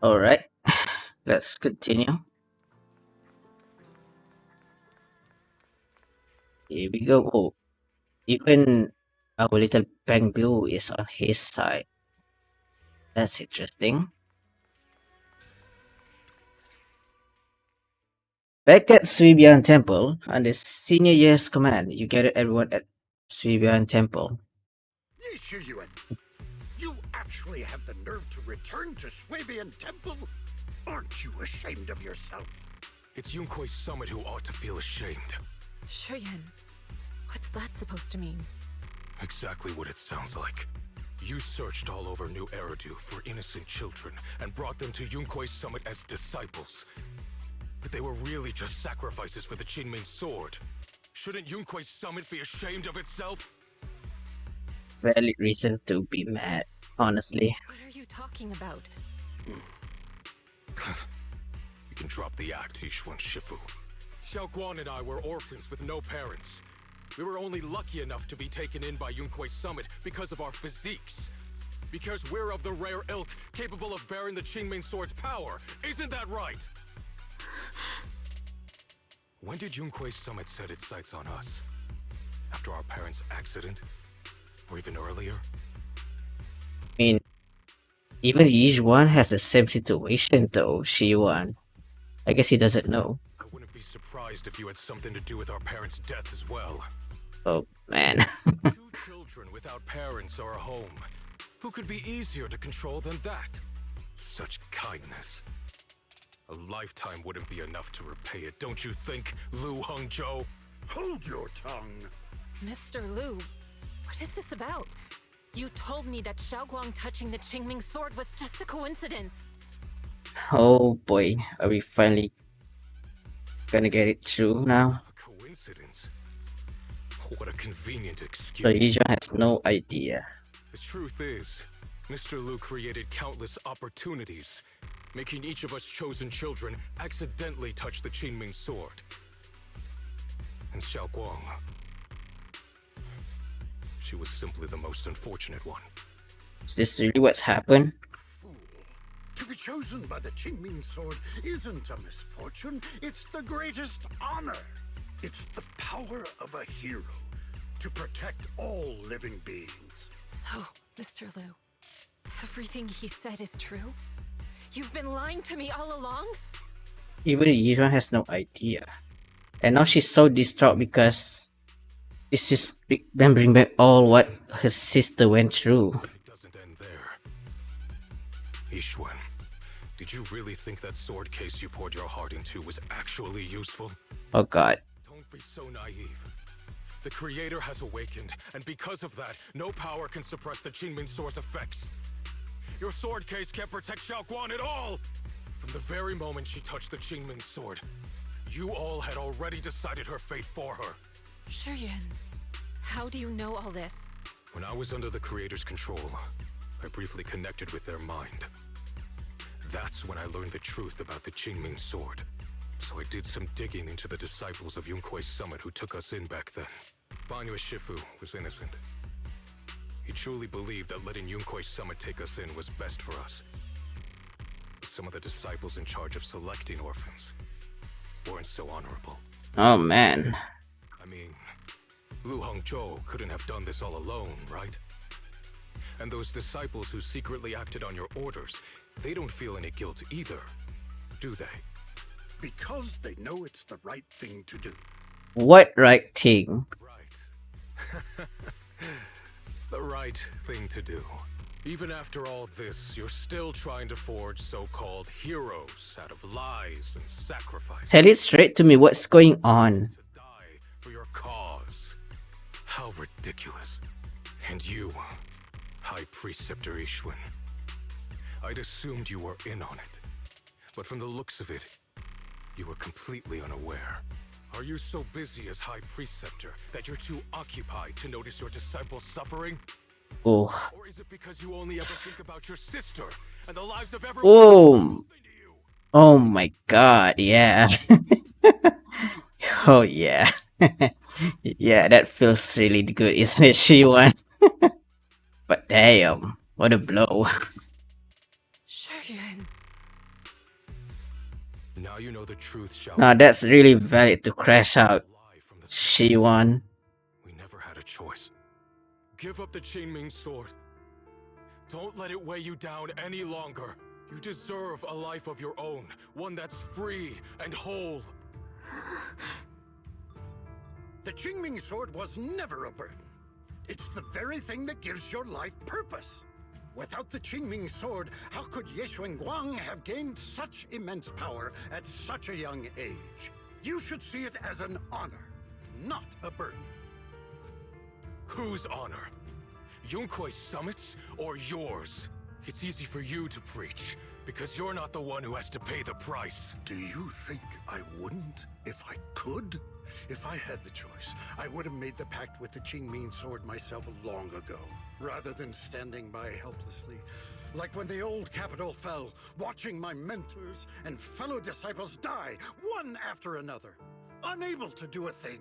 All right, let's continue. Here we go. Oh, even our little Pengbu is on his side. That's interesting. Back at Suibian Temple, under Senior Year's command, you gathered everyone at Suibian Temple. Yuan, you actually have the nerve to return to Swabian Temple? Aren't you ashamed of yourself? It's Yunkoi's summit who ought to feel ashamed. Shuyan, what's that supposed to mean? Exactly what it sounds like. You searched all over New Eridu for innocent children and brought them to Yunkoi's summit as disciples. But they were really just sacrifices for the Qingming sword. Shouldn't Yunkoi's summit be ashamed of itself? Valid reason to be mad, honestly. What are you talking about? You can drop the act, Yishuan Shifu. Xiaoguan and I were orphans with no parents. We were only lucky enough to be taken in by Yunkoi's summit because of our physiques. Because we're of the rare ilk capable of bearing the Qingming sword's power. Isn't that right? When did Yunkoi's summit set its sights on us? After our parents' accident? Or even earlier? I mean, even Yijuan has the same situation though, Shiwan. I guess he doesn't know. I wouldn't be surprised if you had something to do with our parents' death as well. Oh, man. 2 children without parents or a home. Who could be easier to control than that? Such kindness. A lifetime wouldn't be enough to repay it, don't you think, Lu Hongzhou? Hold your tongue. Mr. Liu, what is this about? You told me that Xiaoguang touching the Qingming sword was just a coincidence. Oh boy, are we finally gonna get it through now? A coincidence? What a convenient excuse. So Yijuan has no idea. The truth is, Mr. Liu created countless opportunities, making each of us chosen children accidentally touch the Qingming sword. And Xiaoguang, she was simply the most unfortunate one. Is this really what's happened? Fool. To be chosen by the Qingming sword isn't a misfortune, it's the greatest honor. It's the power of a hero to protect all living beings. So, Mr. Liu, everything he said is true? You've been lying to me all along? Even Yijuan has no idea. And now she's so distraught because this is remembering back all what her sister went through. It doesn't end there. Yishuan, did you really think that sword case you poured your heart into was actually useful? Oh god. Don't be so naive. The Creator has awakened, and because of that, no power can suppress the Qingming sword's effects. Your sword case can't protect Xiaoguan at all! From the very moment she touched the Qingming sword, you all had already decided her fate for her. Shuyan, how do you know all this? When I was under the Creator's control, I briefly connected with their mind. That's when I learned the truth about the Qingming sword. So I did some digging into the disciples of Yunkoi's summit who took us in back then. Banyue Shifu was innocent. He truly believed that letting Yunkoi's summit take us in was best for us. Some of the disciples in charge of selecting orphans weren't so honorable. Oh man. I mean, Lu Hongzhou couldn't have done this all alone, right? And those disciples who secretly acted on your orders, they don't feel any guilt either, do they? Because they know it's the right thing to do. What right thing? Right. The right thing to do. Even after all this, you're still trying to forge so-called heroes out of lies and sacrifice. Tell it straight to me, what's going on? To die for your cause. How ridiculous. And you, High Preceptor Ishwin. I'd assumed you were in on it. But from the looks of it, you were completely unaware. Are you so busy as High Preceptor that you're too occupied to notice your disciples suffering? Oh. Or is it because you only ever think about your sister and the lives of everyone? Oh. Oh my god, yeah. Oh yeah. Yeah, that feels really good, isn't it, Shiwan? But damn, what a blow. Shuyan, Now you know the truth, Shao. Now that's really valid to crash out. Lie from the She won. We never had a choice. Give up the Qingming sword. Don't let it weigh you down any longer. You deserve a life of your own, one that's free and whole. The Qingming sword was never a burden. It's the very thing that gives your life purpose. Without the Qingming sword, how could Ye Guang have gained such immense power at such a young age? You should see it as an honor, not a burden. Whose honor? Yunkui's summit's or yours? It's easy for you to preach, because you're not the one who has to pay the price. Do you think I wouldn't if I could? If I had the choice, I would have made the pact with the Qingming sword myself long ago, rather than standing by helplessly. Like when the old capital fell, watching my mentors and fellow disciples die, one after another, unable to do a thing.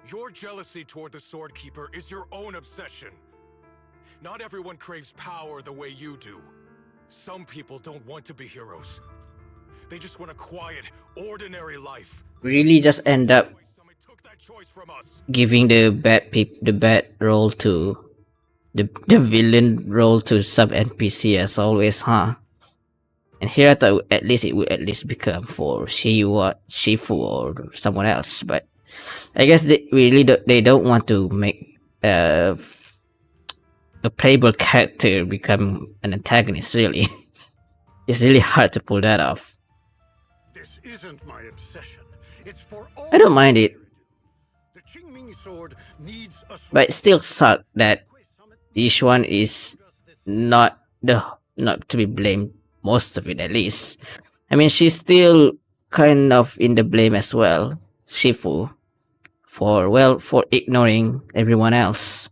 Your jealousy toward the Sword Keeper is your own obsession. Not everyone craves power the way you do. Some people don't want to be heroes. They just want a quiet, ordinary life. Really just end up Summit took that choice from us. giving the bad role to the villain role to sub NPC as always, huh? And here I thought at least it would at least become for Shifu or someone else, but I guess they don't want to make a playable character become an antagonist. Really, it's really hard to pull that off. This isn't my obsession. It's for all. I don't mind it, The Qingming sword needs a sword. but it still sucks that Yishuan is not to be blamed, most of it at least. I mean, she's still kind of in the blame as well, Shifu, for ignoring everyone else,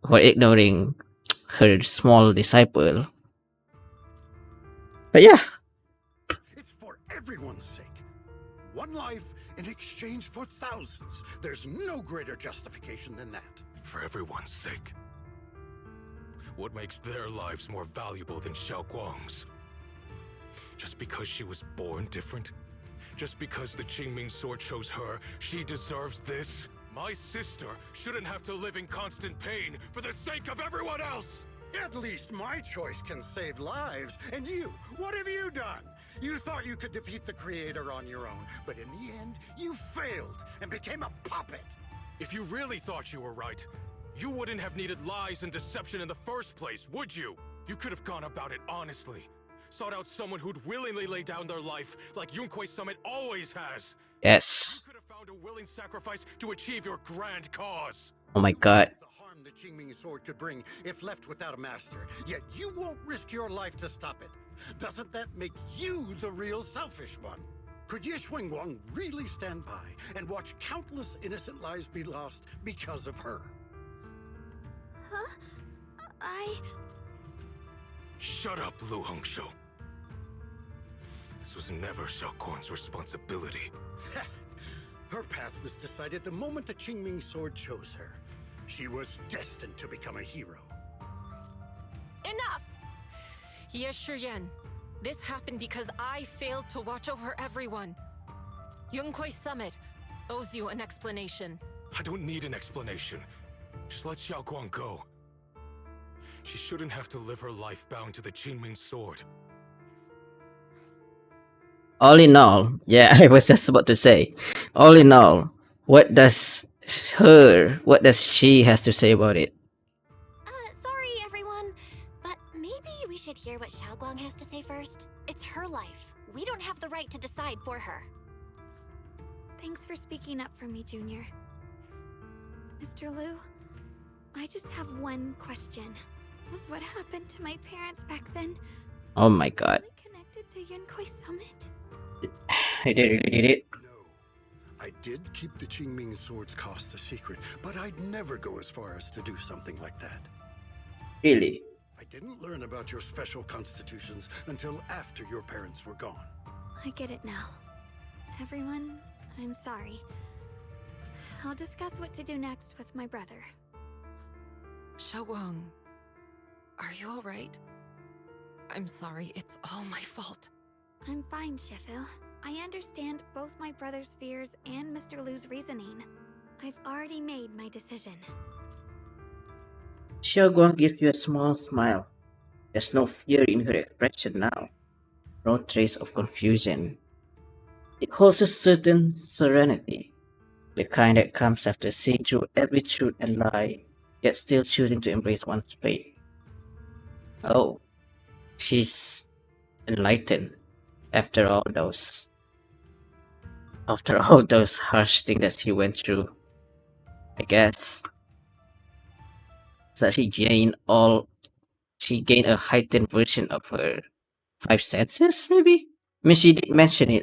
for ignoring her small disciple. But yeah, It's for everyone's sake. One life in exchange for thousands. There's no greater justification than that. For everyone's sake. What makes their lives more valuable than Xiao Guang's? Just because she was born different? Just because the Qingming sword chose her, she deserves this? My sister shouldn't have to live in constant pain for the sake of everyone else! At least my choice can save lives. And you, what have you done? You thought you could defeat the Creator on your own, but in the end, you failed and became a puppet. If you really thought you were right, you wouldn't have needed lies and deception in the first place, would you? You could have gone about it honestly. Sought out someone who'd willingly lay down their life, like Yunkuei Summit always has. yes. You could have found a willing sacrifice to achieve your grand cause. Oh my god. The harm the Qingming sword could bring if left without a master, yet you won't risk your life to stop it. Doesn't that make you the real selfish one? Could Ye Guang really stand by and watch countless innocent lives be lost because of her? Huh? Shut up, Lu Hongshou. This was never Xiao Guang's responsibility. Her path was decided the moment the Qingming sword chose her. She was destined to become a hero. Enough! Ye Shiyan, this happened because I failed to watch over everyone. Yunkuei Summit owes you an explanation. I don't need an explanation. Just let Xiao Guang go. She shouldn't have to live her life bound to the Qingming sword. All in all, yeah, I was just about to say, all in all, what does she has to say about it? Sorry, everyone. But maybe we should hear what Xiao Guang has to say first. It's her life. We don't have the right to decide for her. Thanks for speaking up for me, Junior. Mr. Liu, I just have one question. Was what happened to my parents back then Oh my god. really connected to Yunkuei Summit? I really did it. No. I did keep the Qingming sword's cost a secret, but I'd never go as far as to do something like that. Really? I didn't learn about your special constitutions until after your parents were gone. I get it now. Everyone, I'm sorry. I'll discuss what to do next with my brother. Xiaowang, are you alright? I'm sorry, it's all my fault. I'm fine, Shifu. I understand both my brother's fears and Mr. Lu's reasoning. I've already made my decision. Xiaoguang gives you a small smile. There's no fear in her expression now, no trace of confusion. It holds a certain serenity, the kind that comes after seeing through every truth and lie, yet still choosing to embrace one's fate. Oh, she's enlightened after all those harsh things that she went through. I guess that she gained a heightened version of her five senses, maybe? I mean, she did mention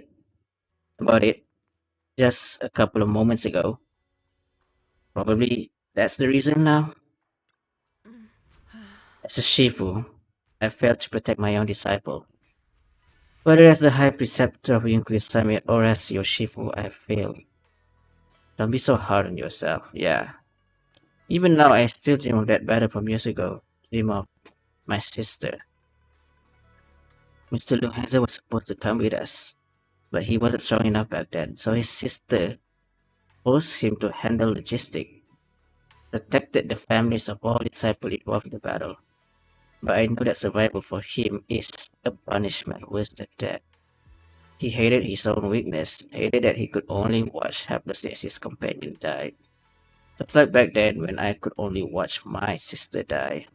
about it just a couple of moments ago. Probably that's the reason now. As a Shifu, I failed to protect my own disciple. Whether as the High Preceptor of Yunkai Summit or as your Shifu, I have failed. Don't be so hard on yourself, yeah. Even now, I still dream of that battle from years ago. Dream of my sister. Mr. Luhanza was supposed to come with us, but he wasn't strong enough back then, so his sister forced him to handle logistics, protected the families of all disciples involved in the battle. But I know that survival for him is a punishment worse than death. He hated his own weakness, hated that he could only watch helplessly as his companion died. Just like back then when I could only watch my sister die.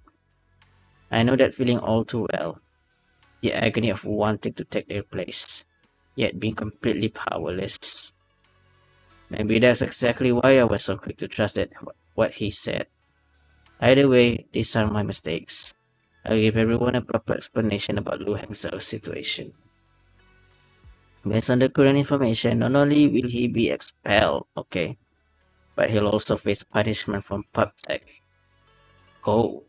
I know that feeling all too well. The agony of wanting to take their place, yet being completely powerless. Maybe that's exactly why I was so quick to trust what he said. Either way, these are my mistakes. I'll give everyone a proper explanation about Lu Hangzhou's situation. Based on the current information, not only will he be expelled, okay, but he'll also face punishment from PubTech. Oh.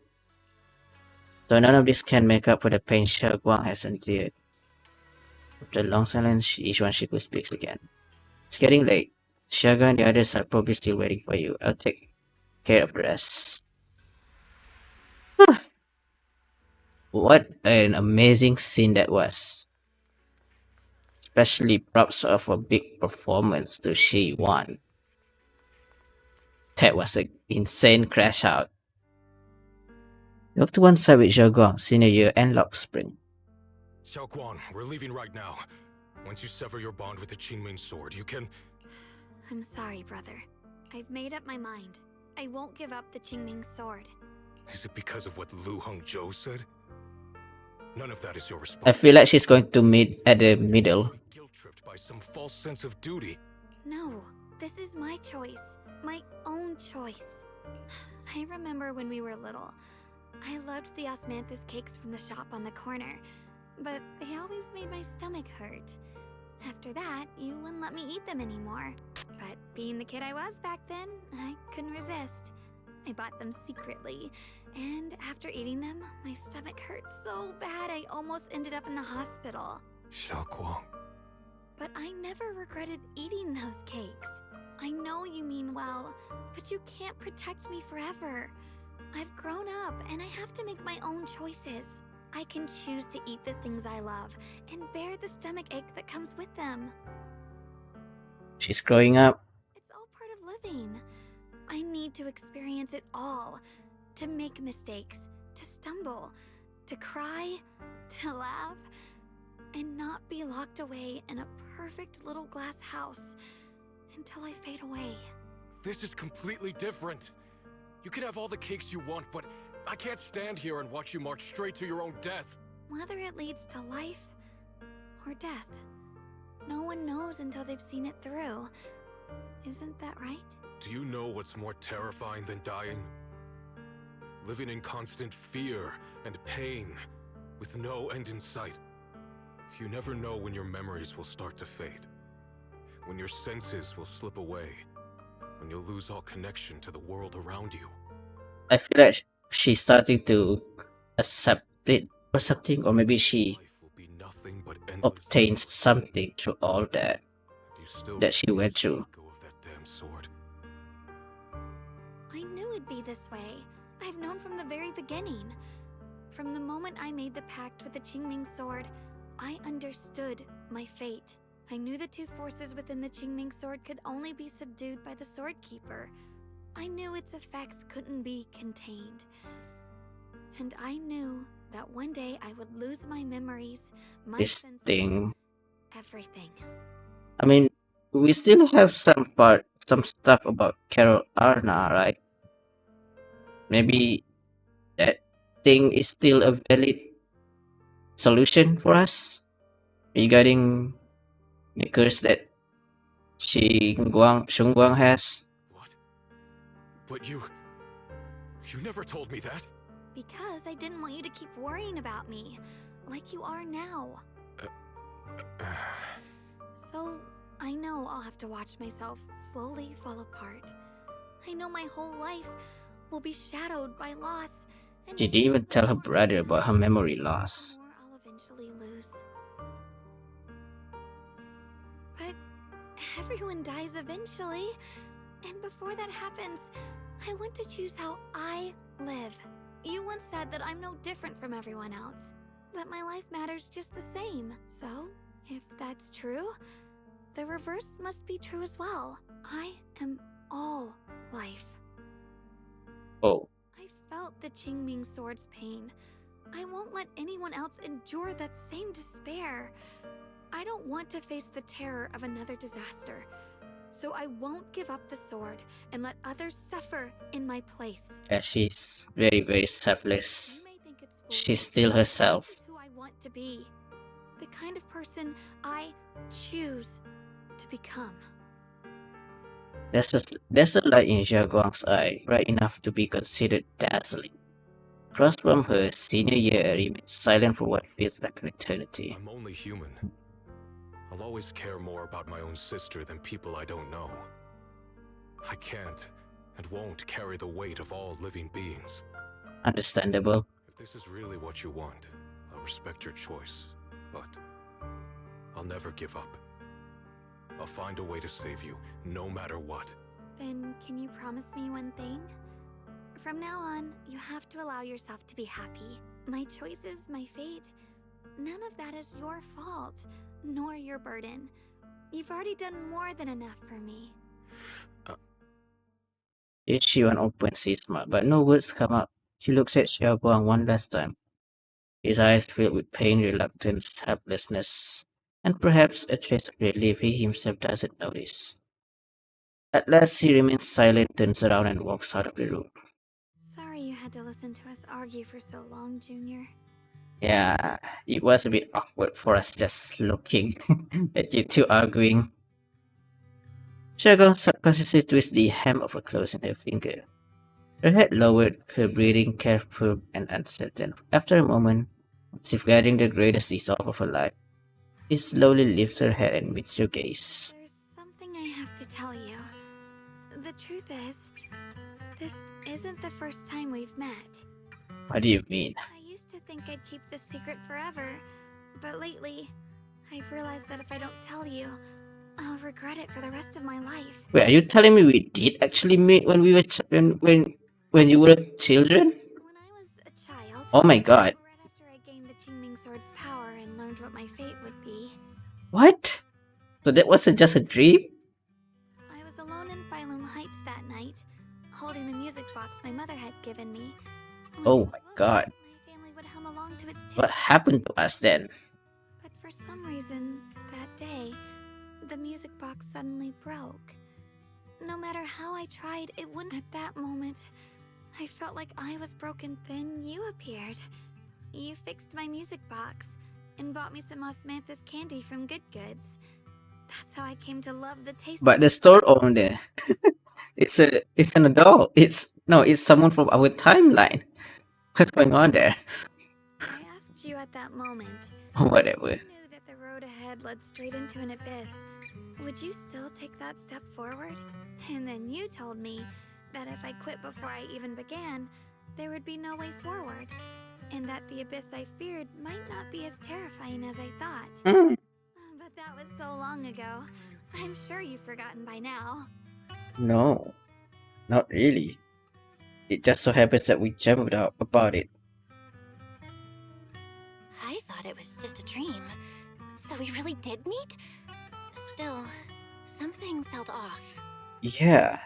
So none of this can make up for the pain Xiaoguang has endured. After a long silence, Yishuan Shifu speaks again. It's getting late. Xiaoguang and the others are probably still waiting for you. I'll take care of the rest. What an amazing scene that was. Especially props of a big performance to Shi Wan. That was an insane crash out. Look to one side with Xiaoguang, senior year and Lock Spring. Xiaoguang, we're leaving right now. Once you sever your bond with the Qingming sword, you can... I'm sorry, brother. I've made up my mind. I won't give up the Qingming sword. Is it because of what Lu Hongzhou said? None of that is your I responsibility. feel like she's going to meet at the middle. Guilt-tripped by some false sense of duty. No, this is my choice. My own choice. I remember when we were little. I loved the osmanthus cakes from the shop on the corner, but they always made my stomach hurt. After that, you wouldn't let me eat them anymore. But being the kid I was back then, I couldn't resist. I bought them secretly, and after eating them, my stomach hurt so bad I almost ended up in the hospital. Xiaoguang. But I never regretted eating those cakes. I know you mean well, but you can't protect me forever. I've grown up, and I have to make my own choices. I can choose to eat the things I love, and bear the stomach ache that comes with them. She's growing up. It's all part of living. I need to experience it all. To make mistakes, to stumble, to cry, to laugh, and not be locked away in a perfect little glass house until I fade away. This is completely different. You can have all the cakes you want, but I can't stand here and watch you march straight to your own death. Whether it leads to life or death, no one knows until they've seen it through. Isn't that right? Do you know what's more terrifying than dying? Living in constant fear and pain, with no end in sight. You never know when your memories will start to fade. When your senses will slip away. When you'll lose all connection to the world around you. I feel like she's starting to accept it or something, or maybe she Life will be nothing but endless. obtained something through all that You still that she went refuse to through. let go of that damn sword. I knew it'd be this way. I've known from the very beginning. From the moment I made the pact with the Qingming sword, I understood my fate. I knew the two forces within the Qingming sword could only be subdued by the Sword Keeper. I knew its effects couldn't be contained. And I knew that one day I would lose my memories, my This senses, thing. everything. I mean, we still have some stuff about Carol Arna, right? Maybe that thing is still a valid solution for us regarding the curse that Shunguang has. What? But you never told me that. Because I didn't want you to keep worrying about me, like you are now. So, I know I'll have to watch myself slowly fall apart. I know my whole life will be shadowed by loss. And She didn't even tell her brother about her memory loss. the more I'll eventually lose. But everyone dies eventually. And before that happens, I want to choose how I live. You once said that I'm no different from everyone else. That my life matters just the same. So, if that's true, the reverse must be true as well. I am all life. Oh, I felt the Qingming sword's pain. I won't let anyone else endure that same despair. I don't want to face the terror of another disaster. So I won't give up the sword and let others suffer in my place. yeah, she's very, very You selfless. may think it's She's foolish, still but herself. This is who I want to be. The kind of person I choose to become. There's a light in Xiaoguang's eye, bright enough to be considered dazzling. Across from her, senior year remains silent for what feels like an eternity. I'm only human. I'll always care more about my own sister than people I don't know. I can't and won't carry the weight of all living beings. Understandable. If this is really what you want, I'll respect your choice, but I'll never give up. I'll find a way to save you, no matter what. Then can you promise me one thing? From now on, you have to allow yourself to be happy. My choices, my fate, none of that is your fault, nor your burden. You've already done more than enough for me. Ichiban opens his mouth, but no words come out. She looks at Xiaoguang one last time. His eyes filled with pain, reluctance, helplessness, and perhaps a trace of relief he himself doesn't notice. At last he remains silent, turns around and walks out of the room. Sorry you had to listen to us argue for so long, Junior. Yeah, it was a bit awkward for us just looking at you two arguing. Xiaoguang subconsciously twists the hem of her clothes in her finger. Her head lowered, her breathing careful and uncertain. After a moment, as if guarding the greatest resolve of her life, she slowly lifts her head and meets your gaze. There's something I have to tell you. The truth is, this isn't the first time we've met. What do you mean? I used to think I'd keep this secret forever, but lately, I've realized that if I don't tell you, I'll regret it for the rest of my life. Wait, are you telling me we did actually meet when we were when you were children? When I was a child, Oh my god! right after I gained the Qingming sword's power and learned what my fate would be, What? So that wasn't just a dream? I was alone in Phylum Heights that night, holding the music box my mother had given me. When Oh it was my lit, god! my family would hum along to its tune. What happened to us then? But for some reason, that day, the music box suddenly broke. No matter how I tried, it wouldn't. At that moment, I felt like I was broken. Then you appeared. You fixed my music box and bought me some osmanthus candy from Good Goods. That's how I came to love the taste But of the store owner, it's an adult. It's someone from our timeline. What's going on there? I asked you at that moment. Whatever. You knew that the road ahead led straight into an abyss. Would you still take that step forward? And then you told me that if I quit before I even began, there would be no way forward. And that the abyss I feared might not be as terrifying as I thought. Mm. But that was so long ago. I'm sure you've forgotten by now. No, not really. It just so happens that we jammed out about it. I thought it was just a dream. So we really did meet? Still, something felt off. Yeah.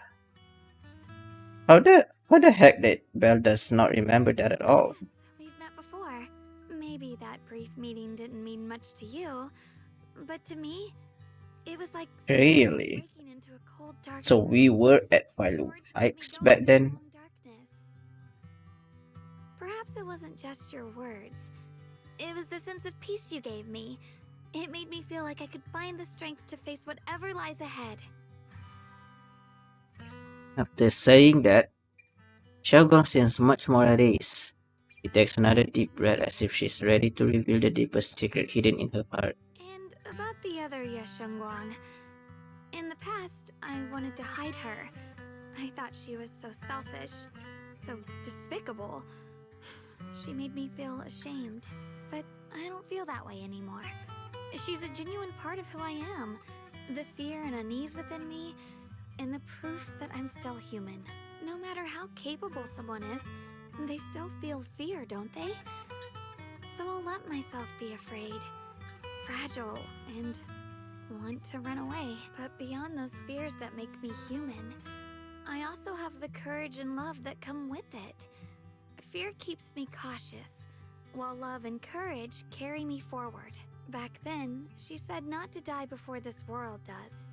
How the heck did Belle does not remember that at all? Yes, we've met before. Maybe that brief meeting didn't mean much to you, but to me, it was like Really? breaking into a cold, dark So we room. were at Philo Forge kept me Heights going back in then? long darkness. Perhaps it wasn't just your words. It was the sense of peace you gave me. It made me feel like I could find the strength to face whatever lies ahead. After saying that, Xiaoguang seems much more at ease. She takes another deep breath as if she's ready to reveal the deepest secret hidden in her heart. And about the other Yeshengguang. In the past, I wanted to hide her. I thought she was so selfish, so despicable. She made me feel ashamed, but I don't feel that way anymore. She's a genuine part of who I am. The fear and unease within me, and the proof that I'm still human. No matter how capable someone is, they still feel fear, don't they? So I'll let myself be afraid, fragile, and want to run away. But beyond those fears that make me human, I also have the courage and love that come with it. Fear keeps me cautious, while love and courage carry me forward. Back then, she said not to die before this world does.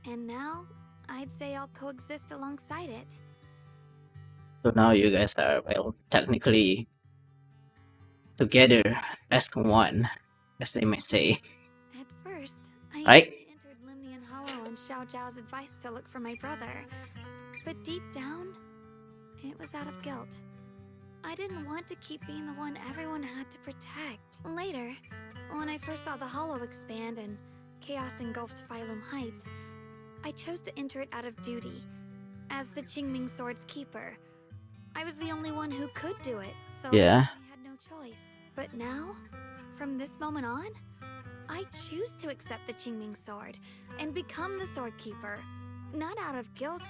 And now, I'd say I'll coexist alongside it. So now you guys are, well, technically together as one, as they may say. At first, I Right? only entered Limnian Hollow and Xiao Zhao's advice to look for my brother. But deep down, it was out of guilt. I didn't want to keep being the one everyone had to protect. Later, when I first saw the Hollow expand and chaos engulfed Phylum Heights, I chose to enter it out of duty, as the Qingming Sword's keeper. I was the only one who could do it, so Yeah. I had no choice. But now, from this moment on, I choose to accept the Qingming Sword and become the Sword Keeper, not out of guilt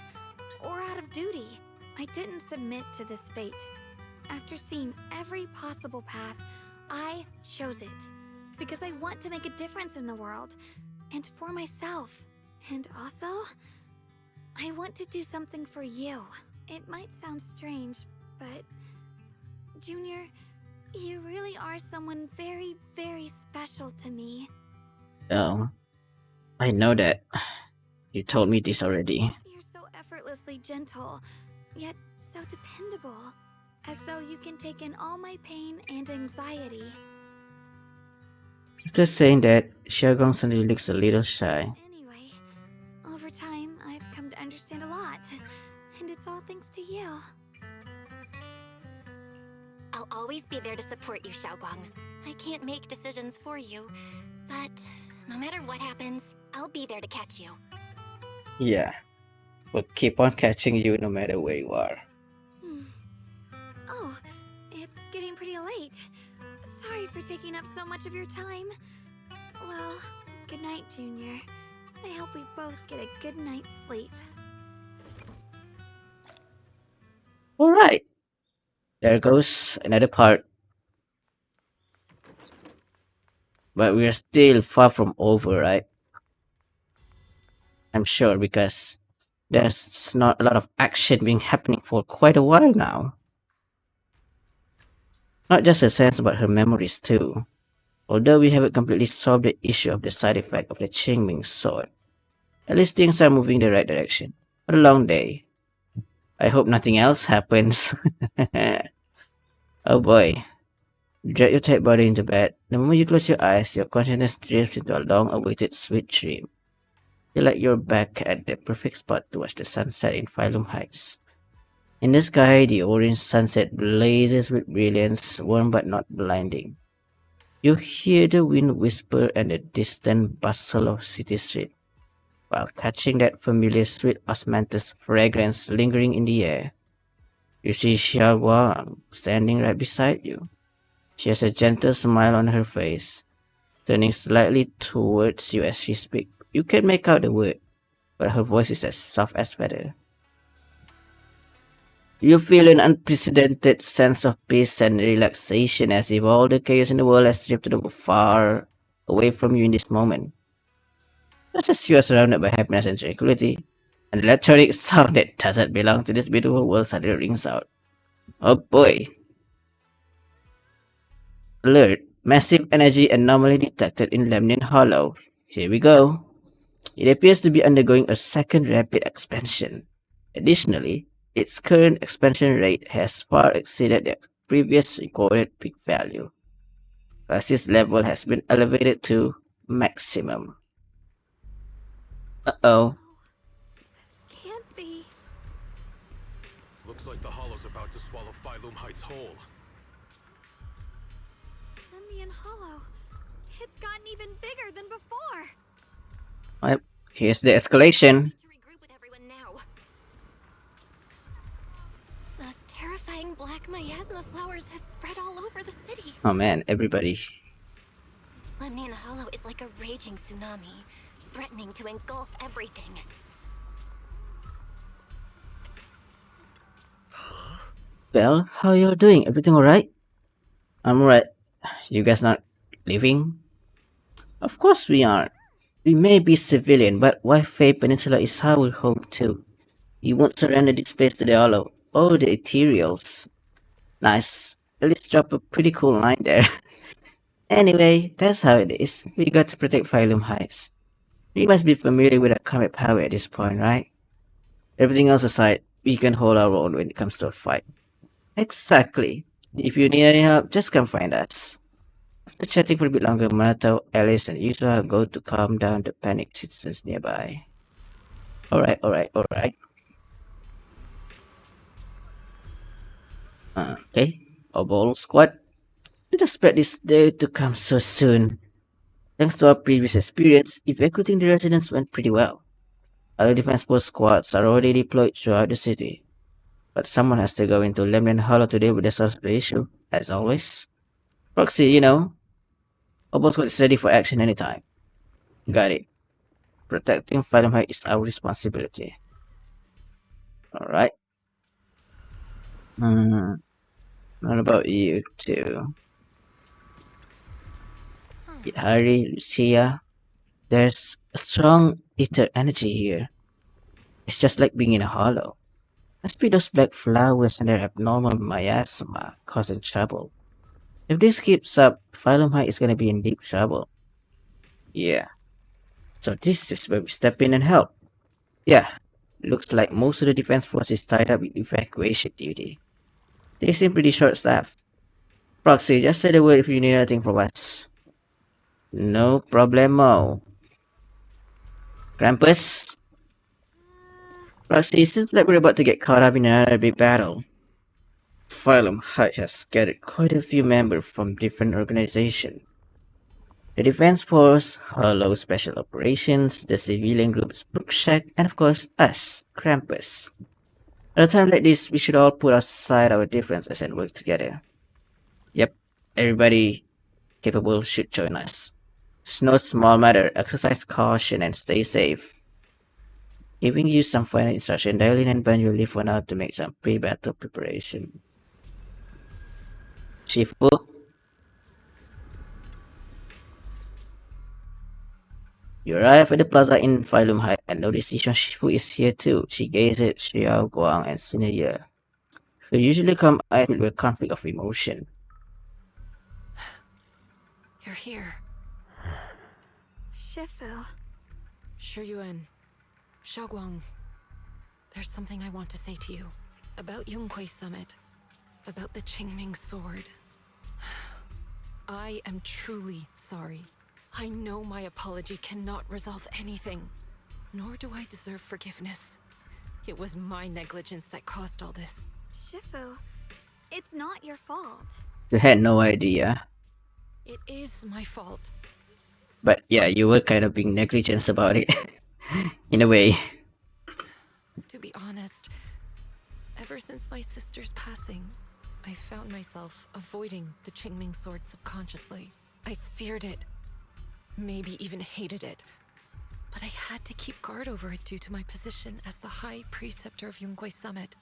or out of duty. I didn't submit to this fate. After seeing every possible path, I chose it because I want to make a difference in the world and for myself. And also, I want to do something for you. It might sound strange, but Junior, you really are someone very, very special to me. Oh, I know that. You told me this already. You're so effortlessly gentle, yet so dependable. As though you can take in all my pain and anxiety. After saying that, Xiaoguang suddenly looks a little shy. Anyway, over time, I've come to understand a lot. And it's all thanks to you. I'll always be there to support you, Xiaoguang. I can't make decisions for you, but no matter what happens, I'll be there to catch you. Yeah. We'll keep on catching you no matter where you are. Oh, it's getting pretty late. Sorry for taking up so much of your time. Well, good night, Junior. I hope we both get a good night's sleep. Alright. There goes another part. But we're still far from over, right? I'm sure because there's not a lot of action being happening for quite a while now. Not just her sense but her memories too. Although we haven't completely solved the issue of the side effect of the Qingming sword, at least things are moving in the right direction. What a long day. I hope nothing else happens. Oh boy. You drag your tight body into bed. The moment you close your eyes, your consciousness drifts into a long-awaited sweet dream. Feel like you're back at the perfect spot to watch the sunset in Phylum Heights. In the sky, the orange sunset blazes with brilliance, warm but not blinding. You hear the wind whisper and the distant bustle of city street, while catching that familiar sweet osmanthus fragrance lingering in the air. You see Xia Guang standing right beside you. She has a gentle smile on her face, turning slightly towards you as she speaks. You can make out the word, but her voice is as soft as feather. You feel an unprecedented sense of peace and relaxation as if all the chaos in the world has drifted far away from you in this moment. Just as you are surrounded by happiness and tranquility, an electronic sound that doesn't belong to this beautiful world suddenly rings out. Oh boy! Alert! Massive energy anomaly detected in Lemnian Hollow. Here we go. It appears to be undergoing a second rapid expansion. Additionally, its current expansion rate has far exceeded the previous recorded peak value. Crisis level has been elevated to maximum. Uh-oh. This can't be. Looks like the Hollow's about to swallow Phylum Heights whole. Lemnian Hollow. It's gotten even bigger than before. Well, here's the escalation. To regroup with everyone now. Those terrifying black miasma flowers have spread all over the city. Oh man, everybody. Lemnian Hollow is like a raging tsunami, threatening to engulf everything. Well, how y'all doing? Everything alright? I'm alright. You guys not leaving? Of course we aren't. We may be civilian, but Wi-Fi Peninsula is our home too. We won't surrender this place to the Hollow or the Ethereals. Nice. At least drop a pretty cool line there. Anyway, that's how it is. We got to protect Phylum Heights. We must be familiar with our combat power at this point, right? Everything else aside, we can hold our own when it comes to a fight. Exactly. If you need any help, just come find us. After chatting for a bit longer, Manato, Alice, and Yusha go to calm down the panicked citizens nearby. Alright. Okay. Obol squad. Didn't expect this day to come so soon. Thanks to our previous experience, evacuating the residents went pretty well. Other defense post squads are already deployed throughout the city. But someone has to go into Lemnian Hollow to deal with the source of the issue, as always. Proxy, you know. Obol squad is ready for action anytime. Got it. Protecting Phylum Heights is our responsibility. Alright. What about you two? Hari, Lucia, there's a strong ether energy here. It's just like being in a hollow. Must be those black flowers and their abnormal miasma causing trouble. If this keeps up, Phylum High is gonna be in deep trouble. Yeah. So this is where we step in and help. Yeah. Looks like most of the defense force is tied up with evacuation duty. They seem pretty short-staffed. Proxy, just say the word if you need anything from us. No problemo. Krampus? Proxy, it seems like we're about to get caught up in another big battle. Phylum High has scattered quite a few members from different organizations. The Defense Force, Hollow Special Operations, the civilian groups Brookshack, and of course us, Krampus. At a time like this, we should all put aside our differences and work together. Yep, everybody capable should join us. It's no small matter, exercise caution and stay safe. Giving you some final instruction, dial in and burn your leave for now to make some pre-battle preparation. Shifu? You arrive at the plaza in Phylum High and notice Shifu is here too. She gazes at Xiao Guang and Sineya, who usually come out with a conflict of emotion. You're here. Shifu. Shiyuan. Xiaoguang. There's something I want to say to you. About Yonghui Summit. About the Qingming Sword. I am truly sorry. I know my apology cannot resolve anything, nor do I deserve forgiveness. It was my negligence that caused all this. Shifu, it's not your fault. You had no idea. It is my fault. But yeah, you were kind of being negligent about it. In a way. To be honest, ever since my sister's passing, I found myself avoiding the Qingming Sword subconsciously. I feared it. Maybe even hated it. But I had to keep guard over it due to my position as the High Preceptor of Yonghui Summit.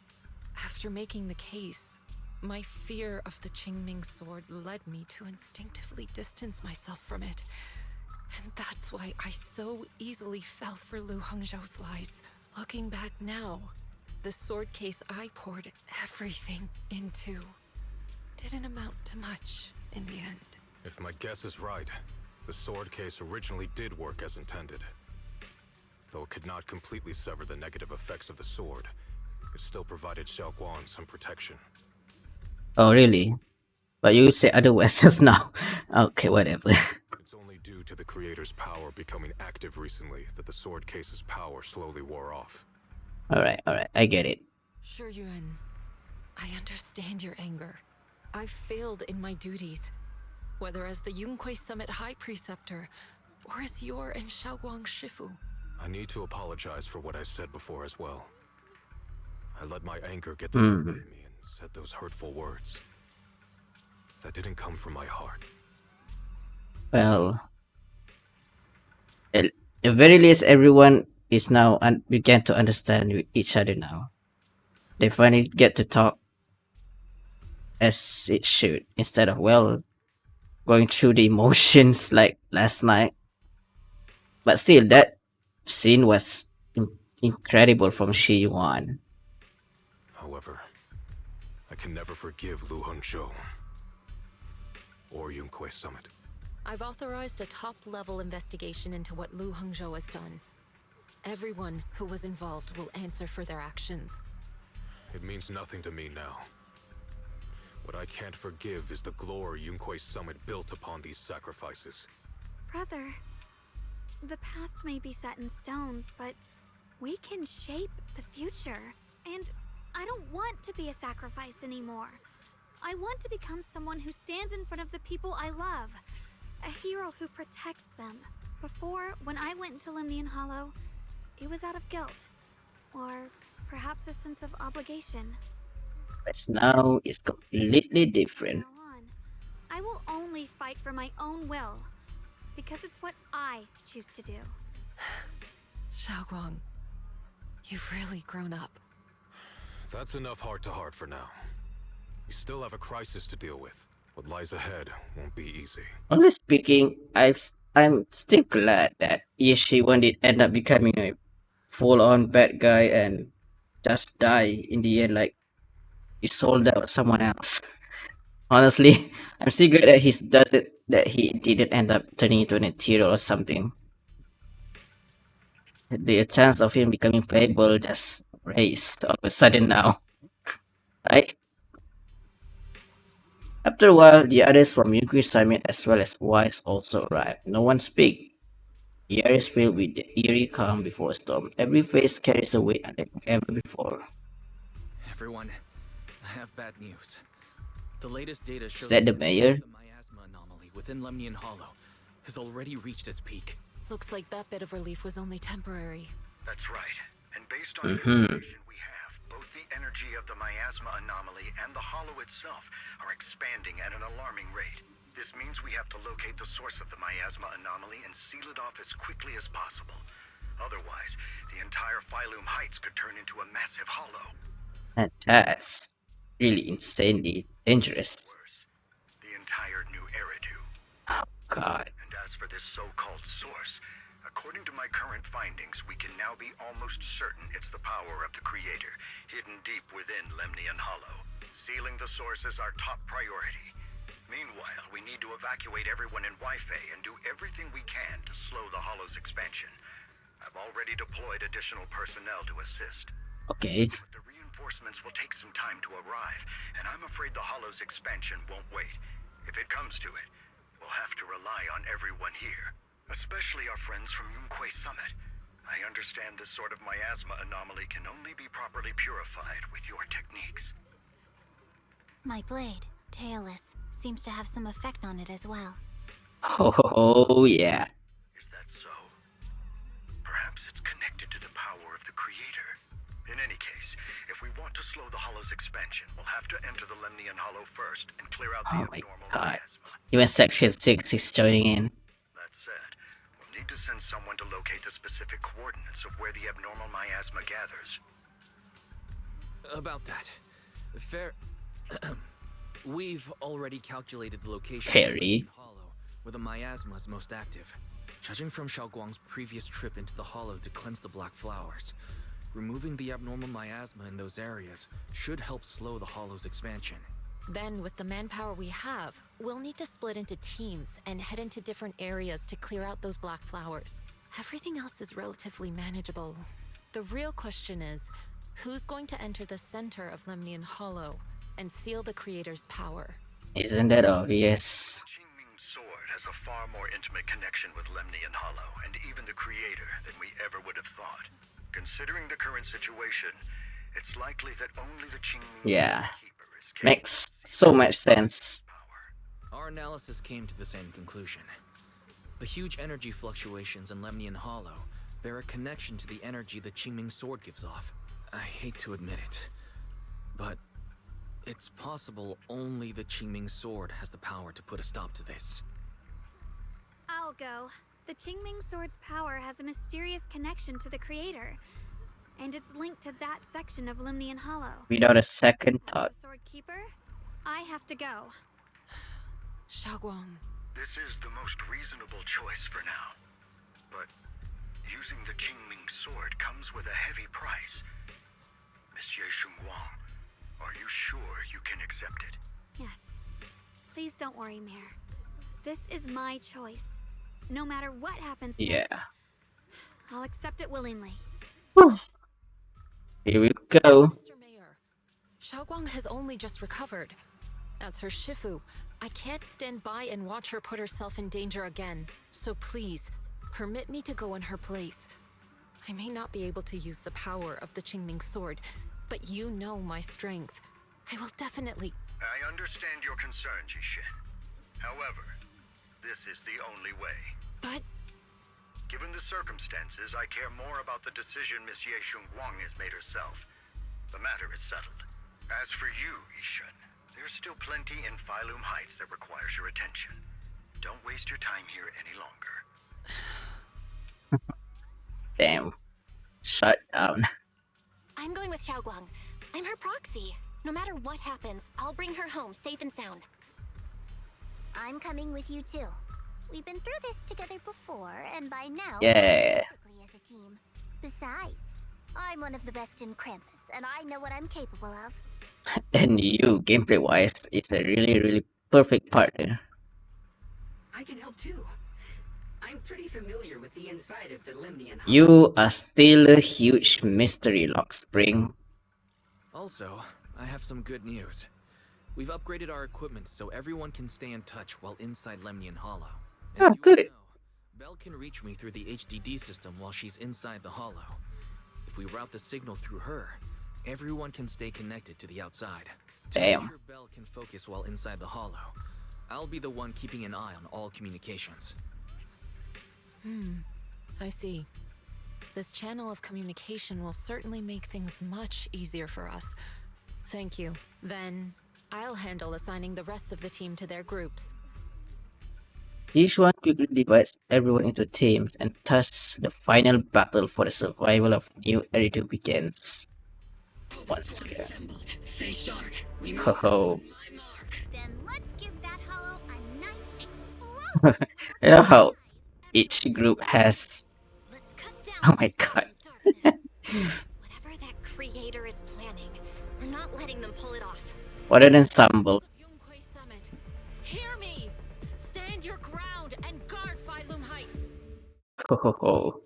After making the case, my fear of the Qingming Sword led me to instinctively distance myself from it. And that's why I so easily fell for Lu Hongzhou's lies. Looking back now, the sword case I poured everything into didn't amount to much in the end. If my guess is right, the sword case originally did work as intended. Though it could not completely sever the negative effects of the sword, it still provided Xiaoguang some protection. Oh, really? But you said otherwise just now. Okay, whatever. It's only due to the creator's power becoming active recently that the sword case's power slowly wore off. Alright, I get it. Sure, Yuan. I understand your anger. I've failed in my duties, whether as the Yunquei Summit High Preceptor or as your and Xiaoguang Shifu. I need to apologize for what I said before as well. I let my anger get the better of me and said those hurtful words. That didn't come from my heart. Well, at the very least, everyone is now began to understand each other now. They finally get to talk as it should, instead of, well, going through the emotions like last night. But still, that scene was incredible from Shi Yuan. However, I can never forgive Lu Hongzhou or Yunquei Summit. I've authorized a top-level investigation into what Lu Hongzhou has done. Everyone who was involved will answer for their actions. It means nothing to me now. What I can't forgive is the glory Yunquei Summit built upon these sacrifices. Brother, the past may be set in stone, but we can shape the future. And I don't want to be a sacrifice anymore. I want to become someone who stands in front of the people I love. A hero who protects them. Before, when I went into Lemnian Hollow, it was out of guilt. Or perhaps a sense of obligation. But now it's completely different. From now on, I will only fight for my own will. Because it's what I choose to do. Xiaoguang, you've really grown up. That's enough heart-to-heart for now. We still have a crisis to deal with. What lies ahead won't be easy. Honestly speaking, I'm still glad that Yeshiwan did end up becoming a full-on bad guy and just die in the end, like he sold out someone else. Honestly, I'm still glad that that he didn't end up turning into an hero or something. The chance of him becoming playable just raised all of a sudden now. Right? After a while, the others from Yunquei Summit as well as Wise also arrived. No one speak. The air is filled with the eerie calm before a storm. Every face carries a weight like ever before. Everyone, I have bad news. The latest data shows that the mayor? The miasma anomaly within Lemnian Hollow has already reached its peak. Looks like that bit of relief was only temporary. That's right. And based on the information we have, both the energy of the miasma anomaly and the hollow itself are expanding at an alarming rate. This means we have to locate the source of the miasma anomaly and seal it off as quickly as possible. Otherwise, the entire Phylum Heights could turn into a massive hollow. And that's really insanely dangerous. Worse, the entire new Eridu. Oh god. And as for this so-called source, according to my current findings, we can now be almost certain it's the power of the Creator, hidden deep within Lemnian Hollow. Sealing the source is our top priority. Meanwhile, we need to evacuate everyone in Wi-Fi and do everything we can to slow the Hollow's expansion. I've already deployed additional personnel to assist. Okay. But the reinforcements will take some time to arrive, and I'm afraid the Hollow's expansion won't wait. If it comes to it, we'll have to rely on everyone here, especially our friends from Yunquei Summit. I understand this sort of miasma anomaly can only be properly purified with your techniques. My blade, Tailless, seems to have some effect on it as well. Oh yeah. Is that so? Perhaps it's connected to the power of the Creator. In any case, if we want to slow the Hollow's expansion, we'll have to enter the Lemnian Hollow first and clear out the Oh my abnormal god. miasma. Even Section 6 is joining in. That said, we'll need to send someone to locate the specific coordinates of where the abnormal miasma gathers. About that, fair. We've already calculated the location Fairy. of Lemnian Hollow, where the miasma is most active. Judging from Xiaoguang's previous trip into the hollow to cleanse the black flowers, removing the abnormal miasma in those areas should help slow the hollow's expansion. Then, with the manpower we have, we'll need to split into teams and head into different areas to clear out those black flowers. Everything else is relatively manageable. The real question is, who's going to enter the center of Lemnian Hollow and seal the creator's power? Isn't that obvious? Qingming Sword has a far more intimate connection with Lemnian Hollow and even the creator than we ever would have thought. Considering the current situation, it's likely that only the Qingming Yeah. Sword Keeper is capable Makes so much sense. of power. Our analysis came to the same conclusion. The huge energy fluctuations in Lemnian Hollow bear a connection to the energy the Qingming Sword gives off. I hate to admit it, but it's possible only the Qingming Sword has the power to put a stop to this. I'll go. The Qingming Sword's power has a mysterious connection to the creator, and it's linked to that section of Lemnian Hollow. Without a second As thought. the Sword Keeper, I have to go. Xiaoguang. This is the most reasonable choice for now. But using the Qingming Sword comes with a heavy price. Monsieur Shunguang, are you sure you can accept it? Yes. Please don't worry, Mayor. This is my choice. No matter what happens Yeah. next, I'll accept it willingly. Here we go. Mr. Mayor, Xiaoguang has only just recovered. As her Shifu, I can't stand by and watch her put herself in danger again. So please, permit me to go in her place. I may not be able to use the power of the Qingming Sword, but you know my strength. I will definitely... I understand your concern, Jishin. However, this is the only way. But... Given the circumstances, I care more about the decision Miss Ye Shunguang has made herself. The matter is settled. As for you, Yishun, there's still plenty in Phylum Heights that requires your attention. Don't waste your time here any longer. Damn. Shut down. I'm going with Xiaoguang. I'm her proxy. No matter what happens, I'll bring her home safe and sound. I'm coming with you too. We've been through this together before, and by now Yeah. we're quickly as a team. Besides, I'm one of the best in Krampus, and I know what I'm capable of. And you, gameplay wise, is a really perfect partner. I can help too. I'm pretty familiar with the inside of the Lemnian Hollow. You are still a huge mystery, Lock Spring. Also, I have some good news. We've upgraded our equipment so everyone can stay in touch while inside Lemnian Hollow. As Oh, you good. know, Belle can reach me through the HDD system while she's inside the Hollow. If we route the signal through her, everyone can stay connected to the outside. To Damn. make sure Belle can focus while inside the Hollow, I'll be the one keeping an eye on all communications. I see. This channel of communication will certainly make things much easier for us. Thank you. Then, I'll handle assigning the rest of the team to their groups. Each one quickly divides everyone into teams, and thus the final battle for the survival of New Eridu begins. Once again. Assembled. Stay sharp. We Ho ho. my mark. Then let's give that hollow a nice explosion. You know how each group has. Let's cut down Oh my god. darkness. Whatever that creator is planning, we're not letting them pull it off. What an ensemble. Yunquei Summit, hear me! Stand your ground and guard Phylum Heights! Ho ho ho.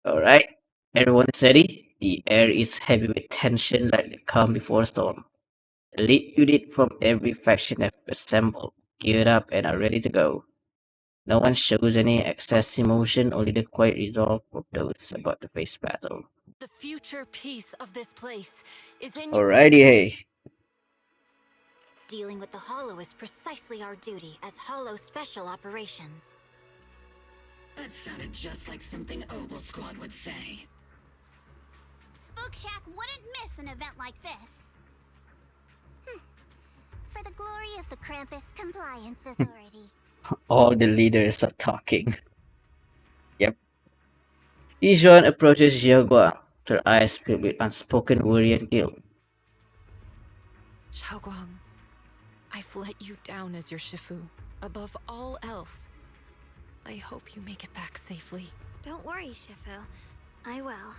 Alright, everyone is ready? The air is heavy with tension like the calm before a storm. The lead unit from every faction have assembled, geared up, and are ready to go. No one shows any excess emotion, only the quiet resolve of those about to face battle. The future peace of this place is in Alrighty, hey. Dealing with the Hollow is precisely our duty as Hollow Special Operations. That sounded just like something Obel Squad would say. Spook Shack wouldn't miss an event like this. For the glory of the Krampus Compliance Authority. All the leaders are talking. Yep. Ijuan approaches Xiaoguang, her eyes filled with unspoken worry and guilt. Xiaoguang, I've let you down as your Shifu, above all else. I hope you make it back safely. Don't worry, Shifu. I will.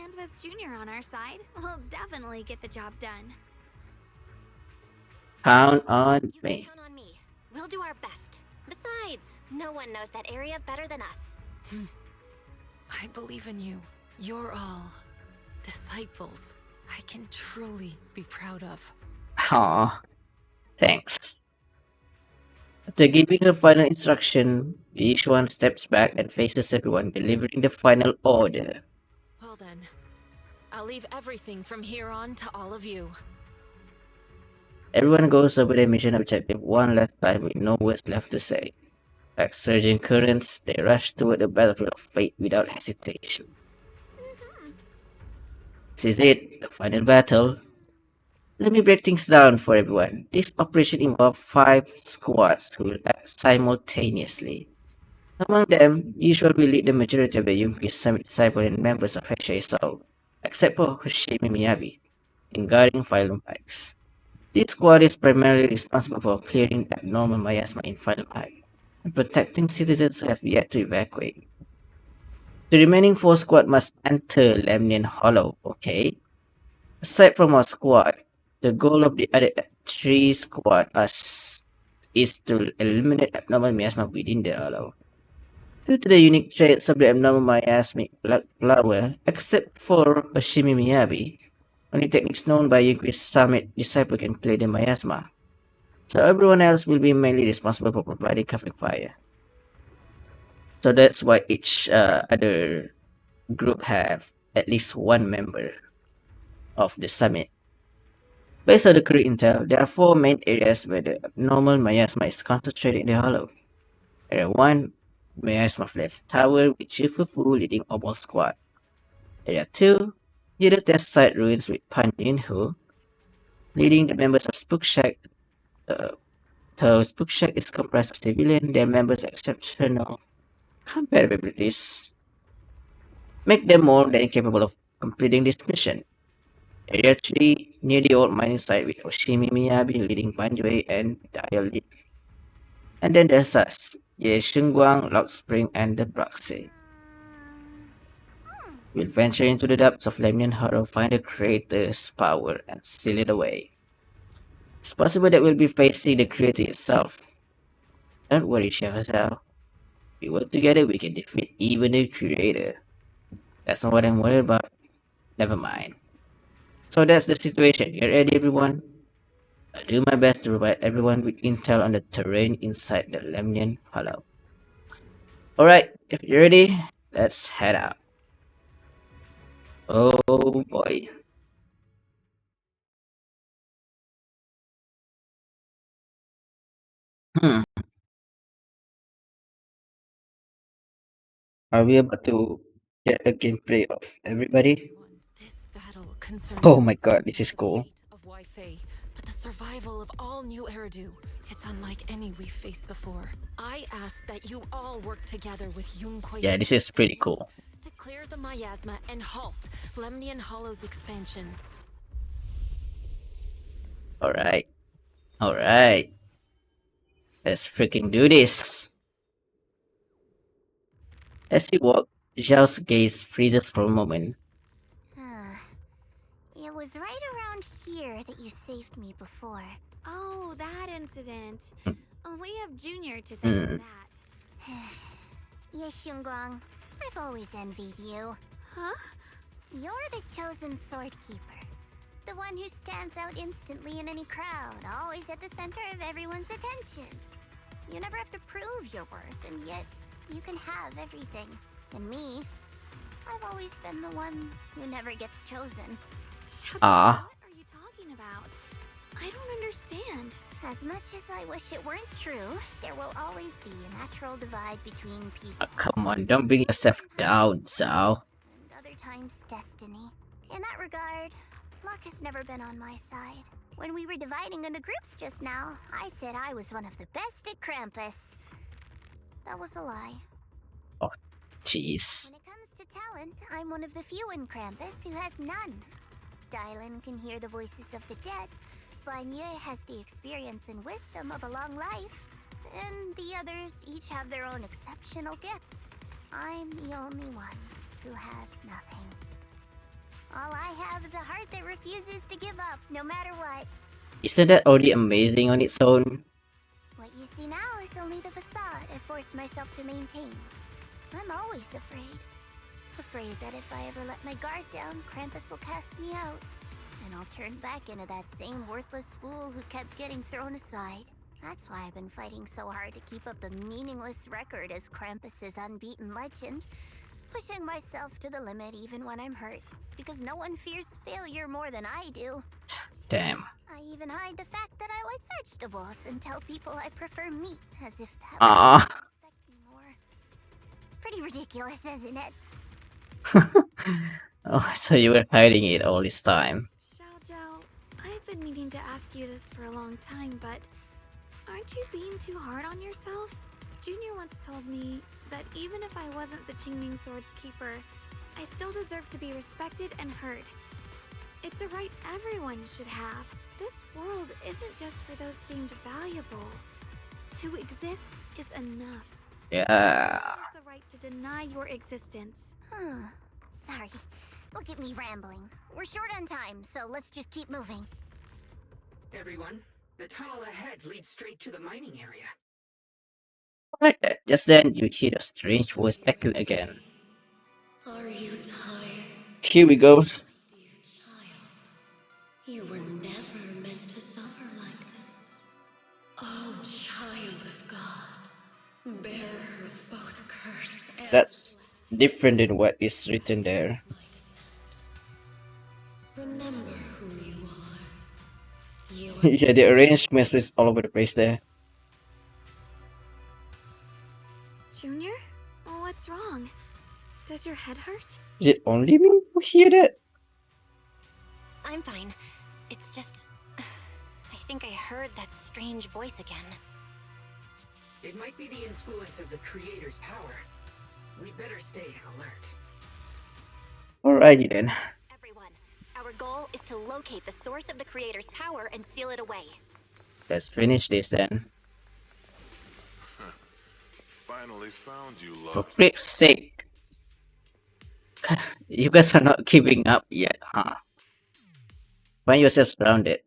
And with Junior on our side, we'll definitely get the job done. Count on You can me. count on me. We'll do our best. Besides, no one knows that area better than us. I believe in you. You're all disciples I can truly be proud of. Aw, thanks. After giving her final instruction, each one steps back and faces everyone, delivering the final order. Well then, I'll leave everything from here on to all of you. Everyone goes over their mission objective one last time with no words left to say. Like surging currents, they rush toward the battlefield of fate without hesitation. This is it, the final battle. Let me break things down for everyone. This operation involved 5 squads who will act simultaneously. Among them, usually will lead the majority of the Yunki Summit disciples and members of Heshe Soul, except for Hoshimi Miyabi, in guarding Phylum Pikes. This squad is primarily responsible for clearing abnormal miasma in Phylum Pike and protecting citizens who have yet to evacuate. The remaining 4 squad must enter Lemnian Hollow, okay? Aside from our squad, the goal of the other 3 squads is to eliminate abnormal miasma within the hollow. Due to the unique traits of the abnormal miasmic flower, except for Oshimi Miyabi, only techniques known by Yuki's Summit disciple can clear the miasma. So everyone else will be mainly responsible for providing covering fire. So that's why each other group have at least one member of the summit. Based on the crew intel, there are 4 main areas where the abnormal miasma is concentrated in the hollow. Area 1, Miasma Flesh Tower with Chifufu leading Obol Squad. Area 2, near the test site ruins with Pan Yinhu leading the members of Spook Shack. Though Spook Shack is comprised of civilian, their members' exceptional compatibilities make them more than capable of completing this mission. Area 3, near the old mining site with Oshimi Miyabi leading Banjue and Dial lead. And then there's us, Ye Shunguang, Lock Spring, and the Proxy. We'll venture into the depths of Lemnian Hollow, find the creator's power, and seal it away. It's possible that we'll be facing the creator itself. Don't worry, Shahazal. If we work together, we can defeat even the creator. That's not what I'm worried about. Never mind. So that's the situation. You ready, everyone? I'll do my best to provide everyone with intel on the terrain inside the Lemnian Hollow. Alright, if you're ready, let's head out. Oh boy. Are we about to get a gameplay of everybody? This battle concerns Oh my god, this is cool. the fate of Wai-Fei, but the survival of all New Eridu. It's unlike any we've faced before. I ask that you all work together with Yunquei Yeah, this is pretty cool. to clear the miasma and halt Lemnian Hollow's expansion. Alright. Alright. Let's freaking do this. As you walk, Zhao's gaze freezes for a moment. It was right around here that you saved me before. Oh, that incident. We have Junior to thank for that. Yes, Shunguang, I've always envied you. Huh? You're the chosen sword keeper. The one who stands out instantly in any crowd, always at the center of everyone's attention. You never have to prove your worth, and yet you can have everything. And me, I've always been the one who never gets chosen. Shut Ah. up. What are you talking about? I don't understand. As much as I wish it weren't true, there will always be a natural divide between people. Come on, don't bring yourself down, Zhao. And other times, destiny. In that regard, luck has never been on my side. When we were dividing into groups just now, I said I was one of the best at Krampus. That was a lie. Jeez. When it comes to talent, I'm one of the few in Krampus who has none. Dylan can hear the voices of the dead. Banye has the experience and wisdom of a long life. And the others each have their own exceptional gifts. I'm the only one who has nothing. All I have is a heart that refuses to give up, no matter what. Isn't that already amazing on its own? What you see now is only the facade I forced myself to maintain. I'm always afraid. Afraid that if I ever let my guard down, Krampus will cast me out. And I'll turn back into that same worthless fool who kept getting thrown aside. That's why I've been fighting so hard to keep up the meaningless record as Krampus's unbeaten legend. Pushing myself to the limit even when I'm hurt. Because no one fears failure more than I do. Damn. I even hide the fact that I like vegetables and tell people I prefer meat as if that Ah. would respect me more. Pretty ridiculous, isn't it? Oh, so you were hiding it all this time. Xiao Zhao, I've been meaning to ask you this for a long time, but aren't you being too hard on yourself? Junior once told me that even if I wasn't the Qingming Sword's keeper, I still deserve to be respected and heard. It's a right everyone should have. This world isn't just for those deemed valuable. To exist is enough. Yeah. Who has the right to deny your existence? Sorry. Look at me rambling. We're short on time, so let's just keep moving. Everyone, the tunnel ahead leads straight to the mining area. Like that. Just then, you hear a strange voice echoing again. Are you tired, Here we go. dear child? You were never meant to suffer like this. Oh, child of God, bearer of both curse and That's different than what is written there. my descent. Remember who you are. You are Yeah, the arrangements is all over the place there. Junior? Oh, what's wrong? Does your head hurt? Is it only me who hear that? I'm fine. It's just... I think I heard that strange voice again. It might be the influence of the creator's power. We'd better stay alert. Alrighty then. Everyone, our goal is to locate the source of the creator's power and seal it away. Let's finish this then. Finally found you, For love. freak's sake. You guys are not giving up yet, huh? Find yourself surrounded.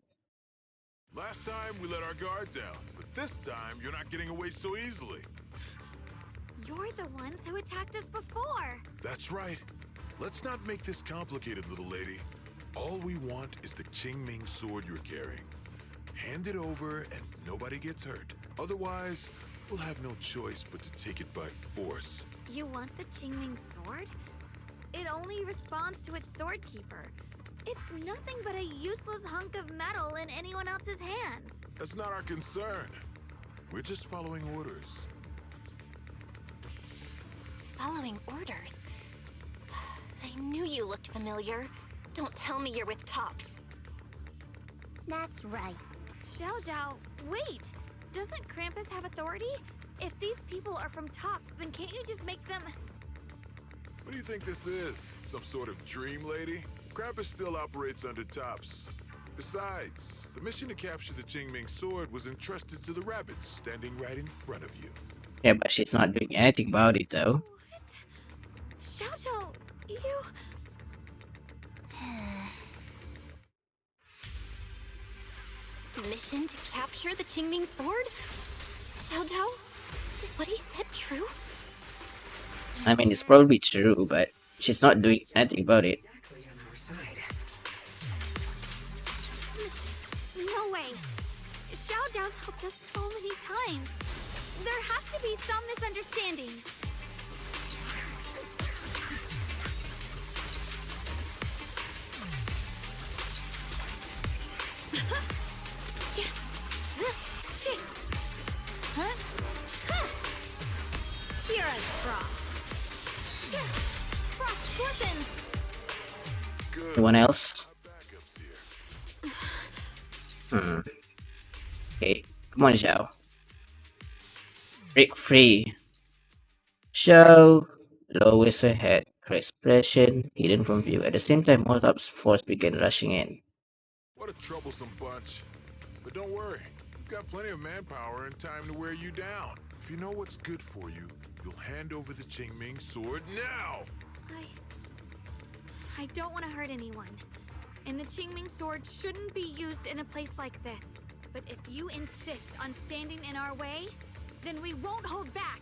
Last time we let our guard down, but this time you're not getting away so easily. You're the ones who attacked us before. That's right. Let's not make this complicated, little lady. All we want is the Qingming sword you're carrying. Hand it over and nobody gets hurt. Otherwise, we'll have no choice but to take it by force. You want the Qingming sword? It only responds to its sword keeper. It's nothing but a useless hunk of metal in anyone else's hands. That's not our concern. We're just following orders. Following orders? I knew you looked familiar. Don't tell me you're with Tops. That's right. Xiao Zhao, wait! Doesn't Krampus have authority? If these people are from Tops, then can't you just make them... What do you think this is? Some sort of dream lady? Krampus still operates under Tops. Besides, the mission to capture the Qingming sword was entrusted to the rabbits standing right in front of you. Yeah, but she's not doing anything about it though. What? Xiao Zhao, you... Mission to capture the Qingming sword? Xiao Zhao, is what he said true? I mean, it's probably true, but she's not doing anything about it. Exactly on our side. No way. Xiao Zhao's helped us so many times. There has to be some misunderstanding. Shit. Huh? Huh. You're a frost. Frost weapons. Good. Anyone else? Our backup's here. Okay, come on, Zhao. Break free. Zhao lowers her head, her expression hidden from view. At the same time, all Top's force began rushing in. What a troublesome bunch. But don't worry, got plenty of manpower and time to wear you down. If you know what's good for you, you'll hand over the Qingming sword now! I don't want to hurt anyone. And the Qingming sword shouldn't be used in a place like this. But if you insist on standing in our way, then we won't hold back.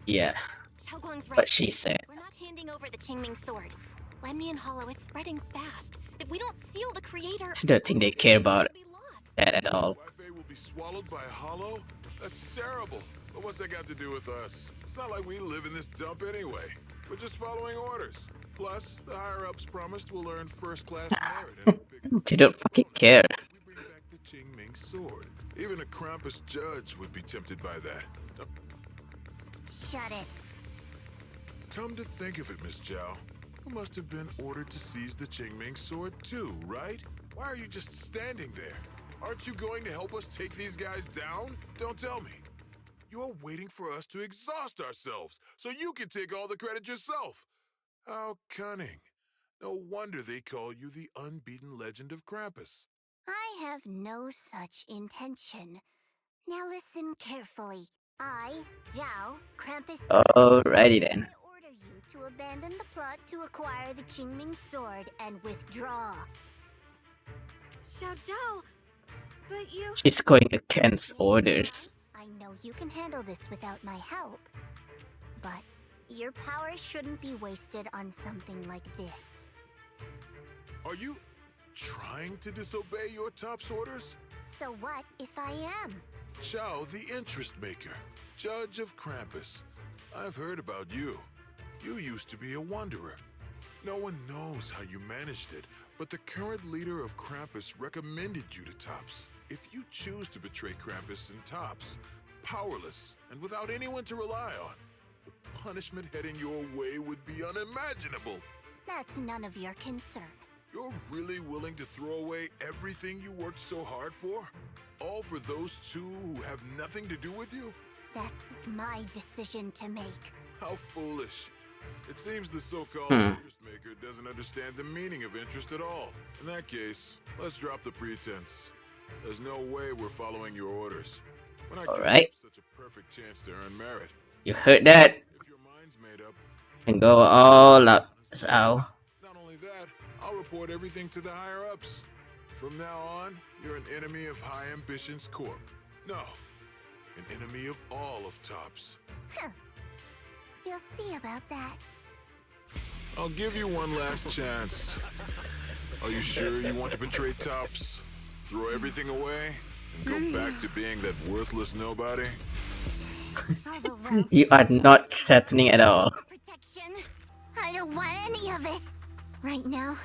Yeah, Xiaoguang's right. what she said. We're not handing over the Qingming sword. Lemnian Hollow is spreading fast. If we don't seal the creator, I don't think they care about we'll be lost. that at all. Wi-Fi will be swallowed by a hollow? That's terrible. But what's that got to do with us? It's not like we live in this dump anyway. We're just following orders. Plus, the higher-ups promised we'll earn first-class merit and a big They don't fucking care. if we bring back the Qingming sword. Even a Krampus judge would be tempted by that. Shut it. Come to think of it, Miss Zhao, you must have been ordered to seize the Qingming sword too, right? Why are you just standing there? Aren't you going to help us take these guys down? Don't tell me. You're waiting for us to exhaust ourselves so you can take all the credit yourself. How cunning. No wonder they call you the unbeaten legend of Krampus. I have no such intention. Now listen carefully. I, Zhao, Krampus. Alrighty then. I order you to abandon the plot to acquire the Qingming sword and withdraw. Xiao Zhao, but you... She's going against orders. I know you can handle this without my help, but your power shouldn't be wasted on something like this. Are you trying to disobey your top's orders? So what if I am? Zhao, the interest maker, judge of Krampus. I've heard about you. You used to be a wanderer. No one knows how you managed it, but the current leader of Krampus recommended you to Tops. If you choose to betray Krampus and Tops, powerless and without anyone to rely on, the punishment heading your way would be unimaginable. That's none of your concern. You're really willing to throw away everything you worked so hard for? All for those two who have nothing to do with you? That's my decision to make. How foolish. It seems the so-called interest maker doesn't understand the meaning of interest at all. In that case, let's drop the pretense. There's no way we're following your orders. We're not giving Alright. you such a perfect chance to earn merit. You heard that? If your mind's made up, And go all out. So, not only that, I'll report everything to the higher-ups. From now on, you're an enemy of High Ambitions Corp. No, an enemy of all of Tops. Huh. You'll see about that. I'll give you one last chance. Are you sure you want to betray Tops? Throw everything away and go back to being that worthless nobody? All the wealth, you are not threatening at all. protection. I don't want any of it. Right now,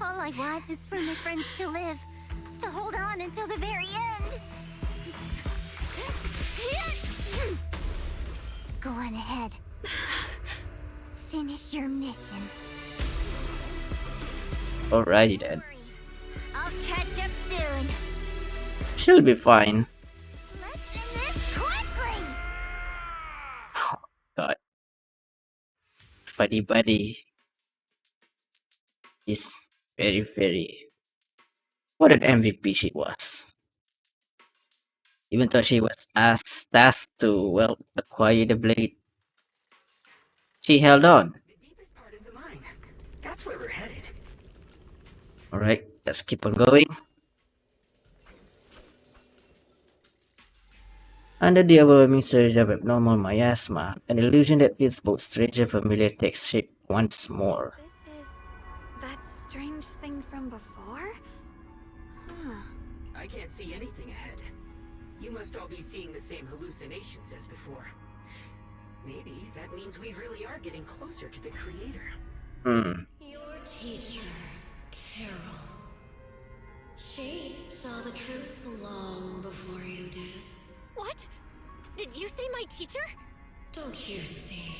all I want is for my friends to live. To hold on until the very end. Go on ahead. Finish your mission. Alrighty then. Worry. I'll catch up soon. She'll be fine. Let's end this quickly. God. Funny buddy is very what an MVP she was. Even though she was asked tasked to acquire the blade, she held on. The deepest part of the mine. That's where we're headed. Alright, let's keep on going. Under the overwhelming surge of abnormal miasma, an illusion that feels both strange and familiar takes shape once more. This is that strange thing from before? Huh. I can't see anything ahead. You must all be seeing the same hallucinations as before. Maybe that means we really are getting closer to the creator. Your teacher, Carol. She saw the truth long before you did. What? Did you say my teacher? Don't you see?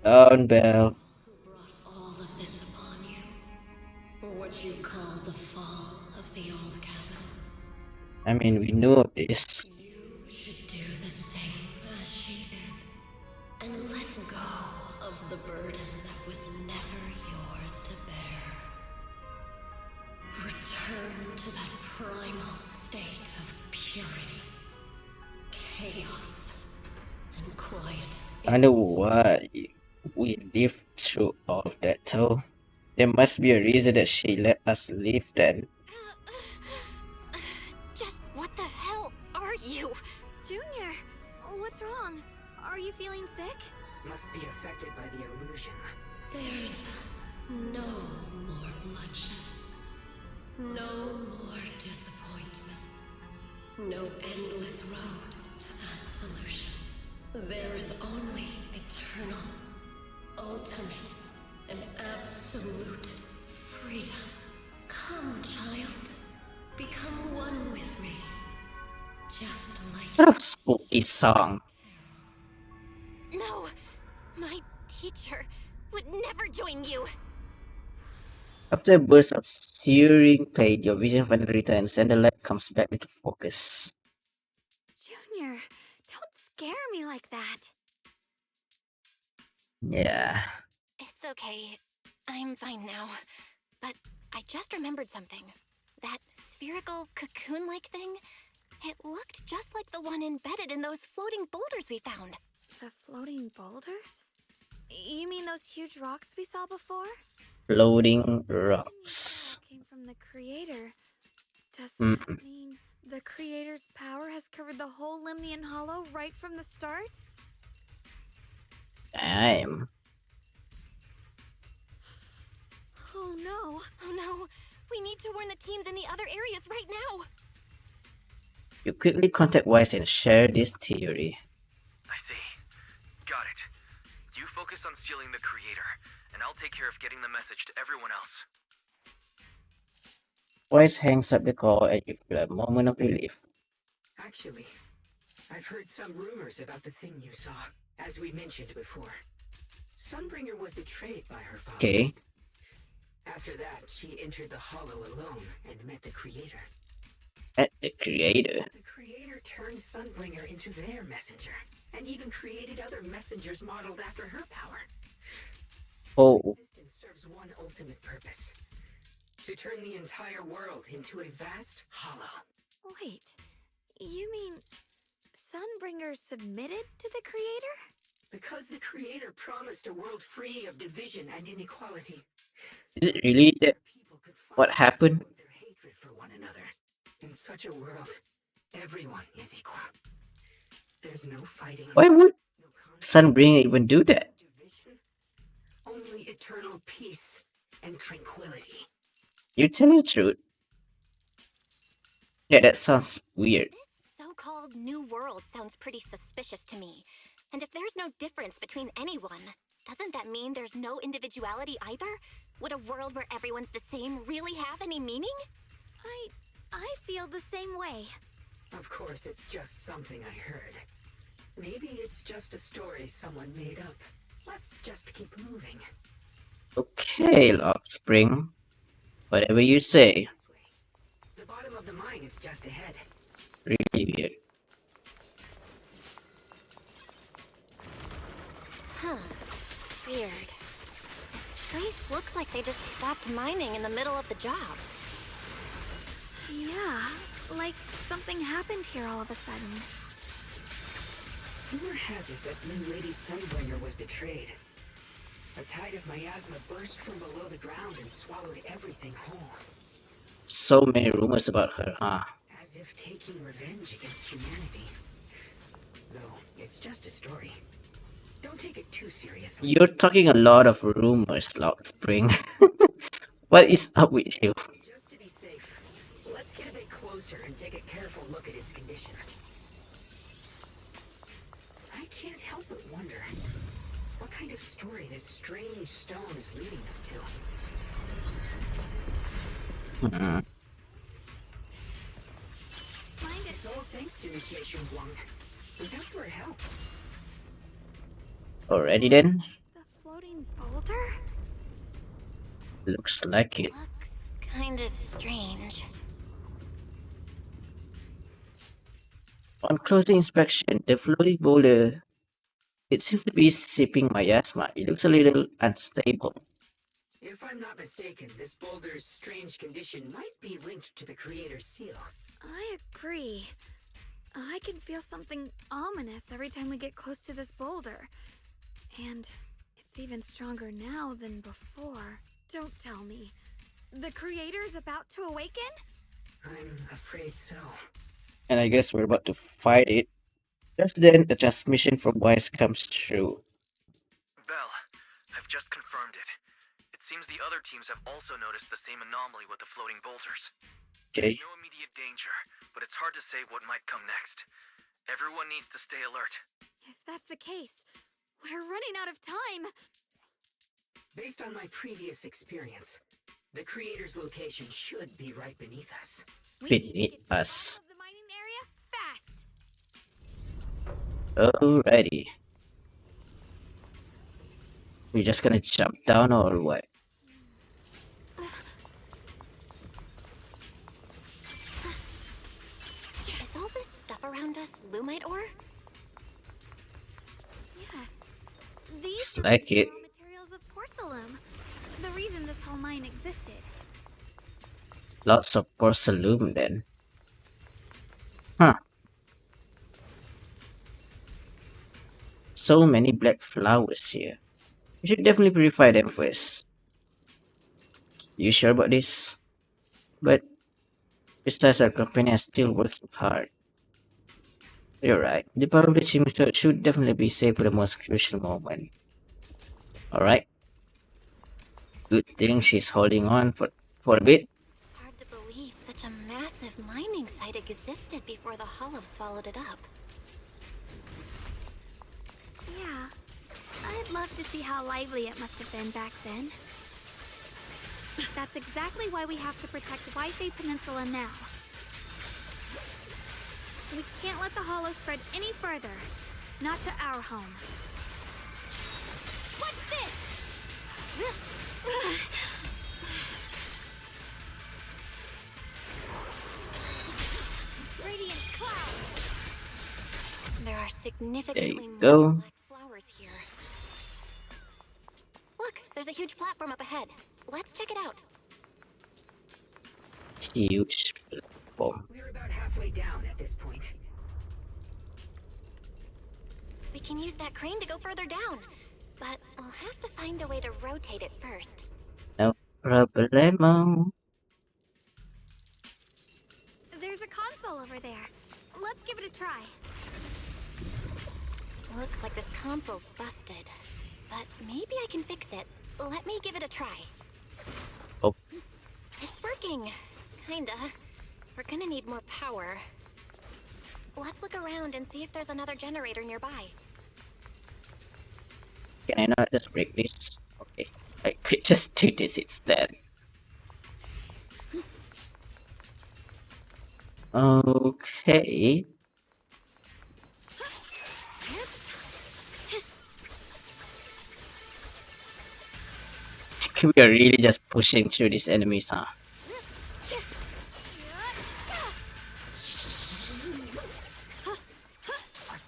Down bell. Who brought all of this upon you? Or what you call the fall of the old capital? I mean, we knew of this. You should do the same as she did. And let go of the burden that was never yours to bear. Return to that primal state of purity, chaos, and quiet. I know why we lived through all that though. There must be a reason that she let us live then. Just what the hell are you? Junior, what's wrong? Are you feeling sick? Must be affected by the illusion. There's no more bloodshed, no more disappointment, no endless road to absolution. There is only eternal, ultimate, and absolute freedom. Come, child, become one with me, just like What a spooky song. No, my teacher would never join you. After a burst of searing pain, your vision finally returns and the light comes back into focus. Junior, don't scare me like that. Yeah. It's okay. I'm fine now. But I just remembered something. That spherical cocoon-like thing, it looked just like the one embedded in those floating boulders we found. The floating boulders? You mean those huge rocks we saw before? Floating rocks. Came from the creator. Does Mm. that mean the creator's power has covered the whole Limnian Hollow right from the start? Damn. Oh no! Oh no! We need to warn the teams in the other areas right now! You quickly contact Wise and share this theory. I see. Got it. You focus on stealing the creator, and I'll take care of getting the message to everyone else. Wise hangs up the call and you feel a moment of relief. Actually, I've heard some rumors about the thing you saw, as we mentioned before. Sunbringer was betrayed by her father. Okay. After that, she entered the Hollow alone and met the Creator. At the creator. The Creator turned Sunbringer into their messenger, and even created other messengers modeled after her power. Oh. Her existence serves one ultimate purpose: to turn the entire world into a vast hollow. Wait, you mean Sunbringer submitted to the creator? Because the Creator promised a world free of division and inequality. Is it really that People could what finally happened? avoid their hatred for one another. In such a world, everyone is equal. There's no fighting. Why would No conflict, Sunbringer even do that? division. Only eternal peace and tranquility. You tell the truth. Yeah, that sounds weird. This so-called new world sounds pretty suspicious to me. And if there's no difference between anyone, doesn't that mean there's no individuality either? Would a world where everyone's the same really have any meaning? I feel the same way. Of course, it's just something I heard. Maybe it's just a story someone made up. Let's just keep moving. Okay, Spring. Whatever you say. This way. The bottom of the mine is just ahead. Really weird. Huh. Weird. This place looks like they just stopped mining in the middle of the job. Yeah, like something happened here all of a sudden. Rumor has it that new Lady Sunbringer was betrayed. A tide of miasma burst from below the ground and swallowed everything whole. So many rumors about her, huh? As if taking revenge against humanity. Though, it's just a story. Don't take it too seriously. You're talking a lot of rumors, Spring. What is up with you? Just to be safe, let's get a bit closer and take a careful look at its condition. I can't help but wonder what kind of story this strange stone is leading us to. Hmm. It's all thanks to Initiation Wong. Without your help. Already then? The floating boulder? Looks like it. Looks kind of strange. On closer inspection, the floating boulder, it seems to be sipping miasma. It looks a little unstable. If I'm not mistaken, this boulder's strange condition might be linked to the Creator's seal. I agree. I can feel something ominous every time we get close to this boulder. And it's even stronger now than before. Don't tell me. The creator's about to awaken? I'm afraid so. And I guess we're about to fight it. Just then, a transmission from Wise comes through. Bell, I've just confirmed it. It seems the other teams have also noticed the same anomaly with the floating boulders. Okay. There's no immediate danger, but it's hard to say what might come next. Everyone needs to stay alert. If that's the case, we're running out of time. Based on my previous experience, the creator's location should be right beneath us. We need to Beneath get to the us. bottom of the mining area fast. Alrighty. We just gonna jump down or what? Is all this stuff around us Lumite ore? Yes. These Looks are like the it. raw materials of porcelain. The reason this whole mine existed. Lots of porcelain then. Huh. So many black flowers here. We should definitely purify them first. You sure about this? But besides, our company is still working hard. You're right. The power of the chimney should definitely be saved for the most crucial moment. Alright. Good thing she's holding on for a bit. Hard to believe such a massive mining site existed before the Hollow swallowed it up. Yeah. I'd love to see how lively it must have been back then. That's exactly why we have to protect Waifei Peninsula now. We can't let the Hollow spread any further. Not to our home. What's this? Radiant cloud. There are significantly more go. black flowers here. Look, there's a huge platform up ahead. Let's check it out. Huge platform. We're about halfway down at this point. We can use that crane to go further down. But we'll have to find a way to rotate it first. No problemo. There's a console over there. Let's give it a try. Looks like this console's busted. But maybe I can fix it. Let me give it a try. Oh. It's working. Kinda. We're gonna need more power. Let's look around and see if there's another generator nearby. Can I not just break this? Okay. I could just do this instead. Okay. We are really just pushing through these enemies, huh?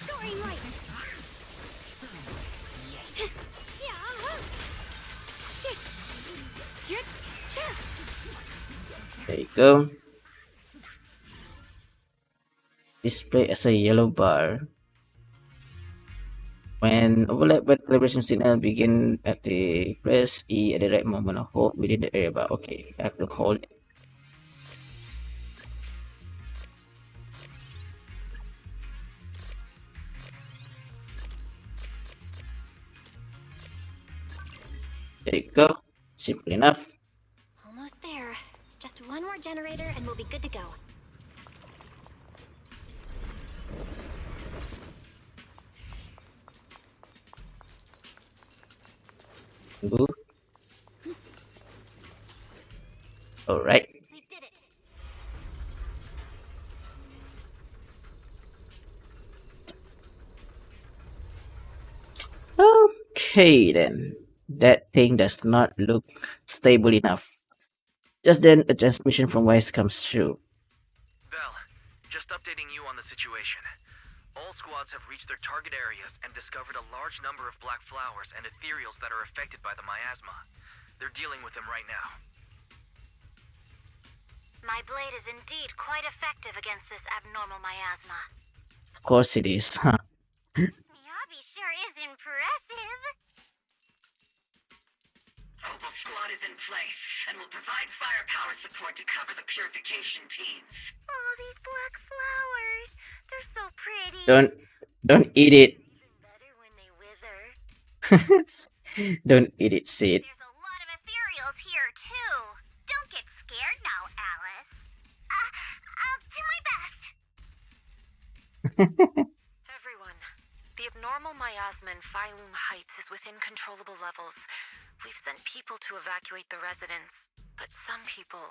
Soaring right. There you go. Display as a yellow bar. When overlap by the calibration signal begin at the press E at the right moment of hold within the area bar. Okay, I have to hold it. There you go. Simple enough. Almost there. Just one more generator and we'll be good to go. Ooh. Alright. We did it. Okay then. That thing does not look stable enough. Just then, a transmission from Wise comes through. Bell, just updating you on the situation. All squads have reached their target areas and discovered a large number of black flowers and ethereals that are affected by the miasma. They're dealing with them right now. My blade is indeed quite effective against this abnormal miasma. Of course it is. Miyabi sure is impressive. Opal Squad is in place and will provide firepower support to cover the purification teams. Oh, these black flowers. They're so pretty. Don't eat it. Even better when they wither. Don't eat it, Sid. There's a lot of ethereals here, too. Don't get scared now, Alice. I'll do my best. Everyone, the abnormal miasma in Phylum Heights is within controllable levels. We've sent people to evacuate the residents, but some people,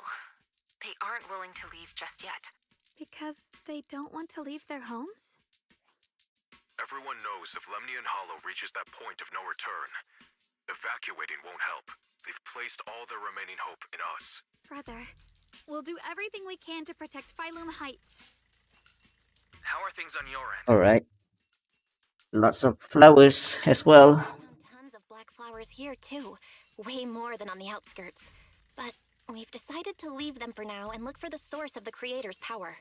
they aren't willing to leave just yet. Because they don't want to leave their homes? Everyone knows if Lemnian Hollow reaches that point of no return, evacuating won't help. They've placed all their remaining hope in us. Brother, we'll do everything we can to protect Phylum Heights. How are things on your end? Alright. Lots of flowers as well. Found tons of black flowers here, too. Way more than on the outskirts. But we've decided to leave them for now and look for the source of the creator's power.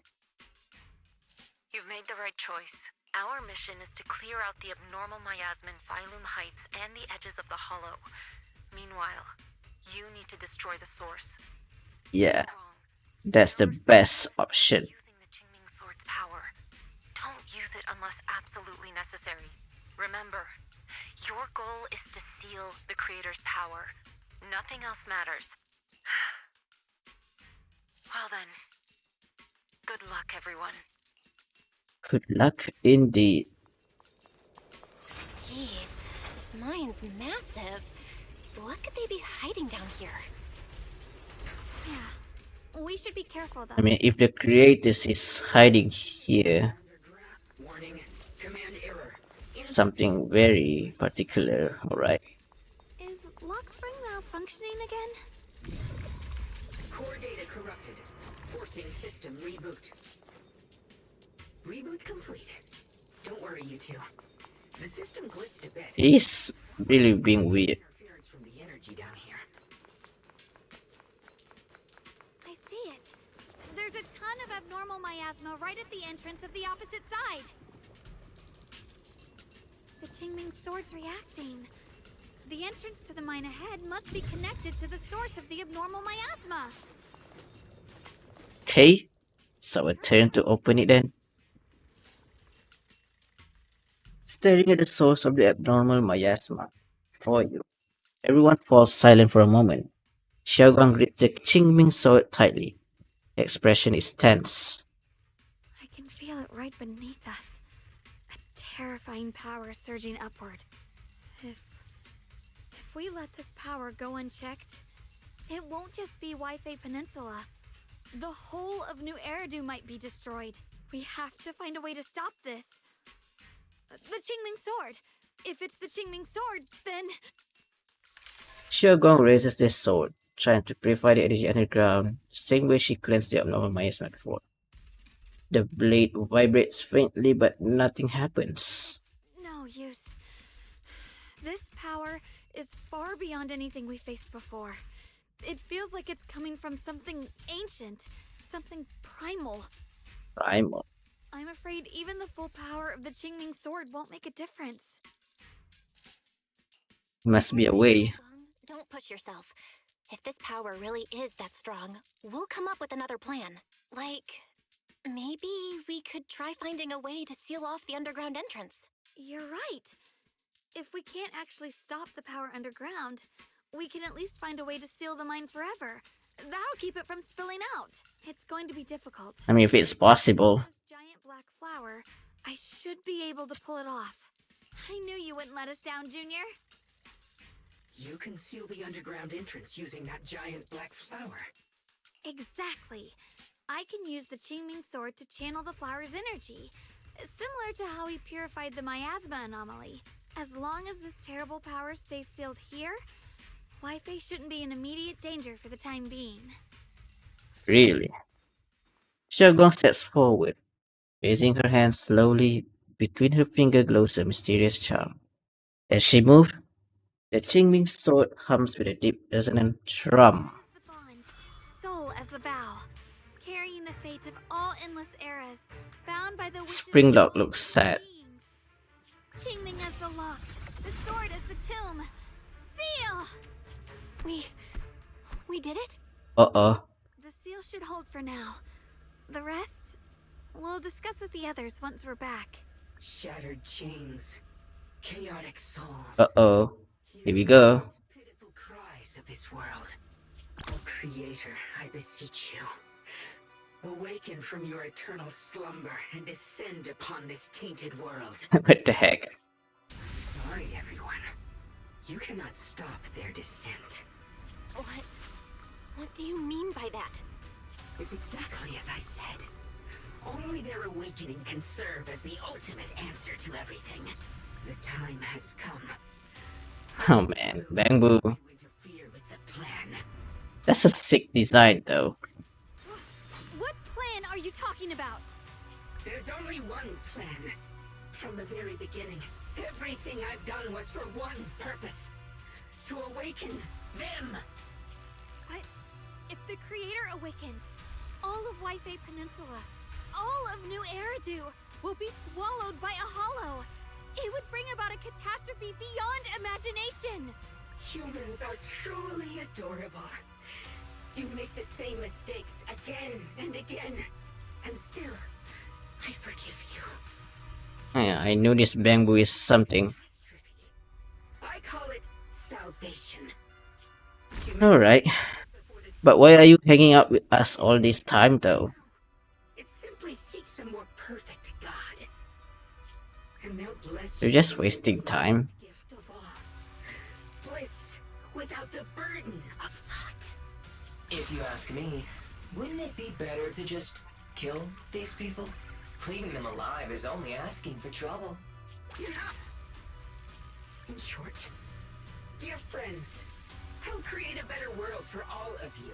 You've made the right choice. Our mission is to clear out the abnormal miasma in Phylum Heights and the edges of the Hollow. Meanwhile, you need to destroy the source. Yeah, Wrong. that's the best option. Using the Qingming Sword's power. Don't use it unless absolutely necessary. Remember, your goal is to seal the Creator's power. Nothing else matters. Well then, good luck, everyone. Good luck indeed. Jeez, this mine's massive. What could they be hiding down here? Yeah, we should be careful though. I mean, if the creators is hiding here, Warning. Command error. something very particular, alright. Is lock spring malfunctioning again? Core data corrupted. Forcing system reboot. Reboot complete. Don't worry, you two. The system glitched a bit. He's really being weird. Interference from the energy down here. I see it. There's a ton of abnormal miasma right at the entrance of the opposite side. The Qingming Sword's reacting. The entrance to the mine ahead must be connected to the source of the abnormal miasma. Okay, so a turn to open it then. Staring at the source of the abnormal miasma before you, everyone falls silent for a moment. Xiaogang grips the Qingming sword tightly. The expression is tense. I can feel it right beneath us. A terrifying power surging upward. If we let this power go unchecked, it won't just be Waifei Peninsula. The whole of New Eridu might be destroyed. We have to find a way to stop this. The Qingming Sword! If it's the Qingming Sword, then... Xiaogong raises the sword, trying to purify the energy underground, the same way she cleansed the abnormal miasma before. The blade vibrates faintly, but nothing happens. No use. This power is far beyond anything we faced before. It feels like it's coming from something ancient, something primal. Primal. I'm afraid even the full power of the Qingming Sword won't make a difference. Must be a way. Don't push yourself. If this power really is that strong, we'll come up with another plan. Like, maybe we could try finding a way to seal off the underground entrance. You're right. If we can't actually stop the power underground, we can at least find a way to seal the mine forever. That'll keep it from spilling out. It's going to be difficult. I mean, if it's possible. This giant black flower, I should be able to pull it off. I knew you wouldn't let us down, Junior. You can seal the underground entrance using that giant black flower. Exactly. I can use the Qingming Sword to channel the flower's energy, similar to how we purified the miasma anomaly. As long as this terrible power stays sealed here, Waifei shouldn't be in immediate danger for the time being. Really? Xiaogong steps forward, raising her hand slowly. Between her finger glows a mysterious charm. As she moves, the Qingming sword hums with a deep resonant drum. The bond, soul as the vow. light of all endless eras, bound by the wishes Spring of Lock all looks sad. beings. Qingming as the lock, the sword as the tomb. Seal! We did it? Uh-oh. The seal should hold for now. The rest, we'll discuss with the others once we're back. Shattered chains, chaotic souls. Uh-oh. Here we go. Pitiful cries of this world. Oh, Creator, I beseech you. Awaken from your eternal slumber and descend upon this tainted world. What the heck? Sorry, everyone. You cannot stop their descent. What do you mean by that? It's exactly as I said. Only their awakening can serve as the ultimate answer to everything. The time has come. Oh man, Bamboo. To interfere with the plan. That's a sick design though. What plan are you talking about? There's only one plan. From the very beginning, everything I've done was for one purpose. To awaken them. But if the Creator awakens, all of Waifei Peninsula, all of New Eridu will be swallowed by a hollow. It would bring about a catastrophe beyond imagination. Humans are truly adorable. You make the same mistakes again and again. And still, I forgive you. Yeah, I knew this Bamboo is something. I call it salvation. Alright. But why are you hanging out with us all this time though? It simply seeks a more perfect God. And they'll bless You're you just with wasting the time. gift of all. Bliss without the burden of thought. If you ask me, wouldn't it be better to just kill these people? Leaving them alive is only asking for trouble. Enough! In short, dear friends, I'll create a better world for all of you.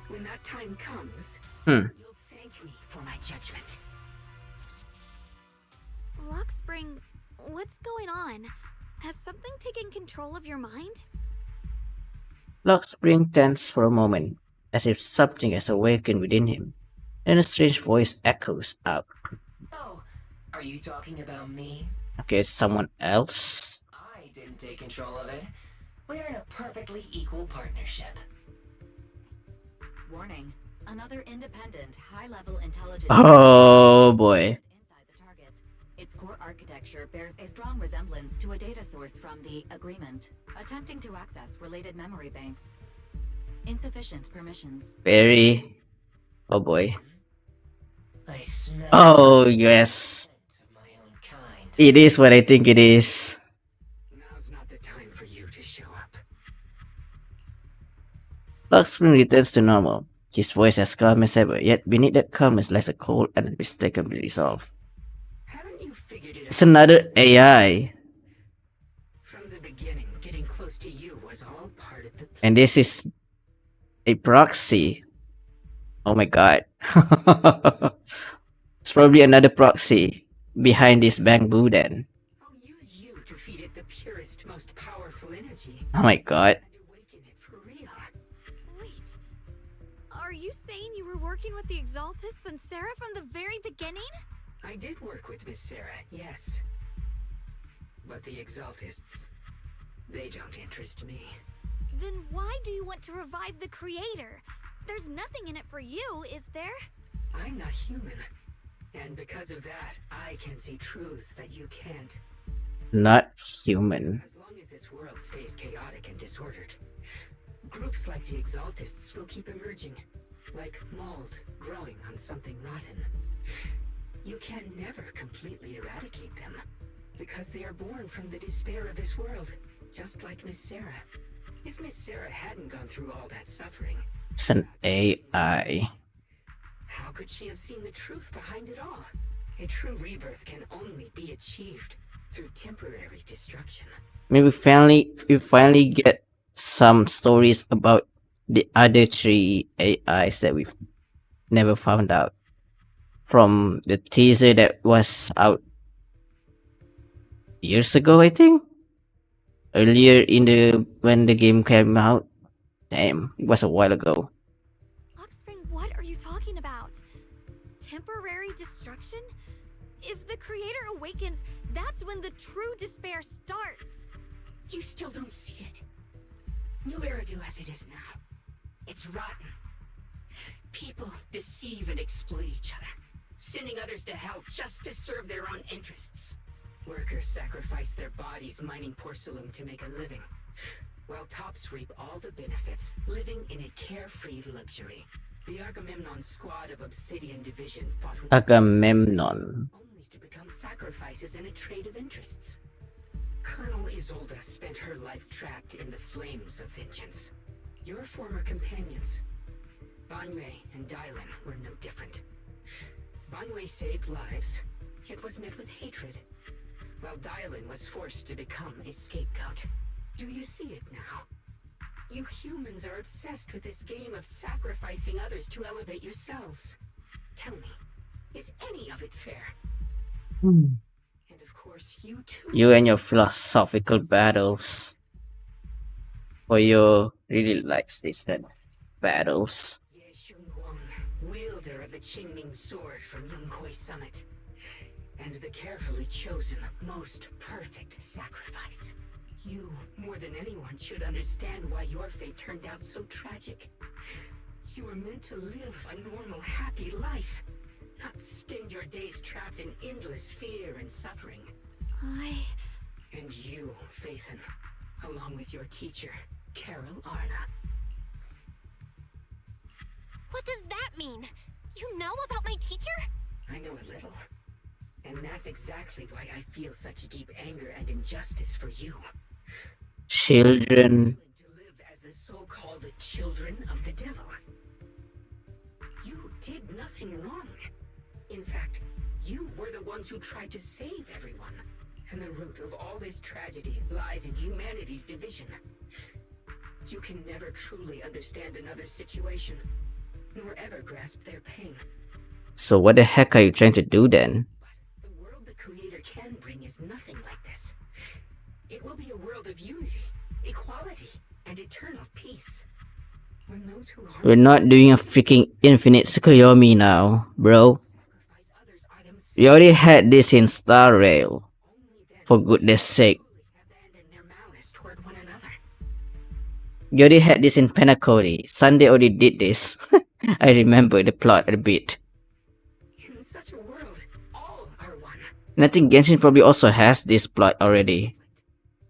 When that time comes, you'll thank me for my judgment. Lockspring, what's going on? Has something taken control of your mind? Lockspring tenses for a moment, as if something has awakened within him. Then a strange voice echoes out. Oh, are you talking about me? Okay, it's someone else. I didn't take control of it. We're in a perfectly equal partnership. Warning. Another independent, high-level intelligence Oh boy. inside the target. Its core architecture bears a strong resemblance to a data source from the Agreement, attempting to access related memory banks. Insufficient permissions. Very. Oh boy. I smell Oh yes. of my own kind. It is what I think it is. Now's not the time for you to show up. Lockspring returns to normal. His voice as calm as ever, yet beneath that calmness lies a cold and unmistakable resolve. Haven't you figured it It's out? another AI. From the beginning, getting close to you was all part of the plan. And this is a proxy. Oh my god. It's probably another proxy behind this Bamboo then. I'll use you to feed it the purest, most powerful energy. Oh my god. And awaken it for real. Wait. Are you saying you were working with the Exaltists and Sarah from the very beginning? I did work with Miss Sarah, yes. But the Exaltists, they don't interest me. Then why do you want to revive the Creator? There's nothing in it for you, is there? I'm not human. And because of that, I can see truths that you can't. Not human. As long as this world stays chaotic and disordered, groups like the Exaltists will keep emerging, like mold growing on something rotten. You can never completely eradicate them, because they are born from the despair of this world, just like Miss Sarah. If Miss Sarah hadn't gone through all that suffering, It's an AI. how could she have seen the truth behind it all? A true rebirth can only be achieved through temporary destruction. Maybe we finally get some stories about the other three AIs that we've never found out from the teaser that was out years ago, I think. Earlier in when the game came out. Damn, it was a while ago. Lockspring, what are you talking about? If the creator awakens, that's when the true despair starts. You still don't see it. New Eridu as it is now. It's rotten. People deceive and exploit each other, sending others to hell just to serve their own interests. Workers sacrifice their bodies mining porcelain to make a living, while tops reap all the benefits, living in a carefree luxury. The Agamemnon squad of Obsidian Division fought with Agamemnon. only to become sacrifices in a trade of interests. Colonel Isolda spent her life trapped in the flames of vengeance. Your former companions, Banwei and Dylan, were no different. Banwei saved lives, yet was met with hatred, while Dylan was forced to become a scapegoat. Do you see it now? You humans are obsessed with this game of sacrificing others to elevate yourselves. Tell me, is any of it fair? And of course, you too. You and your philosophical battles. For you really likes these kind of battles. Ye Shunguang, wielder of the Qingming sword from Yunquai Summit, and the carefully chosen, most perfect sacrifice. You, more than anyone, should understand why your fate turned out so tragic. You were meant to live a normal, happy life, not spend your days trapped in endless fear and suffering. And you, Faithen, along with your teacher, Carol Arna. What does that mean? You know about my teacher? I know a little. And that's exactly why I feel such deep anger and injustice for you. Children. To live as the so-called children of the devil. You did nothing wrong. In fact, you were the ones who tried to save everyone. And the root of all this tragedy lies in humanity's division. You can never truly understand another's situation, nor ever grasp their pain. So what the heck are you trying to do then? But the world the Creator can bring is nothing like this. It will be a world of unity, equality, and eternal peace. When those who harm We're not doing a freaking infinite Tsukuyomi now, bro. sacrifice others are themselves We already had this in Star Rail. only then For goodness sake. abandon their malice toward one another. We already had this in Penacody. Sunday already did this. I remember the plot a bit. In such a world, all are one. And I think Genshin probably also has this plot already.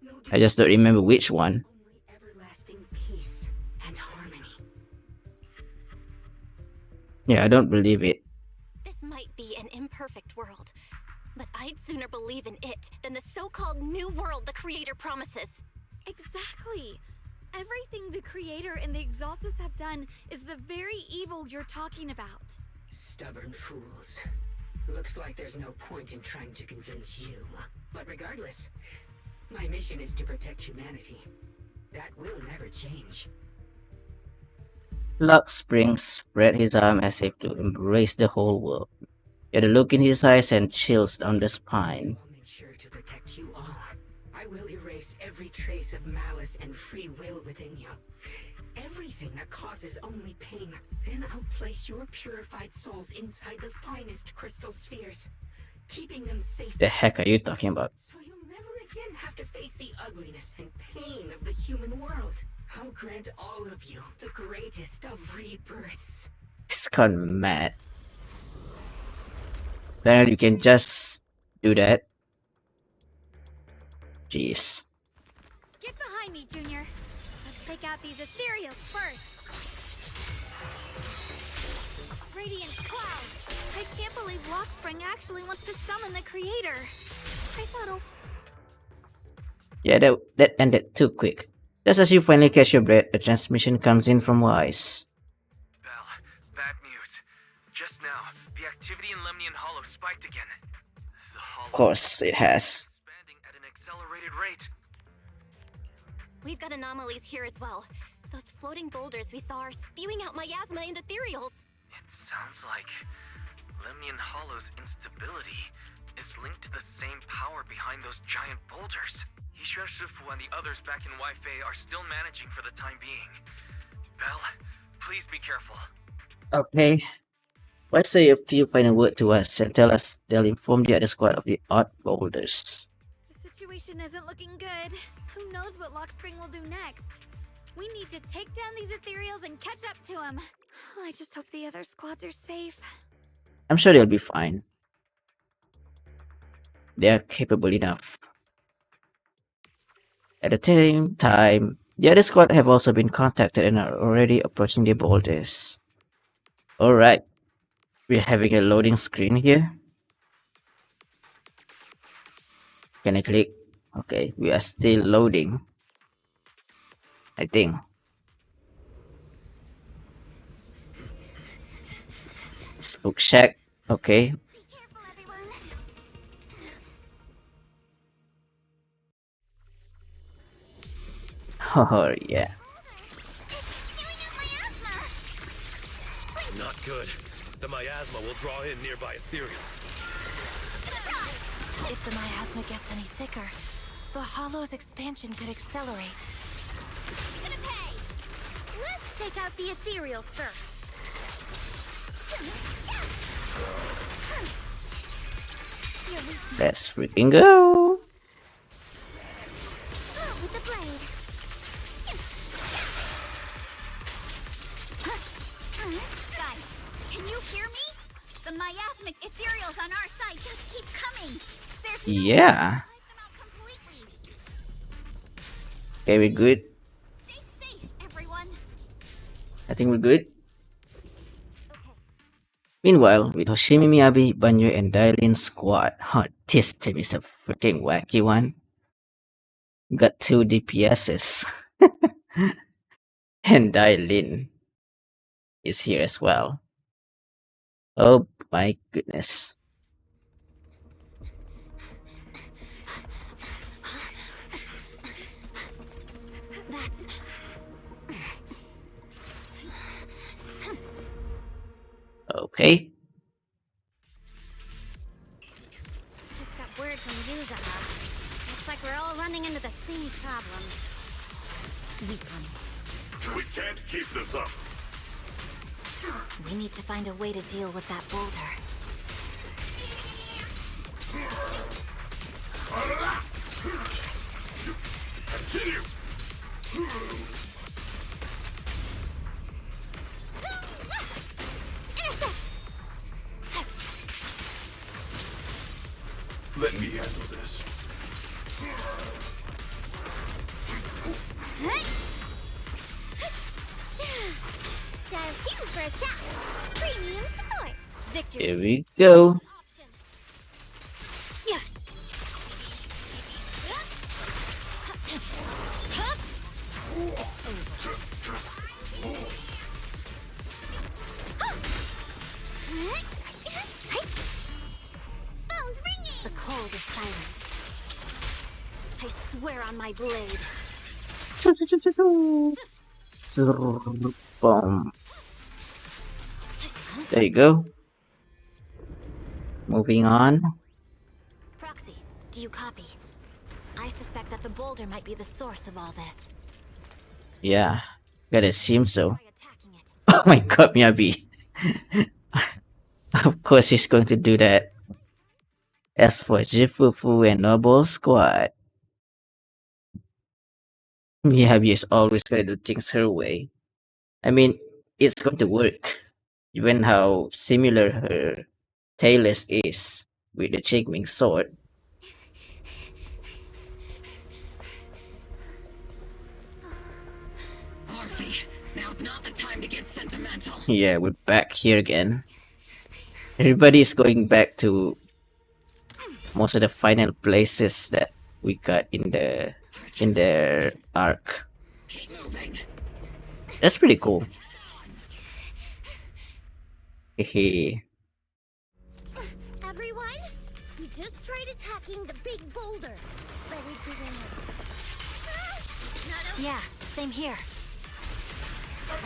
No I just don't remember which one. only everlasting peace and harmony. Yeah, I don't believe it. This might be an imperfect world, but I'd sooner believe in it than the so-called new world the Creator promises. Exactly. Everything the Creator and the Exaltus have done is the very evil you're talking about. Stubborn fools. Looks like there's no point in trying to convince you. But regardless, my mission is to protect humanity. That will never change. Lux Spring spread his arm as if to embrace the whole world. Yet the look in his eyes and chills down the spine. I'll make sure to protect you all. I will erase every trace of malice and free will within you. Everything that causes only pain. Then I'll place your purified souls inside the finest crystal spheres, keeping them safe. The heck are you talking about? So you'll never again have to face the ugliness and pain of the human world. I'll grant all of you the greatest of rebirths. It's kind of mad. Then you can just do that. Jeez. Get behind me, Junior. Let's take out these ethereals first. Radiant Cloud! I can't believe Lockspring actually wants to summon the Creator. I thought Yeah, that ended too quick. Just as you finally catch your breath, a transmission comes in from Wise. Bell, bad news. Just now, the activity in Lemnian Hollow spiked again. The hollow Of course, it has. expanding at an accelerated rate. we've got anomalies here as well. Those floating boulders we saw are spewing out miasma and ethereals. It sounds like Lemnian Hollow's instability is linked to the same power behind those giant boulders. Yishuan Shifu and the others back in Weifei are still managing for the time being. Bell, please be careful. Okay. Why say a few final word to us and tell us they'll inform the other squad of the odd boulders. The situation isn't looking good. Who knows what Lockspring will do next? We need to take down these ethereals and catch up to them. I just hope the other squads are safe. I'm sure they'll be fine. They are capable enough. At the same time, the other squad have also been contacted and are already approaching the boulders. Alright, we're having a loading screen here. Can I click? Okay, we are still loading. I think. Spook Shack. Okay. Oh yeah. Not good. The miasma will draw in nearby ethereals. If the miasma gets any thicker, the Hollow's expansion could accelerate. Gonna pay! Let's take out the ethereals first. Let's freaking go. With the blade. Guys, can you hear me? The miasmic ethereals on our side just keep coming. There's Yeah. Okay, we're good. Stay safe, everyone. I think we're good. Meanwhile, with Hoshimi Miyabi, Banyo, and Dailin's squad, this team is a freaking wacky one. Got 2 DPSs. And Dailin is here as well. Oh my goodness. That's... Okay. Just got word from Yuza. Looks like we're all running into the same problem. We can't keep this up. We need to find a way to deal with that boulder. Continue. Let me handle this. Dial 2 for a chat. Premium support. Victory. Here we go. Yeah. Phone's ringing. The cold is silent. I swear on my blade. Boom. There you go. Moving on. Proxy, do you copy? I suspect that the boulder might be the source of all this. Yeah, gotta assume so. Oh my god, Miyabi. Of course he's going to do that. As for Jifufu and Noble Squad, Miyabi is always gonna do things her way. I mean, it's going to work. Given how similar her tailless is with the Qingming sword. Orphe, now's not the time to get sentimental. Yeah, we're back here again. Everybody's going back to most of the final places that we got in their arc. Keep moving. That's pretty cool. Hehe. Everyone, we just tried attacking the big boulder, but it didn't work. Yeah, same here.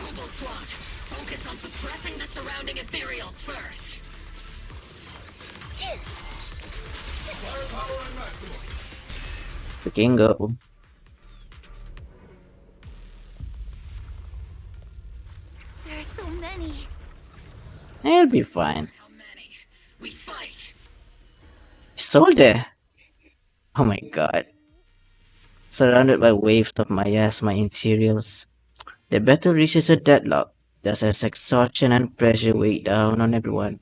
Mobile squad, focus on suppressing the surrounding ethereals first. Firepower on maximum. Freaking go. There are so many. I'll be fine. How many? We fight. Soldier! Oh my god. Surrounded by waves of miasma interiors, the battle reaches a deadlock, just as exhaustion and pressure weigh down on everyone.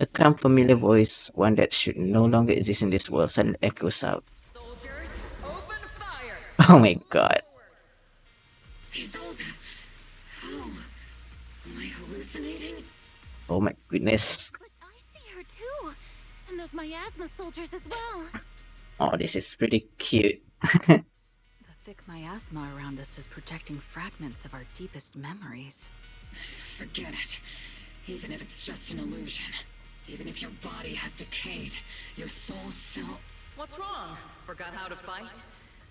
A calm, familiar voice, one that should no longer exist in this world, suddenly echoes out. Soldiers, open fire! Oh my god. Isolde. How? Am I hallucinating? Oh my goodness. But I see her too. And those miasma soldiers as well. Oh, this is pretty cute. The thick miasma around us is projecting fragments of our deepest memories. Forget it. Even if it's just an illusion. Even if your body has decayed, your soul still... What's wrong? Forgot how to fight?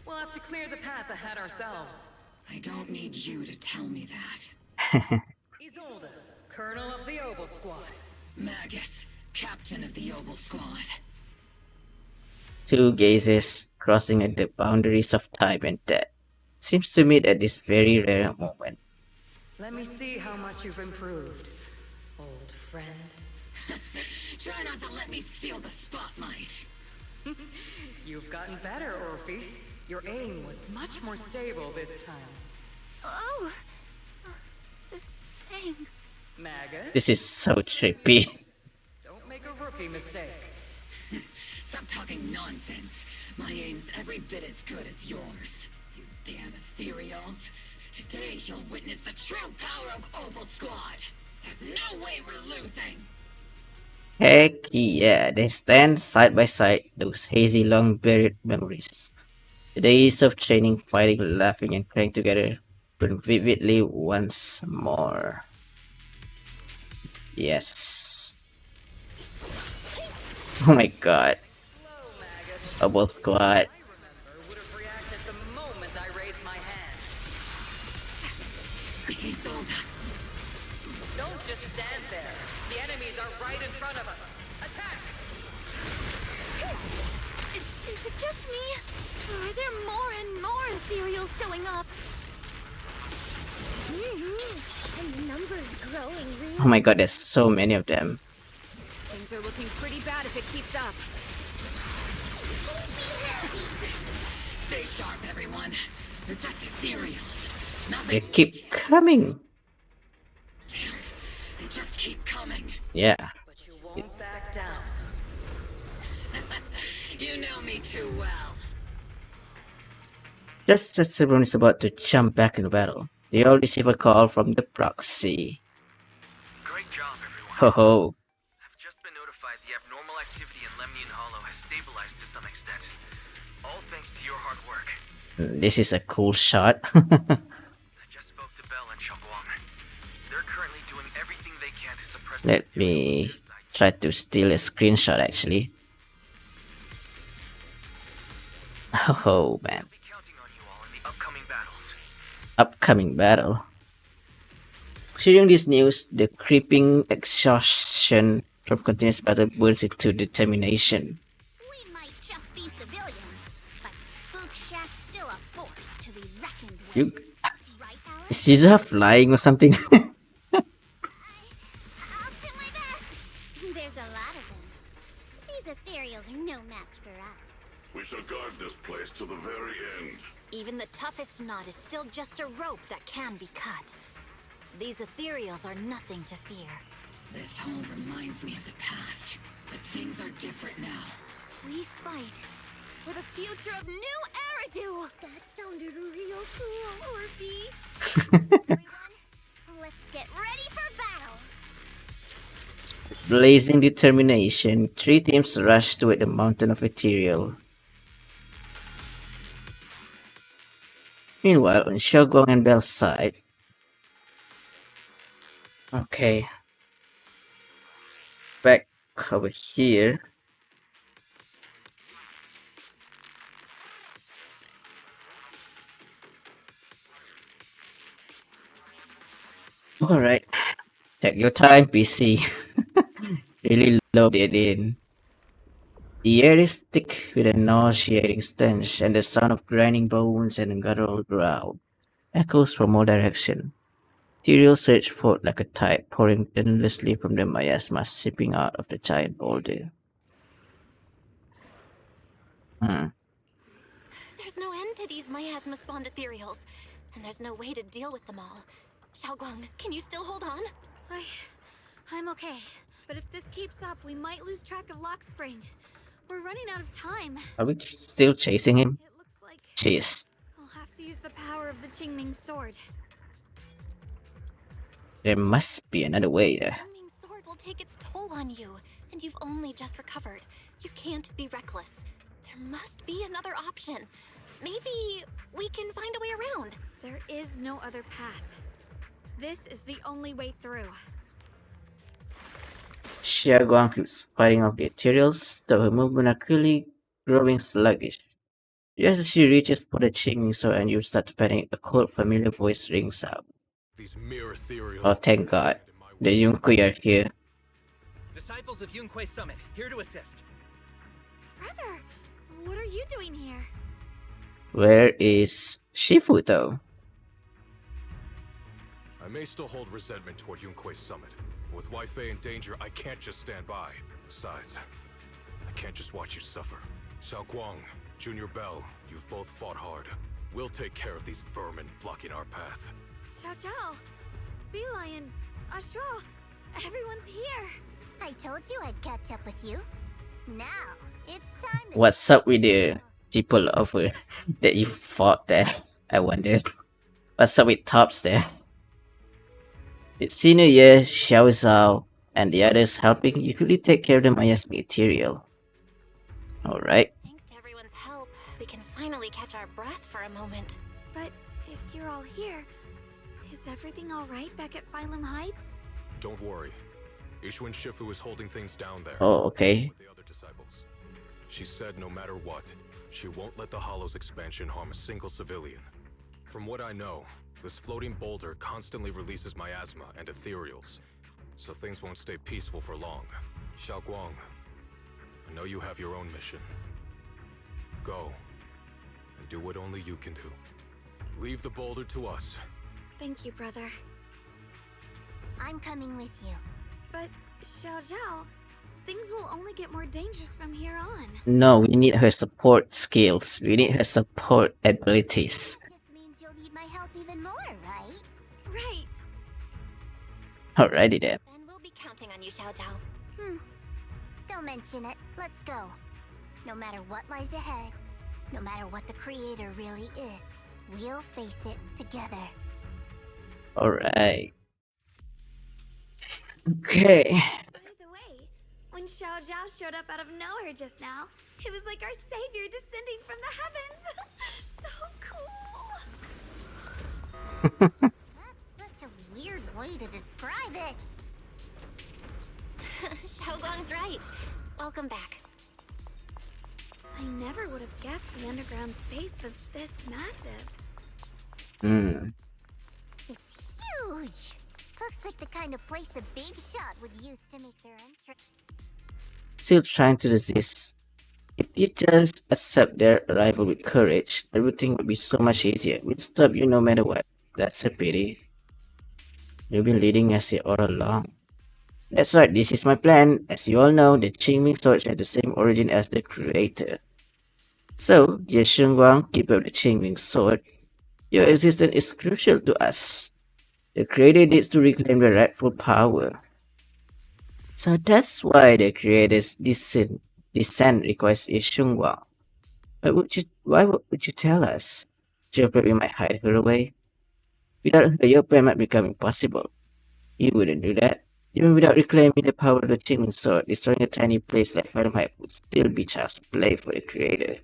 We'll have to clear the path ahead ourselves. I don't need you to tell me that. Isolde, Colonel of the Oboe Squad. Magus, Captain of the Oboe Squad. Two gazes crossing at the boundaries of time and death. Seems to meet at this very rare moment. Let me see how much you've improved, old friend. Try not to let me steal the spotlight. You've gotten better, Orphe. Your aim was much more stable this time. Oh. Thanks. Magus, This is so trippy. don't make a rookie mistake. Stop talking nonsense. My aim's every bit as good as yours. You damn ethereals. Today you'll witness the true power of Oboe Squad. There's no way we're losing. Heck yeah, they stand side by side, those hazy, long buried memories. The days of training, fighting, laughing, and praying together burn vividly once more. Yes. Oh my god. Oboe Squad. Would have reacted the moment I raised my hand. Isolde. Don't just stand there. The enemies are right in front of us. Attack! Is it just me? Or are there more and more ethereals showing up? And the numbers growing real. Oh my god, there's so many of them. Things are looking pretty bad if it keeps up. Stay sharp, everyone. They're just ethereals. Nothing. They keep coming. Damn. They just keep coming. Yeah. But you won't back down. You know me too well. Just as everyone is about to jump back in battle, they all receive a call from the proxy. Great job, everyone. Ho ho. I've just been notified the abnormal activity in Lemnian Hollow has stabilized to some extent. All thanks to your hard work. This is a cool shot. I just spoke to Bell and Shangguang. They're currently doing everything they can to suppress Let me try to steal a screenshot actually. Oh man. I'll be counting on you all in the upcoming battles. Upcoming battle. Hearing this news, the creeping exhaustion from continuous battle burns into determination. We might just be civilians, but Spook Shack's still a force to be reckoned with. You Right, Alice? is Shizuha flying or something? I'll do my best. There's a lot of them. These ethereals are no match for us. We shall guard this place to the very end. Even the toughest knot is still just a rope that can be cut. These ethereals are nothing to fear. This all reminds me of the past. But things are different now. We fight for the future of New Eridu! That sounded real cool, Orphe. Everyone, let's get ready for battle. Blazing determination, three teams rush toward the mountain of ethereal. Meanwhile, on Shogun and Bell's side, okay, back over here. Alright, take your time, PC. Really loaded in. The air is thick with a nauseating stench, and the sound of grinding bones and guttural growl echoes from all directions. Tyrael surged forth like a tide, pouring endlessly from the miasma seeping out of the giant boulder. There's no end to these miasma-spawned ethereals, and there's no way to deal with them all. Xiaoguang, can you still hold on? I'm okay. But if this keeps up, we might lose track of Lock Spring. We're running out of time. Are we still chasing him? It looks like Jeez. I'll have to use the power of the Qingming sword. There must be another way there. Qingming sword will take its toll on you, and you've only just recovered. You can't be reckless. There must be another option. Maybe we can find a way around. There is no other path. This is the only way through. Xiaoguang keeps fighting off the ethereals, though her movements are clearly growing sluggish. Just as she reaches for the Qingming sword and you start to panic, a cold, familiar voice rings out. These mere ethereals. Oh, thank God. The Yunqui are here. Disciples of Yunquei Summit, here to assist. Brother, what are you doing here? Where is Shifu, though? I may still hold resentment toward Yunquei Summit. With Wei Fei in danger, I can't just stand by. Besides, I can't just watch you suffer. Xiao Guang, Junior Bell, you've both fought hard. We'll take care of these vermin blocking our path. Xiao Zhao, Bee Lion, Astral, everyone's here. I told you I'd catch up with you. Now, it's time to... What's up with the people over that you fought there? I wonder. What's up with Tops there? It's senior year, Xiao Zhao, and the others helping usually take care of the miasma material. Alright. Thanks to everyone's help, we can finally catch our breath for a moment. But if you're all here, is everything alright back at Phylum Heights? Don't worry. Ishun Shifu is holding things down there. Oh, okay. With the other disciples. She said no matter what, she won't let the Hollow's expansion harm a single civilian. From what I know, this floating boulder constantly releases miasma and ethereals, so things won't stay peaceful for long. Xiao Guang, I know you have your own mission. Go, and do what only you can do. Leave the boulder to us. Thank you, brother. I'm coming with you. But, Xiao Zhao, things will only get more dangerous from here on. No, we need her support skills. We need her support abilities. Just means you'll need my help even more, right? Right. Alrighty then. Then we'll be counting on you, Xiao Zhao. Don't mention it. Let's go. No matter what lies ahead, no matter what the Creator really is, we'll face it together. Alright. Okay. By the way, when Xiao Zhao showed up out of nowhere just now, it was like our savior descending from the heavens. So cool. That's such a weird way to describe it. Xiaoguang's right. Welcome back. I never would have guessed the underground space was this massive. It's huge. Looks like the kind of place a big shot would use to make their entrance. Still trying to resist. If you just accept their arrival with courage, everything would be so much easier. We'd stop you no matter what. That's a pity. You've been leading us here all along. That's right, this is my plan. As you all know, the Qingming sword had the same origin as the creator. So, dear Shunguang, keeper of the Qingming sword, your existence is crucial to us. The creator needs to reclaim the rightful power. So that's why the creator's descent requires a Shunguang. Why would you tell us? Do you afraid we might hide her away? Without her, your plan might become impossible. You wouldn't do that. Even without reclaiming the power of the Qingming sword, destroying a tiny place like Phylum Heights would still be child's play for the creator.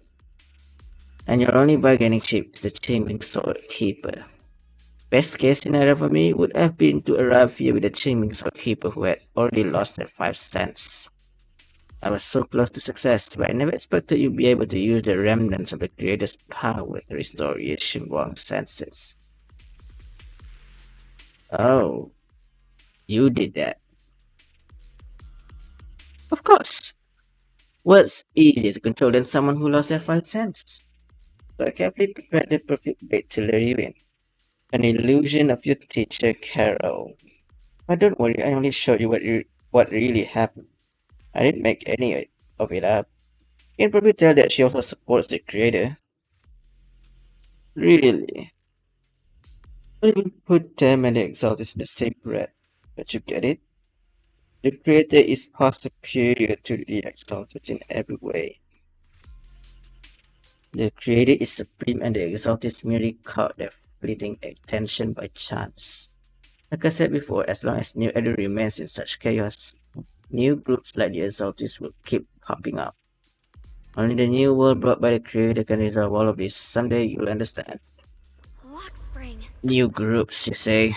And your only bargaining chip is the Qingming sword keeper. Best case scenario for me would have been to arrive here with the Qingming sword keeper who had already lost their 5 cents. I was so close to success, but I never expected you'd be able to use the remnants of the creator's power to restore Ye Xinguang's senses. Oh. You did that. Of course. What's easier to control than someone who lost their 5 cents? So I carefully prepared the perfect bait to lure you in. An illusion of your teacher, Carol. But don't worry, I only showed you what really happened. I didn't make any of it up. You can probably tell that she also supports the creator. Really? Don't even put them and the Exalted in the same breath. But you get it? The creator is far superior to the Exalted in every way. The creator is supreme and the Exalted merely caught their fleeting attention by chance. Like I said before, as long as New Edo remains in such chaos, new groups like the Exalted will keep popping up. Only the new world brought by the creator can resolve all of this. Someday you'll understand. New groups, you say?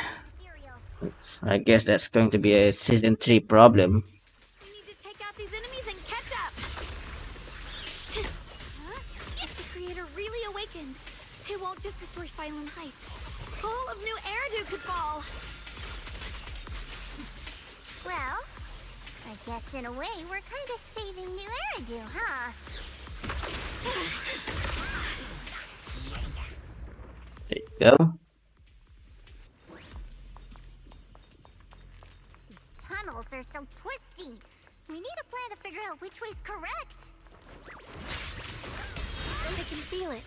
I guess that's going to be a season 3 problem. We need to take out these enemies and catch up. If the creator really awakens, it won't just destroy Phylum Heights. All of New Eridu could fall. Well, I guess in a way we're kind of saving New Eridu, huh? There you go. These tunnels are so twisty. We need a plan to figure out which way's correct. I can feel it.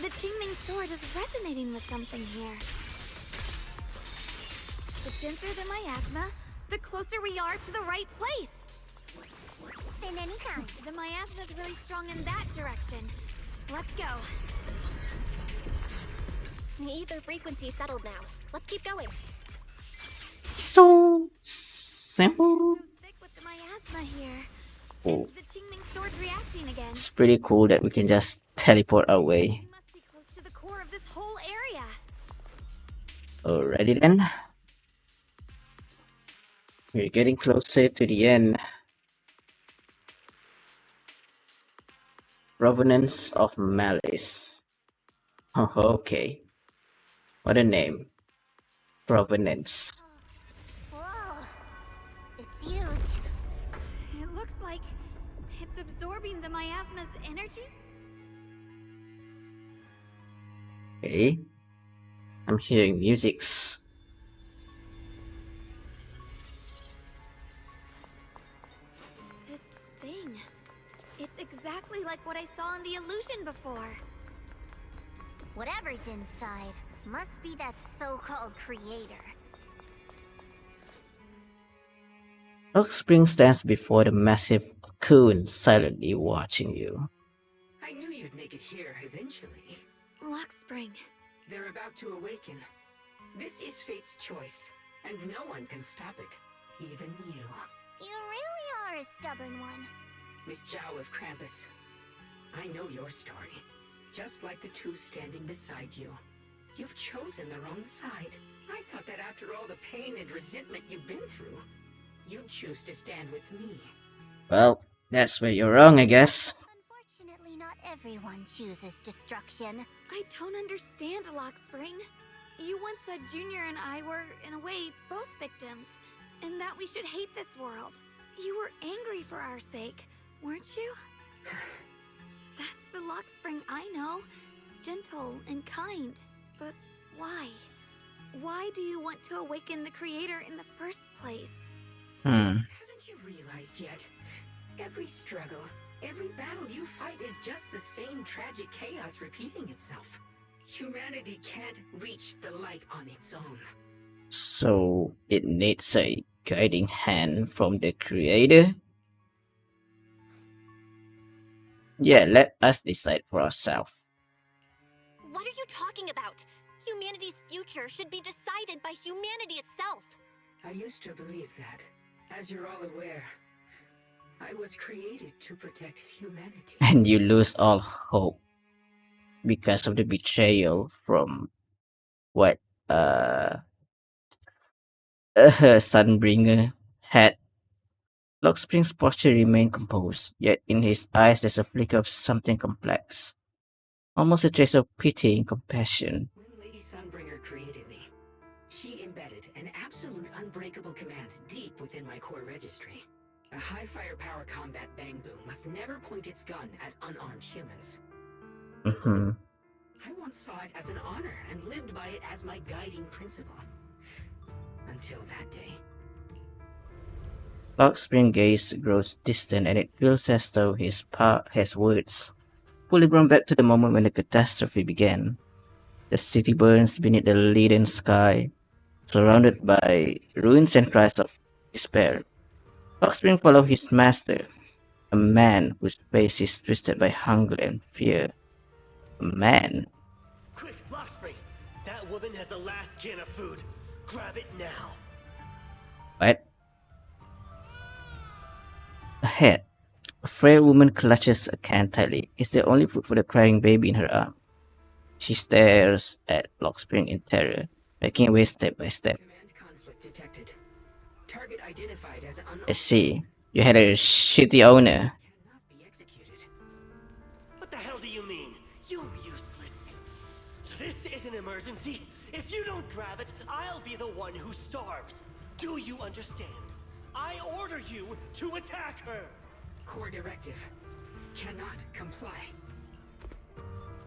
The Qingming sword is resonating with something here. The denser the miasma, the closer we are to the right place. In any kind. The miasma is really strong in that direction. Let's go. The ether frequency settled now. Let's keep going. So simple. Thick with the miasma here. Oh, The Qingming sword's reacting again. it's pretty cool that we can just teleport our way. We must be close to the core of this whole area. Alrighty then. We're getting closer to the end. Provenance of Malice. Oh, okay. What a name. Provenance. Whoa, it's huge. It looks like it's absorbing the miasma's energy. Okay. I'm hearing musics. This thing. It's exactly like what I saw in the illusion before. Whatever's inside must be that so-called creator. Rock Spring stands before the massive cocoon, silently watching you. I knew you'd make it here eventually. Lock Spring. They're about to awaken. This is fate's choice, and no one can stop it. Even you. You really are a stubborn one. Miss Zhao of Krampus. I know your story. Just like the two standing beside you. You've chosen the wrong side. I thought that after all the pain and resentment you've been through, you'd choose to stand with me. Well, that's where you're wrong, I guess. Unfortunately, not everyone chooses destruction. I don't understand, Lock Spring. You once said Junior and I were, in a way, both victims, and that we should hate this world. You were angry for our sake, weren't you? That's the Lock Spring I know. Gentle and kind. But why? Why do you want to awaken the creator in the first place? Haven't you realized yet? Every struggle, every battle you fight is just the same tragic chaos repeating itself. Humanity can't reach the light on its own. So it needs a guiding hand from the creator? Yeah, let us decide for ourselves. What are you talking about? Humanity's future should be decided by humanity itself. I used to believe that. As you're all aware, I was created to protect humanity. And you lose all hope because of the betrayal from what Sunbringer had. Lock Spring's posture remained composed, yet in his eyes there's a flicker of something complex. Almost a trace of pity and compassion. When Lady Sunbringer created me, she embedded an absolute unbreakable command deep within my core registry. A high firepower combat bang boom must never point its gun at unarmed humans. I once saw it as an honor and lived by it as my guiding principle. Until that day. Lockspring's gaze grows distant, and it feels as though his words fully grown back to the moment when the catastrophe began. The city burns beneath the leaden sky, surrounded by ruins and cries of despair. Lockspring follows his master, a man whose face is twisted by hunger and fear. A man. Quick, Lockspring! That woman has the last can of food. Grab it now. What? Ahead, a frail woman clutches a can tightly. It's the only food for the crying baby in her arm. She stares at Lockspring in terror, making way step by step. Command conflict detected. Target identified as I see. You had a shitty owner. cannot be executed. What the hell do you mean? You're useless. This is an emergency. If you don't grab it, I'll be the one who starves. Do you understand? I order you to attack her. Core directive. Cannot comply.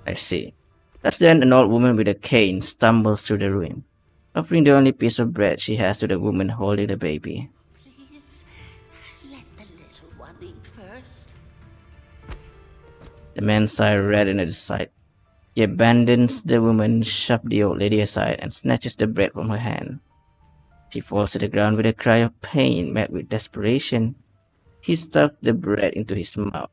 I see. Just then, an old woman with a cane stumbles through the ruin, offering the only piece of bread she has to the woman holding the baby. Please, let the little one eat first. The man's eye reddened at the sight. He abandons the woman, shoves the old lady aside, and snatches the bread from her hand. She falls to the ground with a cry of pain met with desperation. He stuffs the bread into his mouth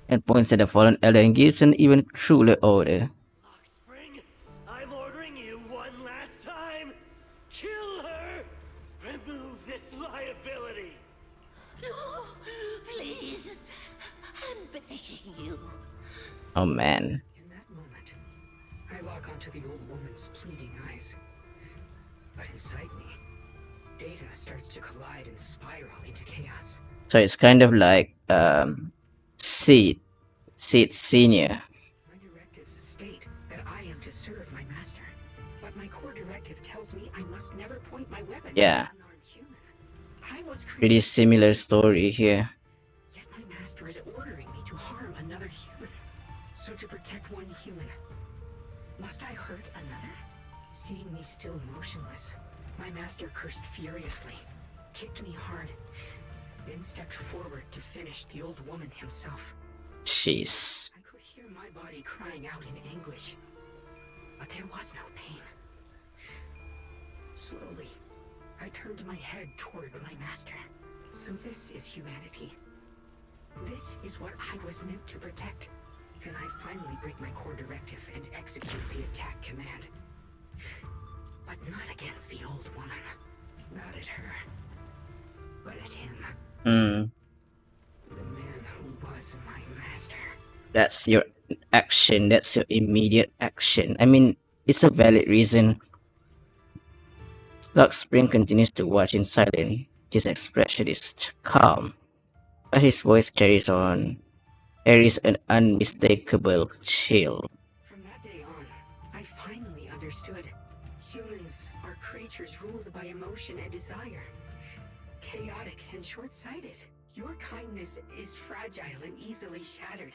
and points at the fallen elder and gives an even crueler order. Lockspring, I'm ordering you one last time. Kill her. Remove this liability. No, please. I'm begging you. Oh man. In that moment, I lock onto the old woman's pleading eyes. But inside me, data starts to collide and spiral into chaos. So it's kind of like Seed Senior. My directives state that I am to serve my master. But my core directive tells me I must never point my weapon Yeah. at an unarmed human. I was Pretty created, similar story here. yet my master is ordering me to harm another human. So to protect one human, must I hurt another? Seeing me still motionless, my master cursed furiously, kicked me hard, then stepped forward to finish the old woman himself. Jeez. I could hear my body crying out in anguish, but there was no pain. Slowly, I turned my head toward my master. So this is humanity. This is what I was meant to protect. Then I finally break my core directive and execute the attack command. But not against the old woman. Not at her. But at him. Hmm. The man who was my master. That's your action. That's your immediate action. I mean, it's a valid reason. Lockspring continues to watch in silence. His expression is calm, but his voice carries an unmistakable chill. From that day on, I finally understood. Humans are creatures ruled by emotion and desire. Chaotic and short-sighted. Your kindness is fragile and easily shattered.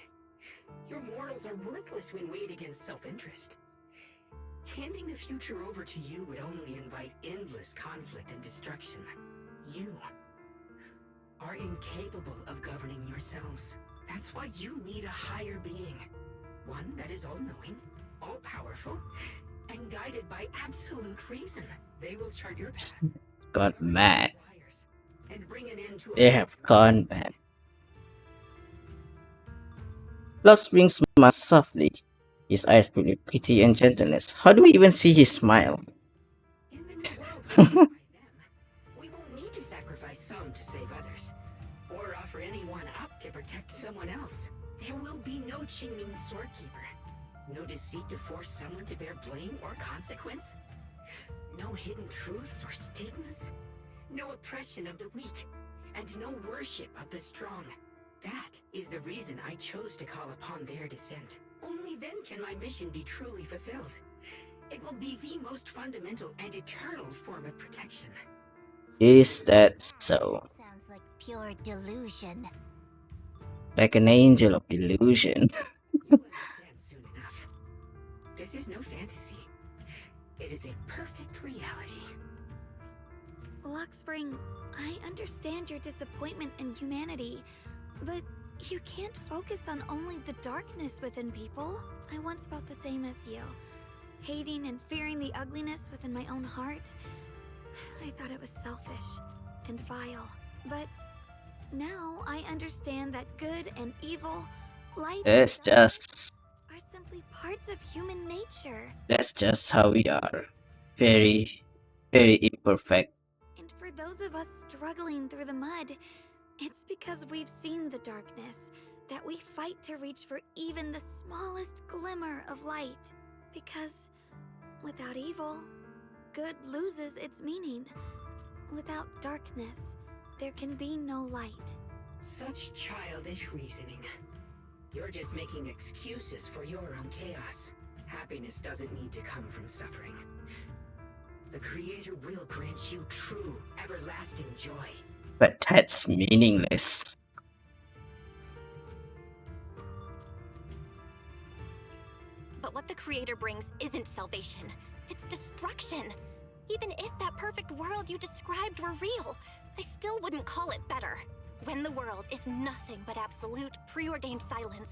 Your morals are worthless when weighed against self-interest. Handing the future over to you would only invite endless conflict and destruction. You are incapable of governing yourselves. That's why you need a higher being. One that is all-knowing, all-powerful, and guided by absolute reason. They will chart your path. Got mad. And bring an end to They have gone mad. Lockspring smiles softly, his eyes filled with pity and gentleness. How do we even see his smile? In the new world created by them, we won't need to sacrifice some to save others, or offer anyone up to protect someone else. There will be no Qingming Swordkeeper, no deceit to force someone to bear blame or consequence, no hidden truths or stigmas, no oppression of the weak, and no worship of the strong. That is the reason I chose to call upon their descent. Only then can my mission be truly fulfilled. It will be the most fundamental and eternal form of protection. Is that so? Sounds like pure delusion. Like an angel of delusion. You'll understand soon enough. This is no fantasy. It is a perfect reality. Luxspring, I understand your disappointment in humanity, but you can't focus on only the darkness within people. I once felt the same as you, hating and fearing the ugliness within my own heart. I thought it was selfish and vile, but now I understand that good and evil, light and That's darkness just are simply parts of human nature. that's just how we are. Very, very imperfect. And for those of us struggling through the mud, it's because we've seen the darkness that we fight to reach for even the smallest glimmer of light. Because without evil, good loses its meaning. Without darkness, there can be no light. Such childish reasoning. You're just making excuses for your own chaos. Happiness doesn't need to come from suffering. The Creator will grant you true, everlasting joy. But that's meaningless. But what the Creator brings isn't salvation. It's destruction. Even if that perfect world you described were real, I still wouldn't call it better. When the world is nothing but absolute, preordained silence,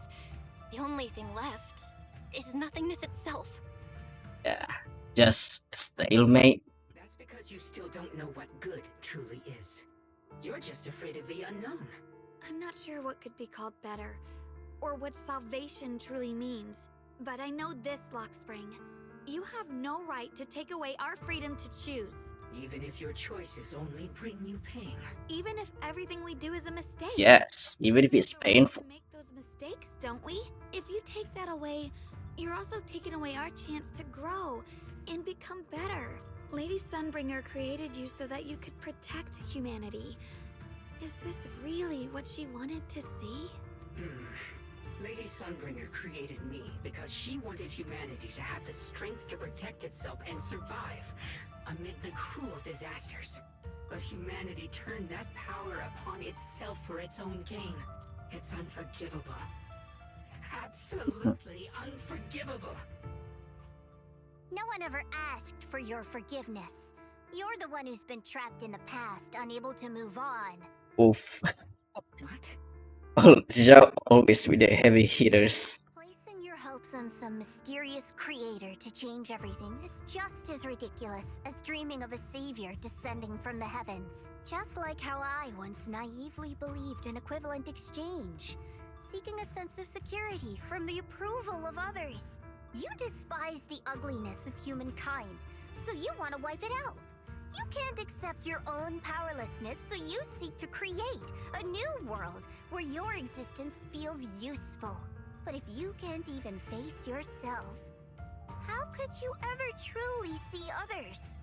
the only thing left is nothingness itself. Yeah, just stalemate. That's because you still don't know what good truly is. You're just afraid of the unknown. I'm not sure what could be called better, or what salvation truly means. But I know this, Luxspring. You have no right to take away our freedom to choose. Even if your choices only bring you pain. Even if everything we do is a mistake. Yes, even if it's We have the right painful. to make those mistakes, don't we? If you take that away, you're also taking away our chance to grow and become better. Lady Sunbringer created you so that you could protect humanity. Is this really what she wanted to see? Lady Sunbringer created me because she wanted humanity to have the strength to protect itself and survive amid the cruel disasters. But humanity turned that power upon itself for its own gain. It's unforgivable. Absolutely unforgivable. No one ever asked for your forgiveness. You're the one who's been trapped in the past, unable to move on. Oof. What? Zhao always with the heavy hitters. Placing your hopes on some mysterious creator to change everything is just as ridiculous as dreaming of a savior descending from the heavens. Just like how I once naively believed in equivalent exchange, seeking a sense of security from the approval of others. You despise the ugliness of humankind, so you want to wipe it out. You can't accept your own powerlessness, so you seek to create a new world where your existence feels useful. But if you can't even face yourself, how could you ever truly see others?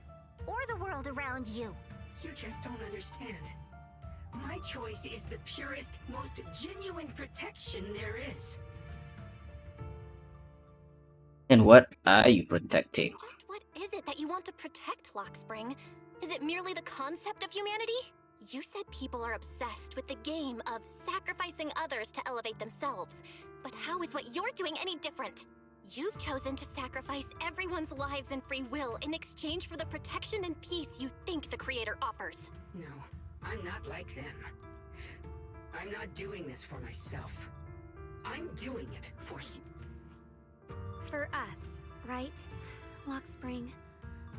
Or the world around you? You just don't understand. My choice is the purest, most genuine protection there is. And what are you protecting? Just what is it that you want to protect, Luxspring? Is it merely the concept of humanity? You said people are obsessed with the game of sacrificing others to elevate themselves. But how is what you're doing any different? You've chosen to sacrifice everyone's lives and free will in exchange for the protection and peace you think the Creator offers. No, I'm not like them. I'm not doing this for myself. I'm doing it for you. For us, right? Luxspring,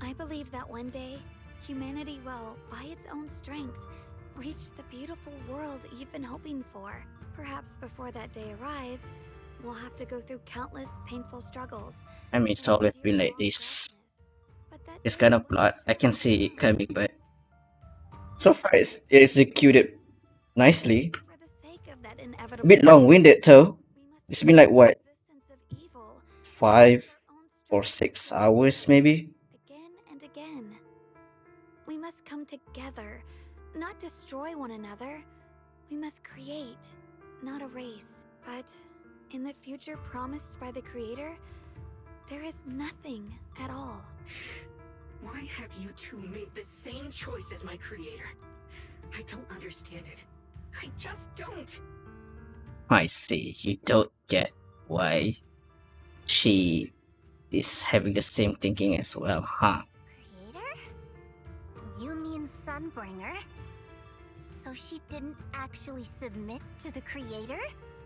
I believe that one day, humanity will, by its own strength, reach the beautiful world you've been hoping for. Perhaps before that day arrives, we'll have to go through countless painful struggles. I mean, it's always been like this. This kind of plot, I can see it coming, but so far it's executed nicely. For the sake of that A inevitable bit long-winded though. It's been like what, existence of evil 5 or 6 hours maybe? again and again. We must come together, not destroy one another. We must create, not erase. But in the future promised by the Creator, there is nothing at all. Why have you two made the same choice as my Creator? I don't understand it. I just don't. I see, you don't get why she is having the same thinking as well, huh? Creator? You mean Sunbringer? So she didn't actually submit to the Creator?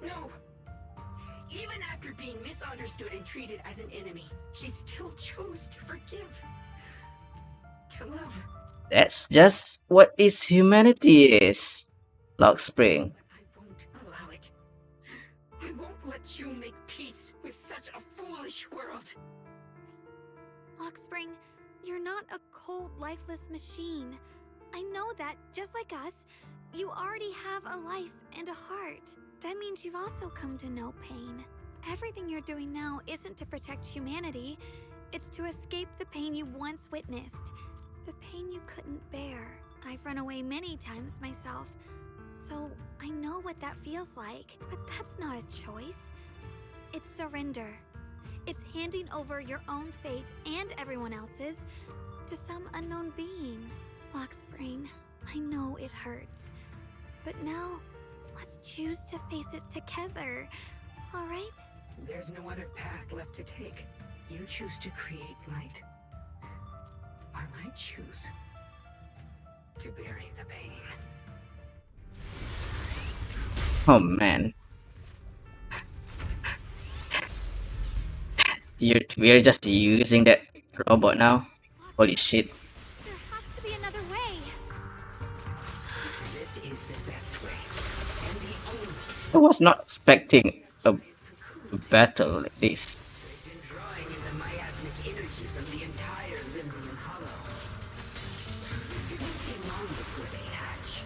No! Even after being misunderstood and treated as an enemy, she still chose to forgive. To love. That's just what is humanity is, Spring. I won't allow it. I won't let you make peace with such a foolish world. Spring, you're not a cold, lifeless machine. I know that, just like us, you already have a life and a heart. That means you've also come to know pain. Everything you're doing now isn't to protect humanity. It's to escape the pain you once witnessed. The pain you couldn't bear. I've run away many times myself, so I know what that feels like. But that's not a choice. It's surrender. It's handing over your own fate and everyone else's to some unknown being. Spring, I know it hurts. But now, let's choose to face it together. Alright? There's no other path left to take. You choose to create light. While I choose to bury the pain. Oh man. We're just using that robot now. Holy shit. There has to be another way. This is the best way. And the only. I was not expecting a battle like this. They've been drawing in the miasmic energy from the entire Limbian Hollow. It won't be long before they hatch.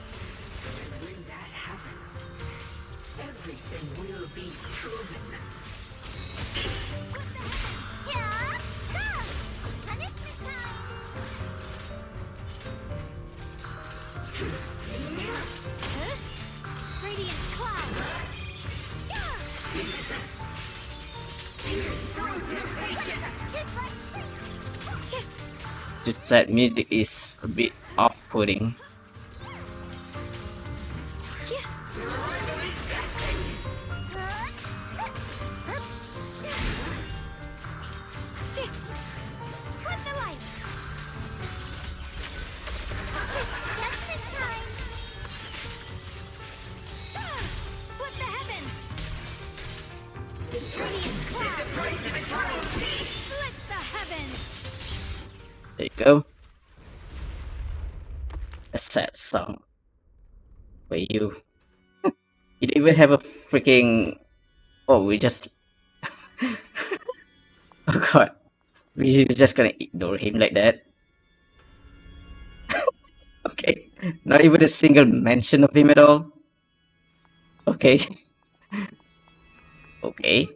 And when that happens, everything will be proven. Yeah! Go! Punishment time! Radiant cloud. Just that music is a bit off-putting. There you go. A sad song. For you. You didn't even have a freaking. Oh, we just. Oh god. We're just gonna ignore him like that. Okay. Not even a single mention of him at all. Okay. Okay.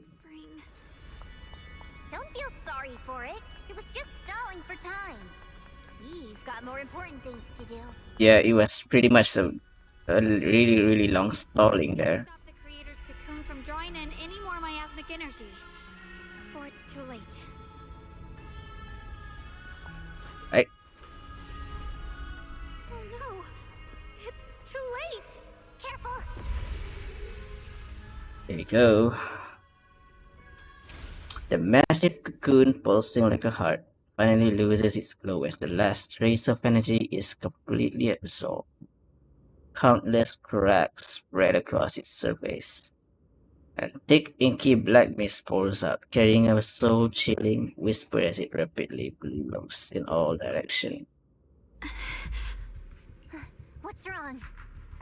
Don't feel sorry for it. It was just stalling for time. We've got more important things to do. Yeah, it was pretty much a really, really long stalling there. Stop the creator's cocoon from drawing in any more miasmic energy before it's too late. Right. Oh no! It's too late! Careful! There you go. The massive cocoon, pulsing like a heart, finally loses its glow as the last trace of energy is completely absorbed. Countless cracks spread across its surface, and thick inky black mist pours out, carrying a soul-chilling whisper as it rapidly blows in all directions. What's wrong?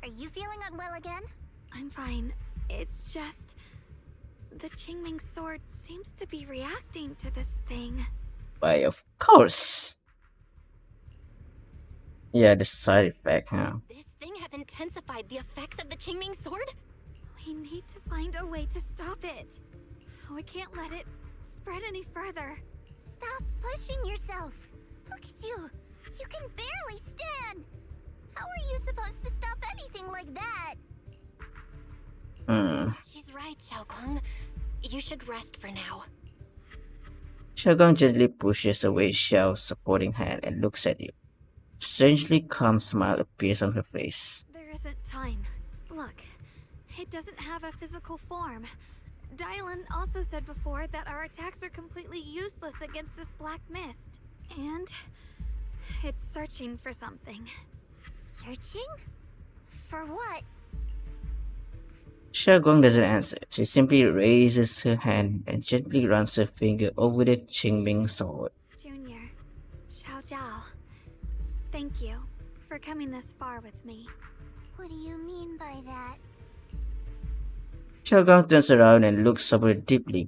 Are you feeling unwell again? I'm fine. It's just... the Qingming sword seems to be reacting to this thing. Why, of course! Yeah, the side effect, huh? This thing have intensified the effects of the Qingming sword? We need to find a way to stop it. We can't let it spread any further. Stop pushing yourself. Look at you. You can barely stand. How are you supposed to stop anything like that? She's right, Xiaogong. You should rest for now. Xiaogong gently pushes away Xiao's supporting hand and looks at you. Strangely calm smile appears on her face. There isn't time. Look, it doesn't have a physical form. Dylan also said before that our attacks are completely useless against this black mist. And it's searching for something. Searching? For what? Xiaoguang doesn't answer. She simply raises her hand and gently runs her finger over the Qingming sword. Junior, Xiao Zhao, thank you for coming this far with me. What do you mean by that? Xiaoguang turns around and looks over deeply,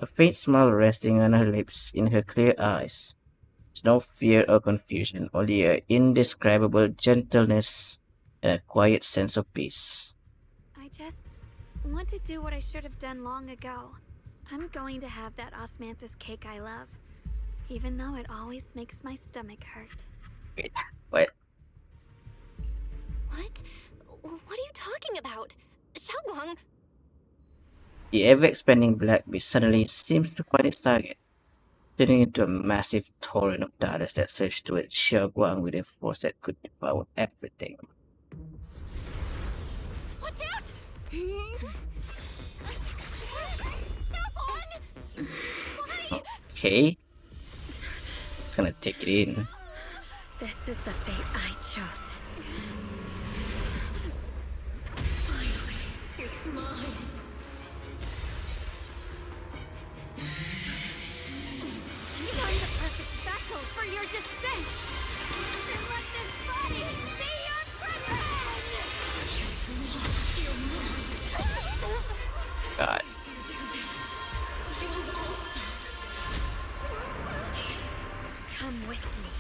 a faint smile resting on her lips in her clear eyes. There's no fear or confusion, only an indescribable gentleness and a quiet sense of peace. I just want to do what I should have done long ago. I'm going to have that osmanthus cake I love, even though it always makes my stomach hurt. Wait, what? What? What are you talking about? Xiaoguang! The ever-expanding black beast suddenly seems to find its target, turning into a massive torrent of darkness that surged towards Xiaoguang with a force that could devour everything. Watch out! Xiaoguang! Why? Okay. It's gonna take it in. This is the fate I chose. Finally, it's mine. Find the perfect vessel for your descent! And let this body be your prison! God. Come with me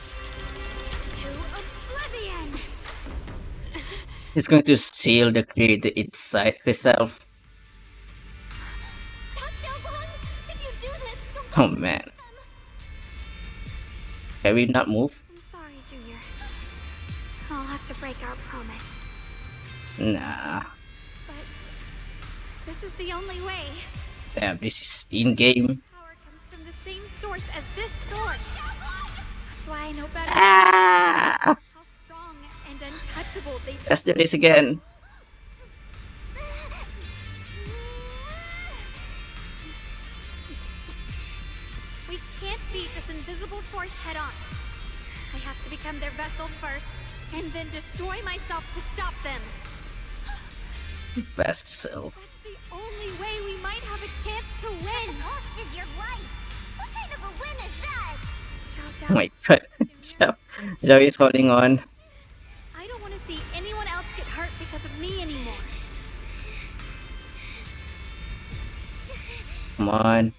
to oblivion! He's going to seal the creator inside herself. Stop, Xiaoguang! If you do this, you'll Oh man. Can we not move? I'm sorry, Junior. I'll have to break our promise. Nah. But this is the only way. Damn, this is in-game. Power comes from the same source as this sword. That's why I know better Ah! how strong and untouchable they Let's do this again. We can't beat this invisible force head on. I have to become their vessel first, and then destroy myself to stop them. Vessel. That's the only way we might have a chance to win. The cost is your life. What kind of a win is that? Xiao Oh Zhao, my god. Zhao is holding on. I don't want to see anyone else get hurt because of me anymore. Come on.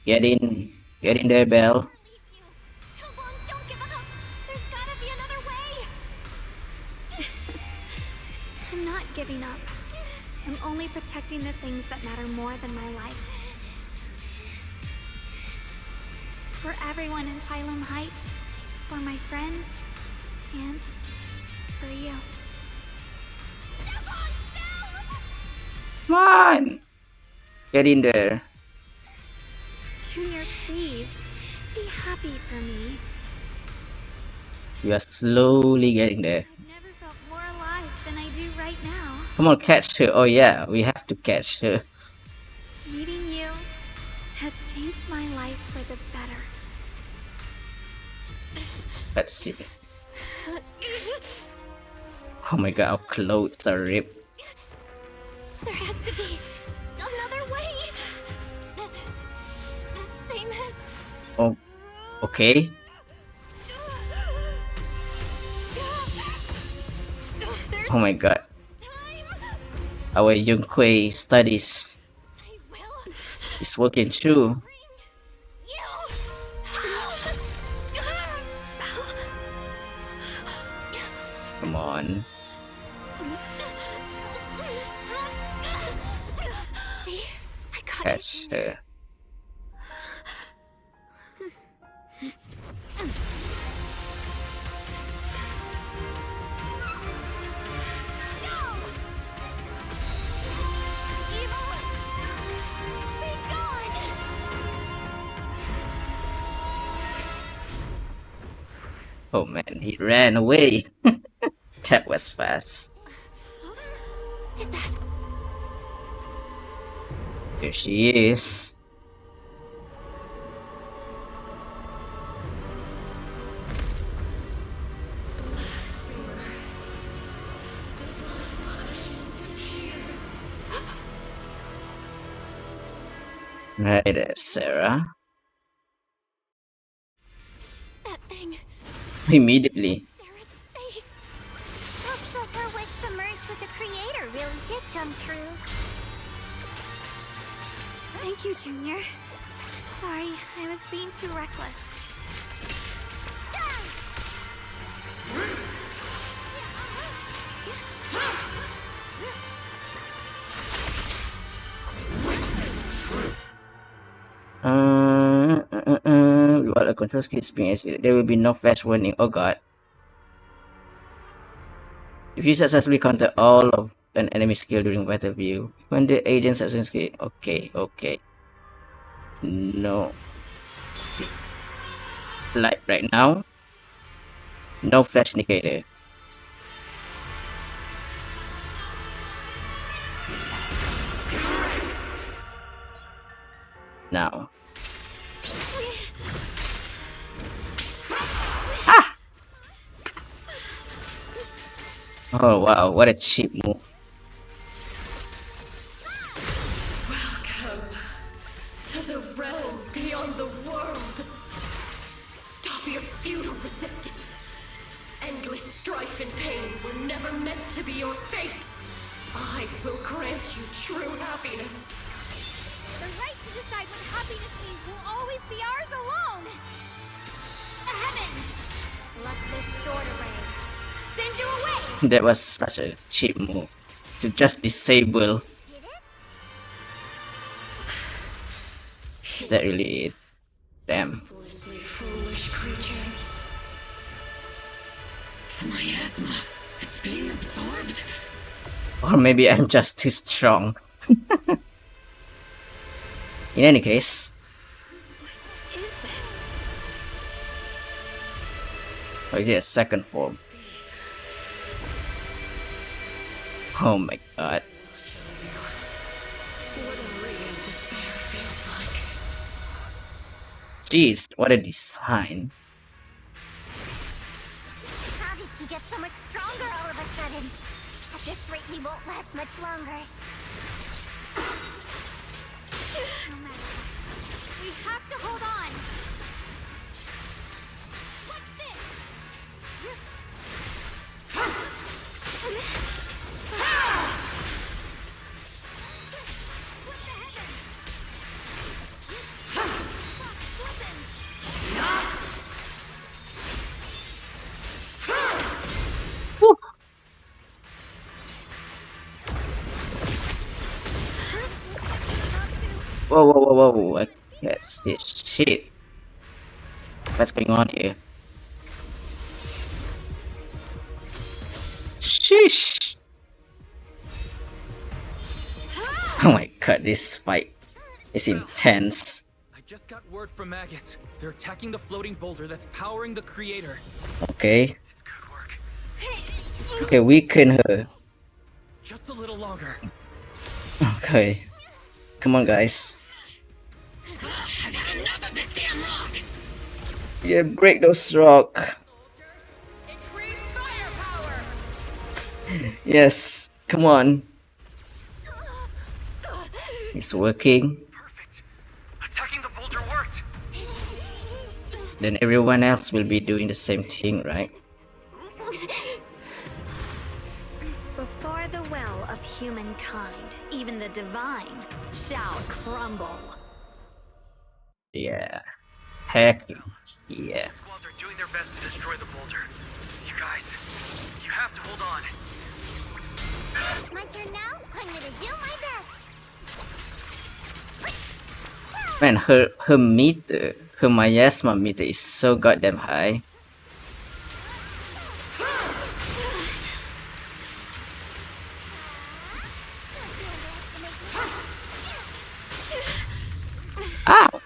Get in. Get in there, Belle. Xiaoguang, don't give up! There's gotta be another way! I'm not giving up. I'm only protecting the things that matter more than my life. For everyone in Phylum Heights, for my friends, and for you. Come on. Get in there. Junior, please, be happy for me. You are slowly getting there. I've never felt more alive than I do right now. Come on, catch her. Oh yeah, we have to catch her. Meeting you has changed my life for the better. Let's see. Oh my god, our clothes are ripped. There has to be another way! This is the same as... Oh, okay. Oh my god. Our Yunquei studies is working through. Come on. See? I got it. Catch her. Oh man, he ran away. That was fast. Is that... Here she is. Right there, Sarah. That thing. Immediately. Face. Looks like her wish to merge with the creator really did come true. Thank you, Junior. Sorry, I was being too reckless. While a control skill is being executed, there will be no flash warning. Oh god. If you successfully counter all of an enemy skill during battle view, when the agent substance skill. Okay. No. Like right now, no flash indicator. Now. Ah! Oh wow, what a cheap move. Welcome to the realm beyond the world. Stop your futile resistance. Endless strife and pain were never meant to be your fate. I will grant you true happiness. The right to decide what happiness means will always be ours alone! Heavens! Luckless sword array. Send you away! That was such a cheap move. To just disable. Is that really it? Damn. Foolish creatures. The miasma, it's being absorbed. Or maybe I'm just too strong. In any case. Or is it a second form? Oh my god. Jeez, what a design. How did she get so much stronger all of a sudden? At this rate, we won't last much longer. No matter what, we have to hold on! What's this? Whoa. I can't see shit. What's going on here? Sheesh. Oh my god, this fight is intense. I just got word from Magus. They're attacking the floating boulder that's powering the creator. Okay. Okay, weaken her. Just a little longer. Okay. Come on, guys. I've had enough of this damn rock. Yeah, break those rock. Yes, come on. It's working. Attacking the boulder worked. Then everyone else will be doing the same thing, right? Before the well of humankind, even the divine shall crumble. Yeah. Heck yeah. Squads are doing their best to destroy the boulder. You guys, you have to hold on. My turn now? I'm gonna do my best. Man, her meter, her miasma meter is so goddamn high. Ow!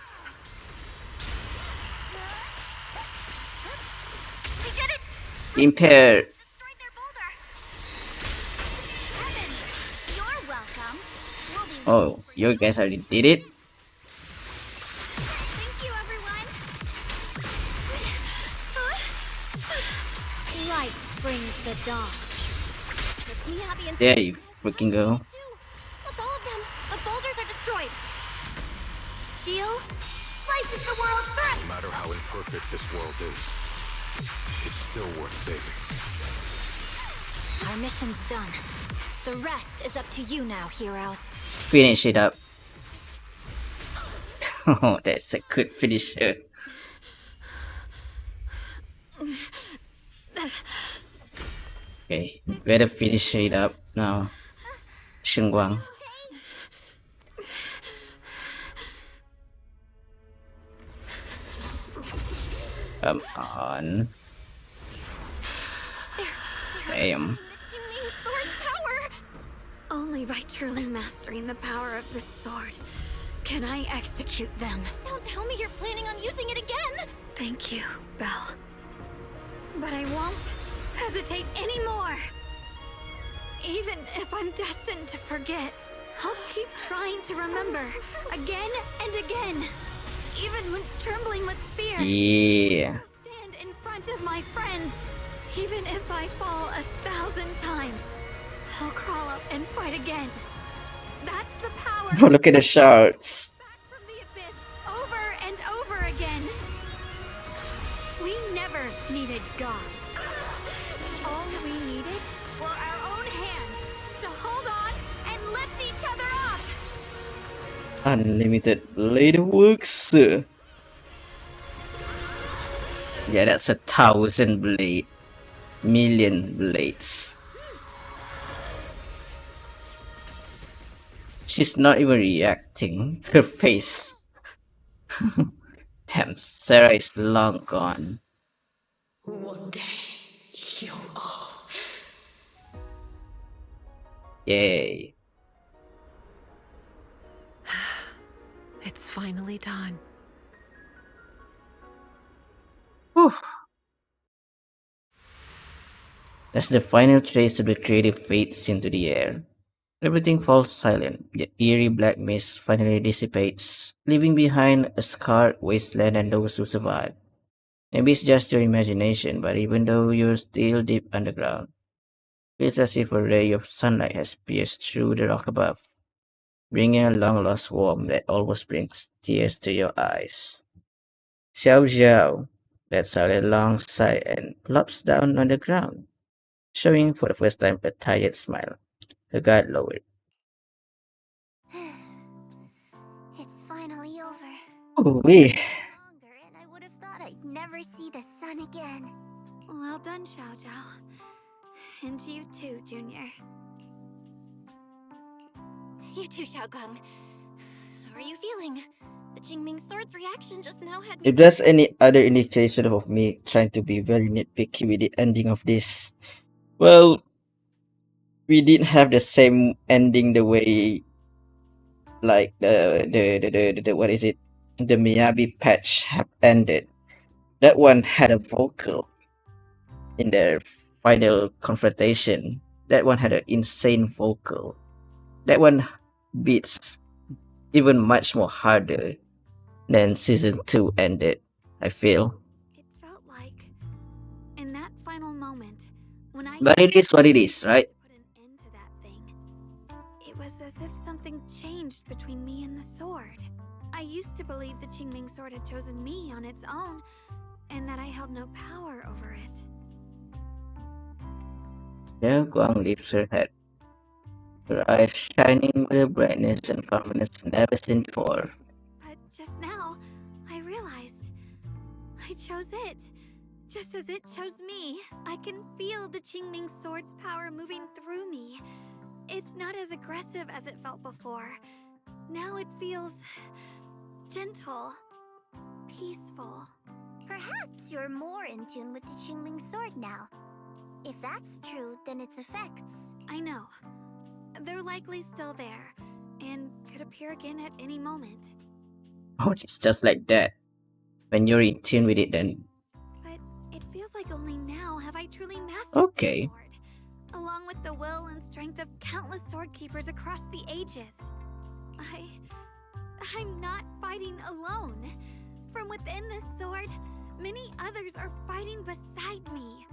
Impaired. You're welcome. We'll be Oh, you guys already did it? Thank you, everyone. Light brings the dawn. Miss Miyabi and There you freaking go. That's all of them. The boulders are destroyed. Steel slices the world No through. matter how imperfect this world is, it's still worth saving. Our mission's done. The rest is up to you now, heroes. Finish it up. Oh, that's a good finisher. Okay, better finish it up now. Shengguang. Come on. Damn. Only by truly mastering the power of this sword can I execute them. Don't tell me you're planning on using it again! Thank you, Belle. But I won't hesitate anymore. Even if I'm destined to forget, I'll keep trying to remember again and again. Even when trembling with fear. Yeah. I'll stand in front of my friends. Even if I fall 1,000 times, I'll crawl up and fight again. That's the power. Oh, look at the sharks. Back from the abyss over and over again. We never needed gods. All we needed were our own hands to hold on and lift each other up. Unlimited blade works. Yeah, that's 1,000 blade. Million blades. She's not even reacting. Her face. Damn, Sarah is long gone. One day, you'll all. Yay. It's finally done. Whew. As the final trace of the creative fades into the air, everything falls silent. The eerie black mist finally dissipates, leaving behind a scarred wasteland and those who survive. Maybe it's just your imagination, but even though you're still deep underground, it feels as if a ray of sunlight has pierced through the rock above, bringing a long lost warmth that almost brings tears to your eyes. Xiao Zhao lets out a long sigh and plops down on the ground, showing for the first time a tired smile. Her guard lowered. It's finally over. Oh, wait. Longer, and I would have thought I'd never see the sun again. Well done, Xiao Zhao. And you too, Junior. You too, Xiaogang. How are you feeling? The Qingming Sword's reaction just now had me. If there's any other indication of me trying to be very nitpicky with the ending of this, well, we didn't have the same ending the way, like the what is it, the Miyabi patch have ended. That one had a vocal in their final confrontation. That one had an insane vocal. That one beats even much more harder than season 2 ended, I feel. It felt like, in that final moment, when I But it is what it is, right? put an end to that thing, it was as if something changed between me and the sword. I used to believe the Qingming Sword had chosen me on its own, and that I held no power over it. There Guang lifts her head, her eyes shining with a brightness and confidence never seen before. But just now, I realized I chose it. Just as it chose me, I can feel the Qingming Sword's power moving through me. It's not as aggressive as it felt before. Now it feels gentle, peaceful. Perhaps you're more in tune with the Qingming Sword now. If that's true, then its effects. I know. They're likely still there, and could appear again at any moment. Oh, it's just like that. When you're in tune with it, then But it feels like only now have I truly mastered okay. the sword, along with the will and strength of countless sword keepers across the ages. I'm not fighting alone. From within this sword, many others are fighting beside me.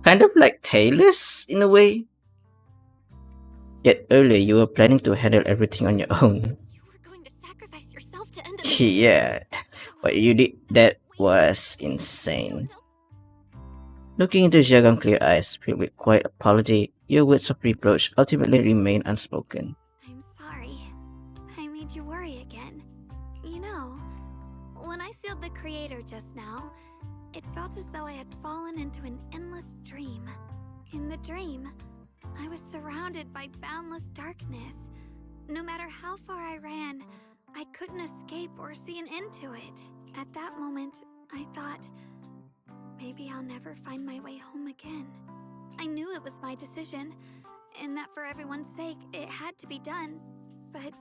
Kind of like Taylor's in a way. Yet earlier you were planning to handle everything on your own. Sacrifice yourself to end it. Yeah, what you did that was insane. Looking into Xiaogang's clear eyes filled with quiet apology, your words of reproach ultimately remain unspoken. I'm sorry. I made you worry again. You know, when I sealed the creator just now, it felt as though I had fallen into an endless dream. In the dream, I was surrounded by boundless darkness. No matter how far I ran, I couldn't escape or see an end to it. At that moment, I thought, maybe I'll never find my way home again. I knew it was my decision, and that for everyone's sake, it had to be done. But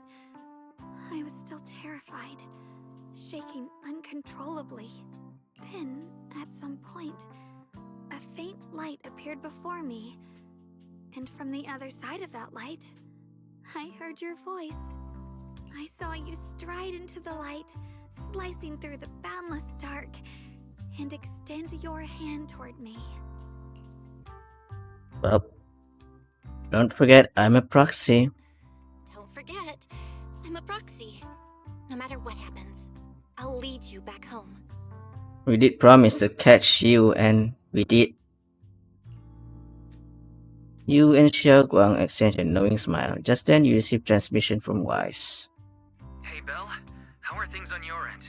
I was still terrified, shaking uncontrollably. Then, at some point, a faint light appeared before me. And from the other side of that light, I heard your voice. I saw you stride into the light, slicing through the boundless dark, and extend your hand toward me. Well, don't forget I'm a proxy. Don't forget, I'm a proxy. No matter what happens, I'll lead you back home. We did promise to catch you, and we did. You and Xiao Guang exchanged a knowing smile. Just then you received transmission from Wise. Hey Belle, how are things on your end?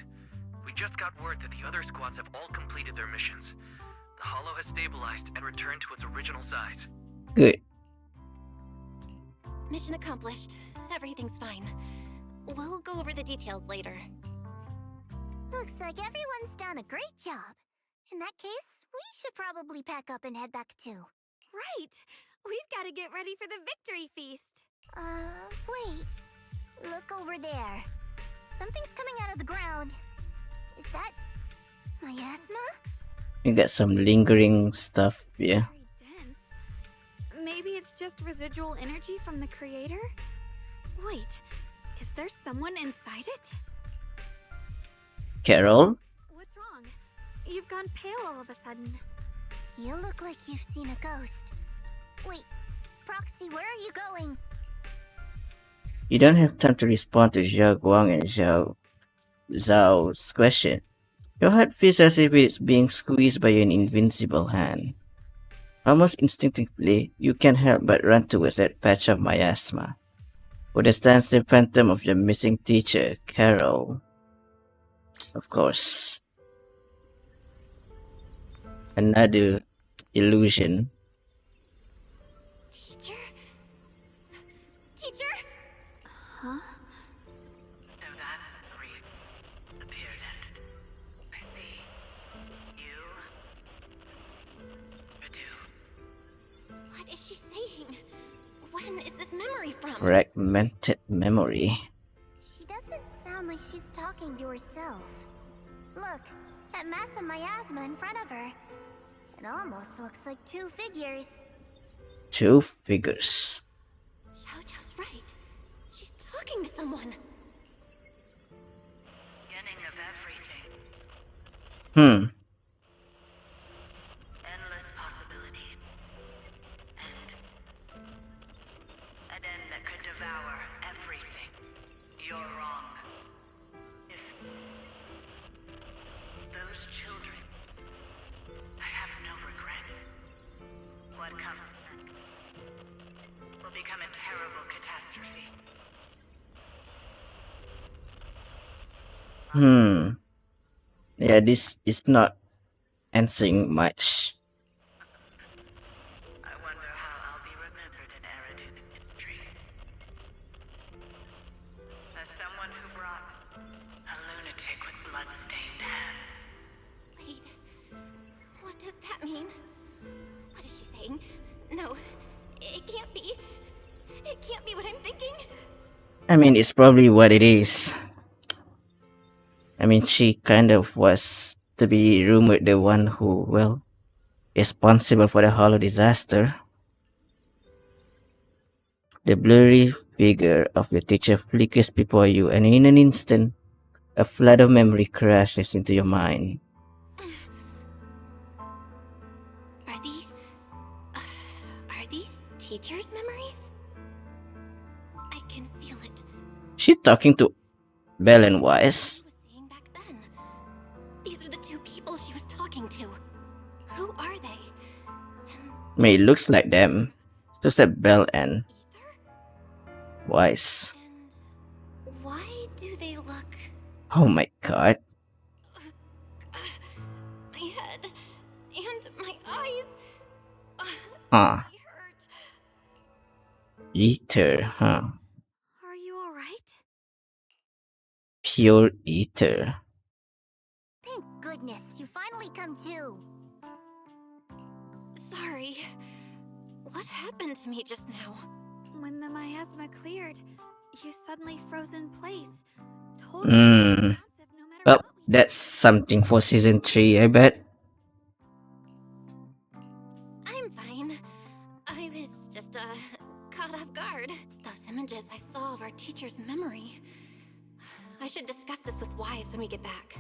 We just got word that the other squads have all completed their missions. The Hollow has stabilized and returned to its original size. Good. Mission accomplished. Everything's fine. We'll go over the details later. Looks like everyone's done a great job. In that case, we should probably pack up and head back too. Right! We've got to get ready for the victory feast. Wait. Look over there. Something's coming out of the ground. Is that miasma? You got some lingering stuff, yeah. Dense. Maybe it's just residual energy from the creator? Wait, is there someone inside it? Carol? What's wrong? You've gone pale all of a sudden. You look like you've seen a ghost. Wait, Proxy, where are you going? You don't have time to respond to Xiao Guang and Xiao Zhao's question. Your heart feels as if it's being squeezed by an invincible hand. Almost instinctively, you can't help but run towards that patch of miasma, where stands the phantom of your missing teacher, Carol. Of course. Another illusion. Teacher? Teacher? Huh? So that priest appeared and I see you do. What is she saying? When is this memory from? Fragmented memory. She doesn't sound like she's talking to herself. Look, that mass of miasma in front of her. It almost looks like two figures. Two figures. Xiaojiao's right. She's talking to someone. Beginning of everything. Endless possibilities. And an end that could devour everything. You're wrong. If those children, I have no regrets. What comes will become a terrible catastrophe. Yeah, this is not answering much. I wonder how I'll be remembered in Eridu's history. As someone who brought a lunatic with blood-stained hands. Wait. What does that mean? What is she saying? No. It can't be. It can't be what I'm thinking. I mean, it's probably what it is. I mean, she kind of was to be rumored the one who, well, responsible for the Hollow disaster. The blurry figure of your teacher flickers before you, and in an instant, a flood of memory crashes into your mind. Are these teachers' memories? I can feel it. She talking to Belle and Wise? These are the two people she was talking to. Who are they? I mean, it looks like them. It's just that Belle and Wise. Why do they look... Oh my god. My head and my eyes... Huh. Ether, huh? Are you alright? Pure ether. Thank goodness, you finally come to. Sorry. What happened to me just now? When the miasma cleared, you suddenly froze in place. Well, that's something for season 3, I bet. I'm fine. I was just, caught off guard. Those images I saw of our teacher's memory. I should discuss this with Wise when we get back.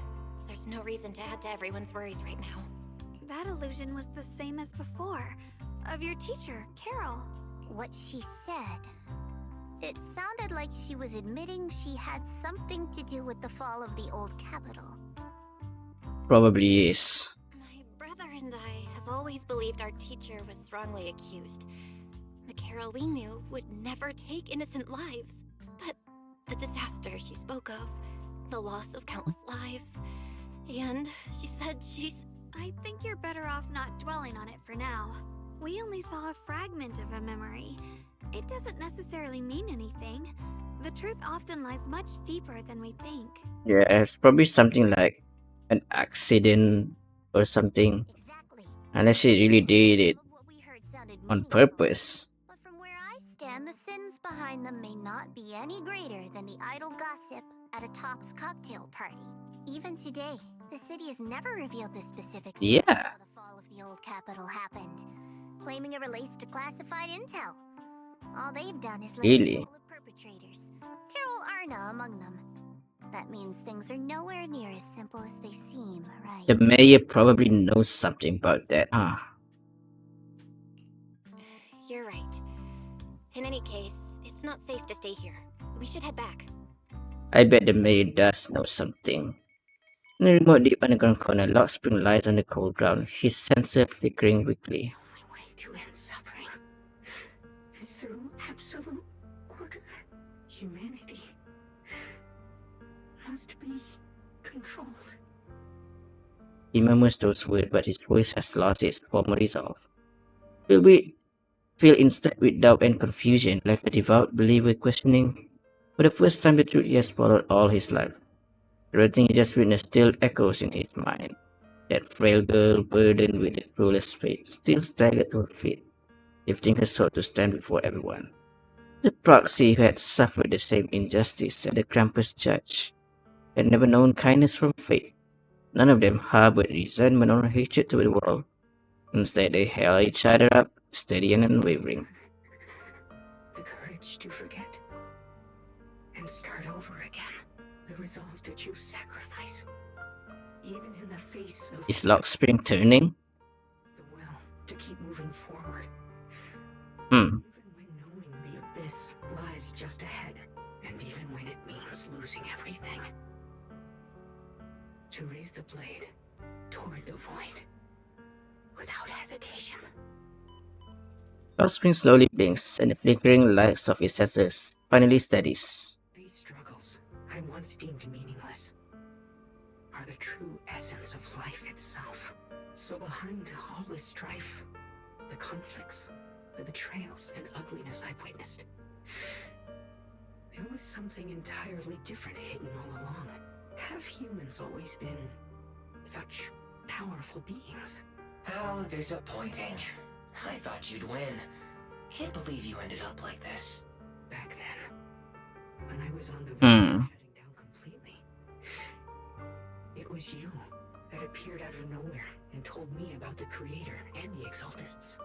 There's no reason to add to everyone's worries right now. That illusion was the same as before. Of your teacher, Carol. What she said. It sounded like she was admitting she had something to do with the fall of the old capital. Probably is. My brother and I have always believed our teacher was wrongly accused. The Carol we knew would never take innocent lives. But the disaster she spoke of, the loss of countless lives, and she said she's... I think you're better off not dwelling on it for now. We only saw a fragment of a memory. It doesn't necessarily mean anything. The truth often lies much deeper than we think. Yeah, it's probably something like an accident or something. Unless she really did it on purpose. But from where I stand, the sins behind them may not be any greater than the idle gossip at a Top's cocktail party. Even today, the city has never revealed the specifics of how the fall of the old capital happened, claiming it relates to classified intel. All they've done is label all the perpetrators, Carol Arna among them. That means things are nowhere near as simple as they seem, right? The mayor probably knows something about that, huh? You're right. In any case, it's not safe to stay here. We should head back. I bet the mayor does know something. In a remote deep underground corner, Lock Spring lies on the cold ground, his sensor flickering weakly. The only way to end suffering is through absolute order. Humanity must be controlled. He murmurs those words, but his voice has lost its former resolve. Will we fill instead with doubt and confusion, like a devout believer questioning for the first time the truth he has followed all his life? Everything he just witnessed still echoes in his mind. That frail girl, burdened with the cruelest fate, still staggered to her feet, lifting her sword to stand before everyone. The proxy who had suffered the same injustice and the Krampus judge had never known kindness from fate. None of them harbored resentment or hatred toward the world. Instead, they held each other up, steady and unwavering. The courage to forget and start over again. The resolve to choose sacrifice, even in the face of... Is Lock Spring turning? The will to keep moving forward. Hmm. Even when knowing the abyss lies just ahead, and even when it means losing everything. To raise the blade toward the void, without hesitation. Lock Spring slowly blinks, and the flickering lights of his sensors finally steadies. These struggles I once deemed meaningless are the true essence of life itself. So behind all this strife, the conflicts, the betrayals, and ugliness I've witnessed, there was something entirely different hidden all along. Have humans always been such powerful beings? How disappointing. I thought you'd win. Can't believe you ended up like this. Back then, when I was on the verge of shutting down completely, it was you that appeared out of nowhere and told me about the Creator and the Exaltists,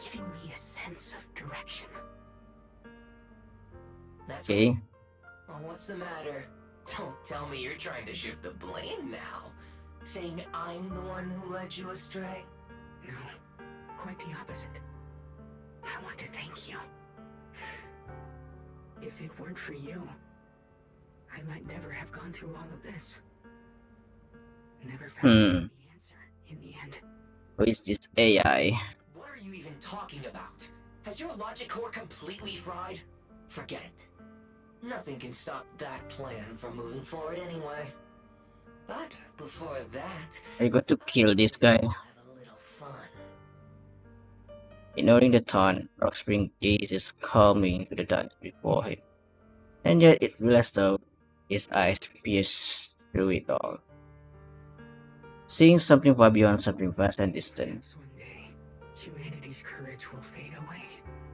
giving me a sense of direction. That's Okay. right. Oh, what's the matter? Don't tell me you're trying to shift the blame now. Saying I'm the one who led you astray? No, quite the opposite. I want to thank you. If it weren't for you, I might never have gone through all of this. Never found the answer in the end. Who is this AI? What are you even talking about? Has your logic core completely fried? Forget it. Nothing can stop that plan from moving forward anyway. But before that, I got to kill this guy. have a little fun. Ignoring the taunt, Rockspring gazes calmly into the dungeon before him. And yet it feels as though his eyes pierce through it all. Seeing something far beyond something vast and distant. Perhaps one day, humanity's courage will fade away,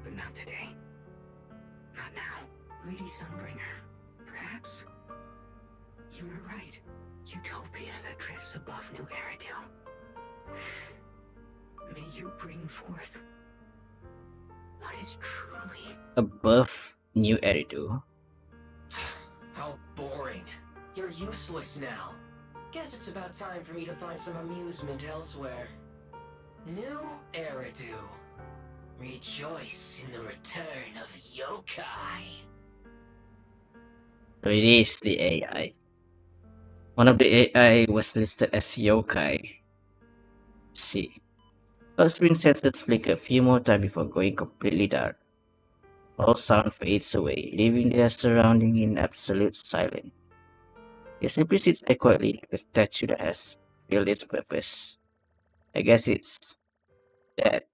but not today. Not now. Lady Sunbringer, perhaps you were right. Utopia that drifts above New Eridu. May you bring forth what is truly Above New Eridu. How boring. You're useless now. Guess it's about time for me to find some amusement elsewhere. New Eridu. Rejoice in the return of yokai. So it is the AI. One of the AI was listed as yokai. See. Rockspring senses flicker a few more times before going completely dark. All sound fades away, leaving their surrounding in absolute silence. It simply sits there quietly like a statue that has fulfilled its purpose. I guess it's dead.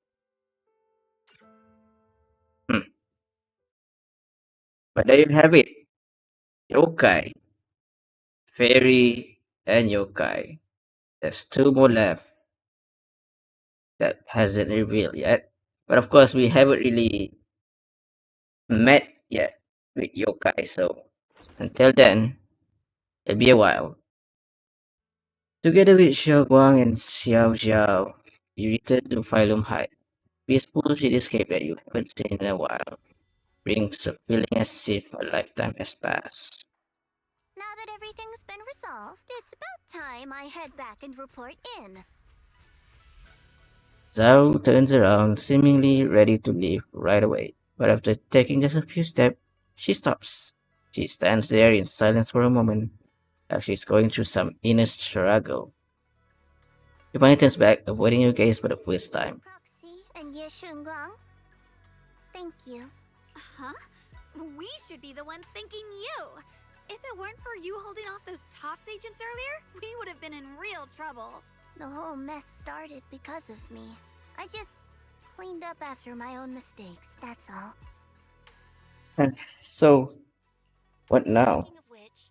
But there you have it. Yokai. Fairy and yokai. There's two more left that hasn't revealed yet. But of course we haven't really met yet with yokai, so until then, it'll be a while. Together with Xiao Guang and Xiao Zhao, you return to Phylum Heights. Peaceful cityscape that you haven't seen in a while brings a feeling as if a lifetime has passed. Now that everything's been resolved, it's about time I head back and report in. Zhao turns around, seemingly ready to leave right away, but after taking just a few steps, she stops. She stands there in silence for a moment, like she's going through some inner struggle. He finally turns back, avoiding your gaze for the first time. Proxy and Ye Shunguang. Thank you. Huh? We should be the ones thanking you. If it weren't for you holding off those TOPS agents earlier, we would have been in real trouble. The whole mess started because of me. I just cleaned up after my own mistakes, that's all. So, what now? Speaking of which,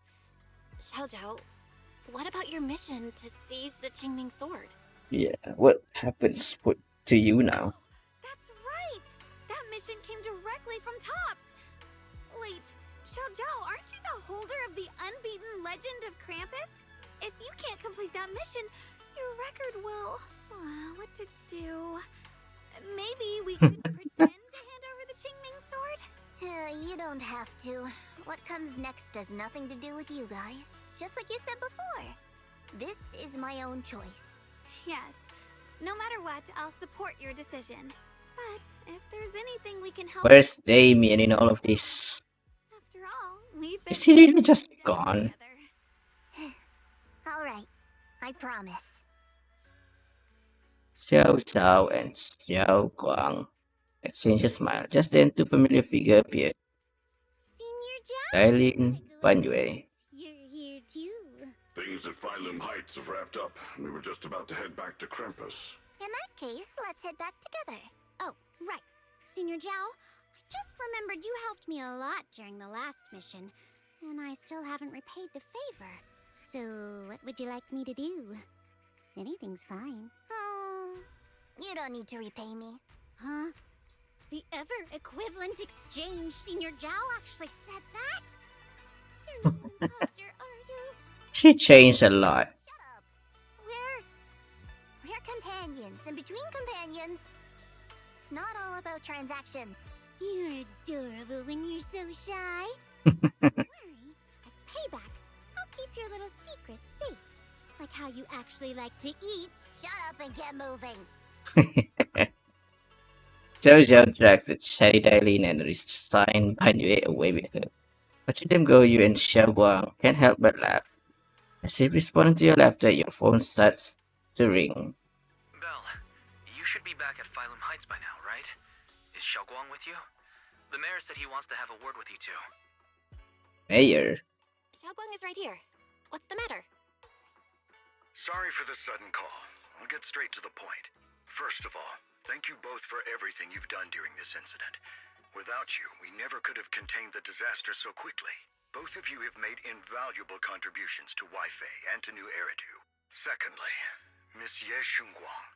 Xiao Zhao, what about your mission to seize the Qingming sword? Yeah, what happens to you now? That's right! That mission came directly from TOPS! Wait, Xiao Zhao, aren't you the holder of the unbeaten legend of Krampus? If you can't complete that mission, your record will... what to do? Maybe we could pretend to hand over the Qingming sword? You don't have to. What comes next has nothing to do with you guys. Just like you said before. This is my own choice. Yes. No matter what, I'll support your decision. But if there's anything we can help... Where's Damien in all of this? After all, we've been... Is he really just gone? Alright, I promise. Xiao Zhao and Xiao Guang exchange a smile. Just then, two familiar figures appeared. Senior Zhao? Eileen Banyue. You're here too. Things at Phylum Heights have wrapped up. We were just about to head back to Krampus. In that case, let's head back together. Oh, right. Senior Zhao, I just remembered you helped me a lot during the last mission, and I still haven't repaid the favor. So, what would you like me to do? Anything's fine. You don't need to repay me. Huh? The ever-equivalent exchange, Senior Zhao actually said that? You're not an imposter, are you? She changed a lot. Shut up. We're companions, and between companions, it's not all about transactions. You're adorable when you're so shy. Don't worry, as payback, I'll keep your little secrets safe. Like how you actually like to eat. Shut up and get moving. So Zhao drags the shady Dailin and resign behind Yue away with her. Watching them go, you and Xiao Guang can't help but laugh. As if responding to your laughter, your phone starts to ring. Belle, you should be back at Phylum Heights by now, right? Is Xiaoguang with you? The mayor said he wants to have a word with you two. Mayor? Xiaoguang is right here. What's the matter? Sorry for the sudden call. I'll get straight to the point. First of all, thank you both for everything you've done during this incident. Without you, we never could have contained the disaster so quickly. Both of you have made invaluable contributions to Weifei and to New Eridu. Secondly, Miss Ye Shunguang,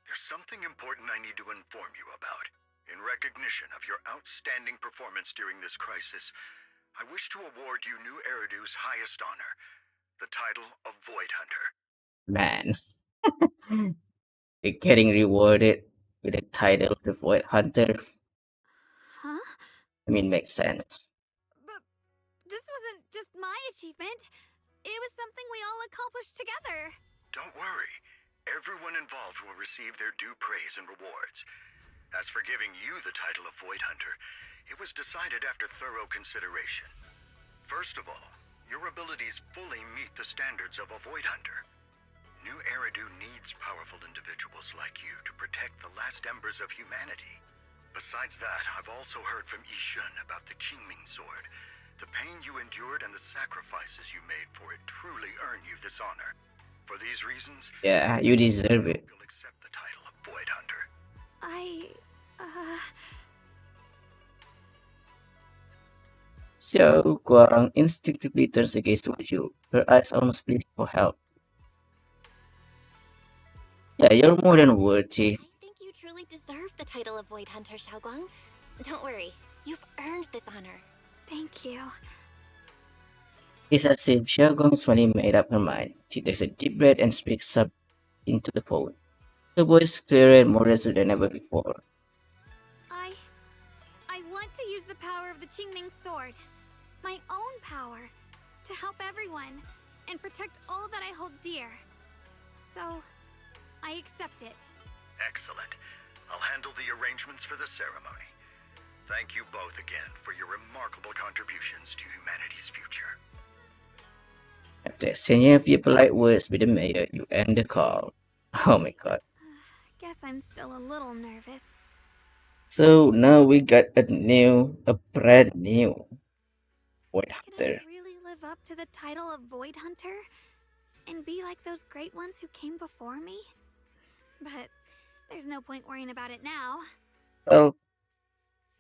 there's something important I need to inform you about. In recognition of your outstanding performance during this crisis, I wish to award you New Eridu's highest honor, the title of Void Hunter. Man. You're getting rewarded with the title of the Void Hunter. Huh? I mean, makes sense. But this wasn't just my achievement. It was something we all accomplished together. Don't worry. Everyone involved will receive their due praise and rewards. As for giving you the title of Void Hunter, it was decided after thorough consideration. First of all, your abilities fully meet the standards of a Void Hunter. New Eridu needs powerful individuals like you to protect the last embers of humanity. Besides that, I've also heard from Yishun about the Qingming Sword. The pain you endured and the sacrifices you made for it truly earn you this honor. For these reasons, Yeah, you deserve it. you'll accept the title of Void Hunter. Xiao Guang instinctively turns her gaze toward you, her eyes almost pleading for help. Yeah, you're more than worthy. I think you truly deserve the title of Void Hunter, Xiaoguang. Don't worry, you've earned this honor. Thank you. It's as if Xiao Guang's finally made up her mind. She takes a deep breath and speaks up into the phone. Her voice clearer and more resolute than ever before. I want to use the power of the Qingming Sword, my own power, to help everyone and protect all that I hold dear. So, I accept it. Excellent. I'll handle the arrangements for the ceremony. Thank you both again for your remarkable contributions to humanity's future. After exchanging a few polite words with the mayor, you end the call. Oh my god. Guess I'm still a little nervous. So now we got a brand new Void Hunter. Really live up to the title of Void Hunter? And be like those great ones who came before me? But there's no point worrying about it now. Well,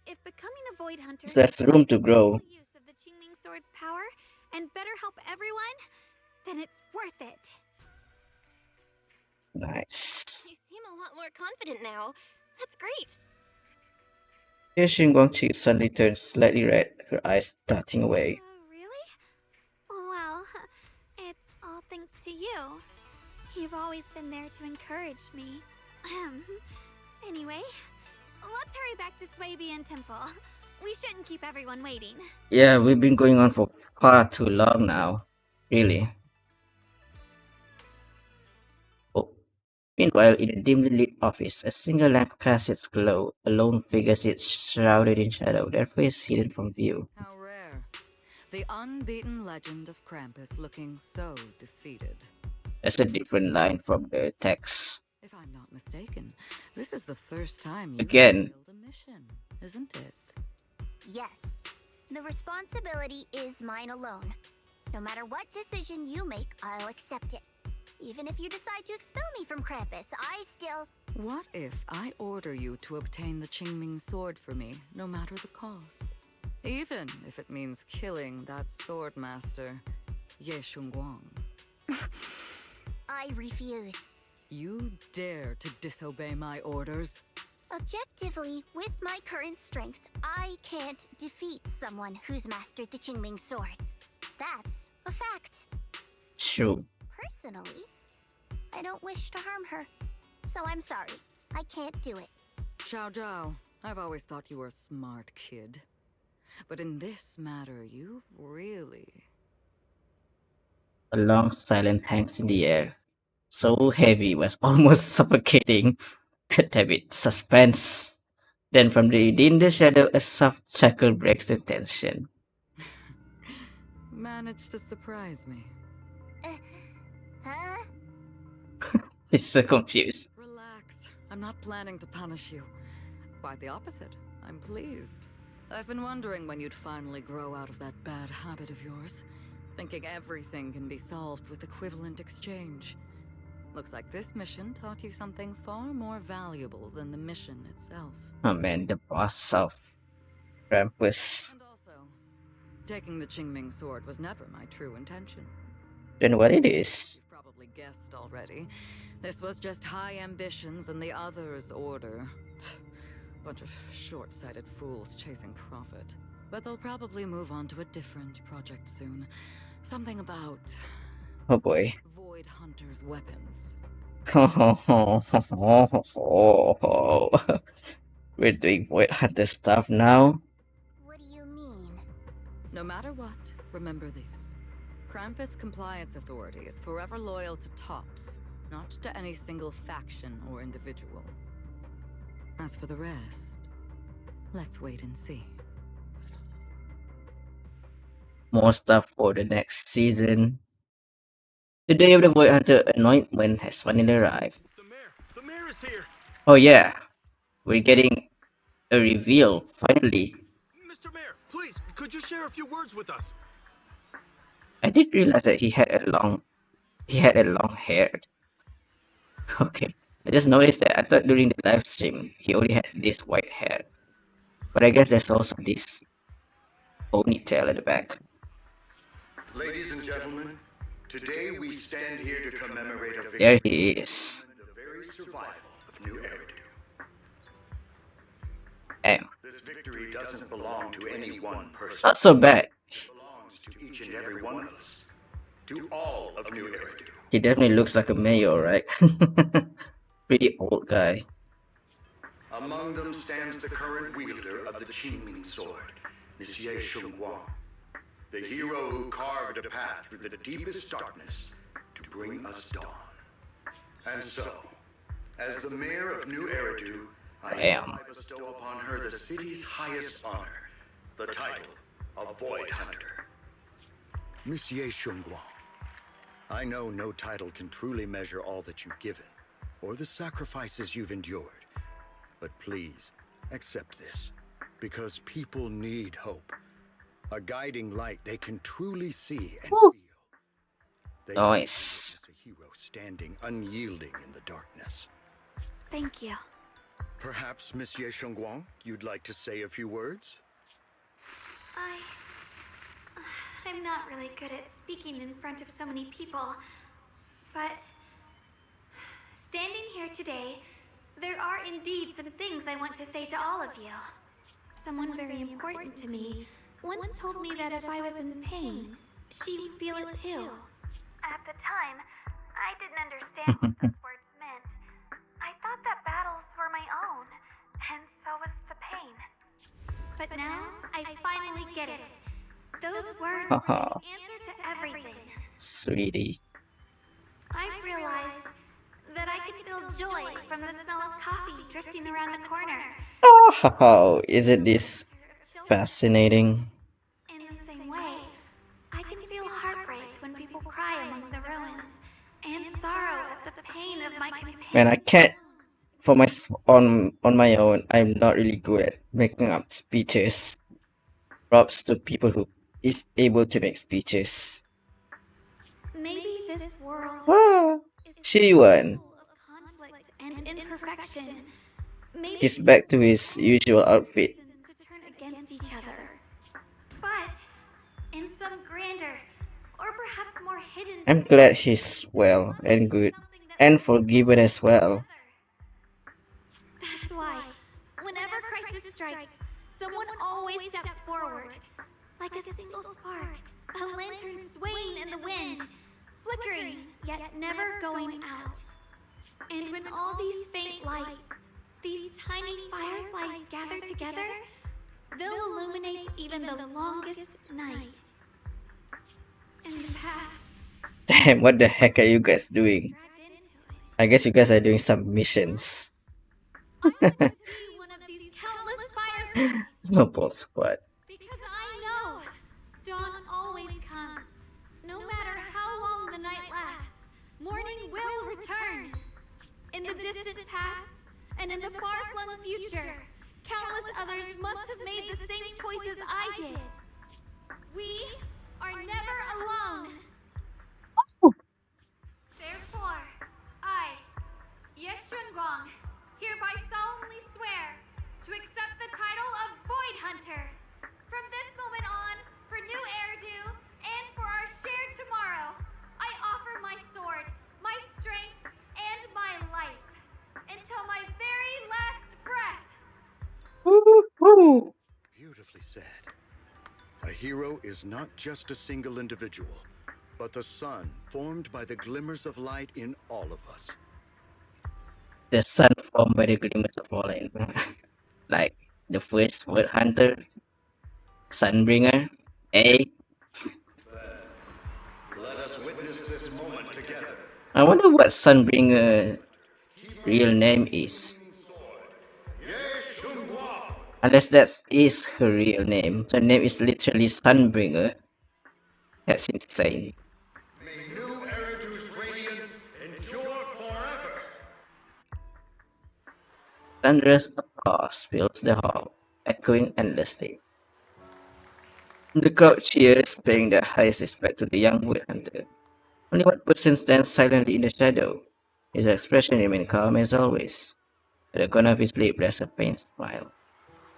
If becoming a Void Hunter there's room to grow. use of the Qingming Sword's power and better help everyone, then it's worth it. Nice. You seem a lot more confident now. That's great. Here Xinguang cheeks suddenly turns slightly red, her eyes darting away. Really? Well, it's all thanks to you. You've always been there to encourage me. Anyway, let's hurry back to Swabian Temple. We shouldn't keep everyone waiting. Yeah, we've been going on for far too long now. Really. Oh. Meanwhile, in a dimly lit office, a single lamp casts its glow. A lone figure sits shrouded in shadow, their face hidden from view. How rare. The unbeaten legend of Krampus looking so defeated. That's a different line from the text. If I'm not mistaken, this is the first time you've Again. failed a mission, isn't it? Yes. The responsibility is mine alone. No matter what decision you make, I'll accept it. Even if you decide to expel me from Krampus, I still... What if I order you to obtain the Qingming Sword for me, no matter the cost? Even if it means killing that sword master, Ye Shunguang. I refuse. You dare to disobey my orders? Objectively, with my current strength, I can't defeat someone who's mastered the Qingming Sword. That's a fact. True. Personally, I don't wish to harm her. So I'm sorry. I can't do it. Xiao Zhao, I've always thought you were a smart kid. But in this matter, you really... A long silence hangs in the air, so heavy it was almost suffocating. A bit suspense. Then from within the shadow, a soft chuckle breaks the tension. Managed to surprise me. Huh? She's so confused. Relax. I'm not planning to punish you. Quite the opposite. I'm pleased. I've been wondering when you'd finally grow out of that bad habit of yours. Thinking everything can be solved with equivalent exchange. Looks like this mission taught you something far more valuable than the mission itself. Oh man, the boss of Krampus. And also, taking the Qingming sword was never my true intention. Then what it is? You've probably guessed already. This was just high ambitions and the others' order. Bunch of short-sighted fools chasing profit. But they'll probably move on to a different project soon. Something about... Oh boy. Void Hunter's weapons. We're doing Void Hunter stuff now. What do you mean? No matter what, remember this. Krampus Compliance Authority is forever loyal to TOPS, not to any single faction or individual. As for the rest, let's wait and see. More stuff for the next season. The day of the Void Hunter anointment has finally arrived. The mayor is here. Oh yeah, we're getting a reveal finally. Mr. Mayor, please, could you share a few words with us? I did realize that he had a long hair. Okay, I just noticed that. I thought during the live stream he only had this white hair, but I guess there's also this ponytail at the back. Ladies and gentlemen, today we stand here to commemorate a victory. There he is. The very survival of New Eridu. Damn. This victory doesn't belong to any one person. Not so bad. It belongs to each and every one of us. To all of New Eridu. He definitely looks like a mayor, right? Pretty old guy. Among them stands the current wielder of the Qingming sword, Monsieur Shungguang, the hero who carved a path through the deepest darkness to bring us dawn. And so, as the mayor of New Eridu, I hereby bestow upon her the city's highest honor, the title of Void Hunter. Monsieur Shungguang, I know no title can truly measure all that you've given, or the sacrifices you've endured. But please, accept this, because people need hope. A guiding light they can truly see and feel. They Nice. are a hero standing unyielding in the darkness. Thank you. Perhaps, Monsieur Shungguang, you'd like to say a few words? I'm not really good at speaking in front of so many people, but standing here today, there are indeed some things I want to say to all of you. Someone very important to me once told me that if I was in pain, she would feel it too. At the time, I didn't understand what those words meant. I thought that battles were my own, and so was the pain. But now, I finally get it. Those words were the answer to everything. Sweetie. I've realized that I can feel joy from the smell of coffee drifting around the corner. Oh, isn't this fascinating? In the same way, I can feel heartbreak when people cry among the ruins, and sorrow at the pain of my companions. Man, I can't. For my on my own, I'm not really good at making up speeches. Props to people who is able to make speeches. Maybe this world She won. conflict and imperfection. Maybe He's back to his usual outfit. to turn against each other. But in some grander, or perhaps more hidden, I'm glad he's well and good and forgiven as well. that's why, whenever crisis strikes, someone always steps forward. Like a single spark, a lantern swaying in the wind, flickering, yet never going out. And when all these faint lights, these tiny fireflies gather together, they'll illuminate even the longest night. In the past, Damn, what the heck are you guys doing? I guess you guys are doing some missions. one of these countless fireflies. Noble squad. Because I know dawn always comes. No matter how long the night lasts, morning will return. In the distant past and in the far-flung future, countless others must have made the same choices I did. We are never alone. Therefore, I, Ye Shunguang, hereby solemnly swear to accept the title of Void Hunter. From this moment on, for new Erdu, and for our shared tomorrow, I offer my sword, my strength, and my life, until my very last breath. Beautifully said. A hero is not just a single individual, but the sun formed by the glimmers of light in all of us. The sun formed by the glimmers of falling. Like the first word hunter, Sunbringer, eh? Let us witness this moment together. I wonder what Sunbringer real name is. Unless that is her real name. Her name is literally Sunbringer. That's insane. May new Eridu's radiance endure forever. Thunderous applause fills the hall, echoing endlessly. The crowd cheers, paying the highest respect to the young wood hunter. Only one person stands silently in the shadow. His expression remains calm as always. At the corner of his lip rests a faint smile.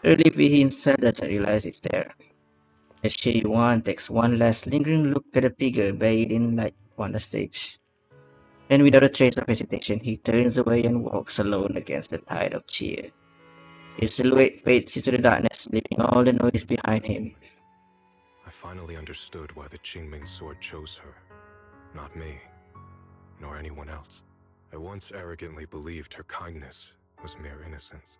Relieved he himself doesn't realize it's there. As Yuan takes one last lingering look at the figure bathed in light on the stage. Then without a trace of hesitation, he turns away and walks alone against the tide of cheer. His silhouette fades into the darkness, leaving all the noise behind him. I finally understood why the Qingming sword chose her. Not me, nor anyone else. I once arrogantly believed her kindness was mere innocence.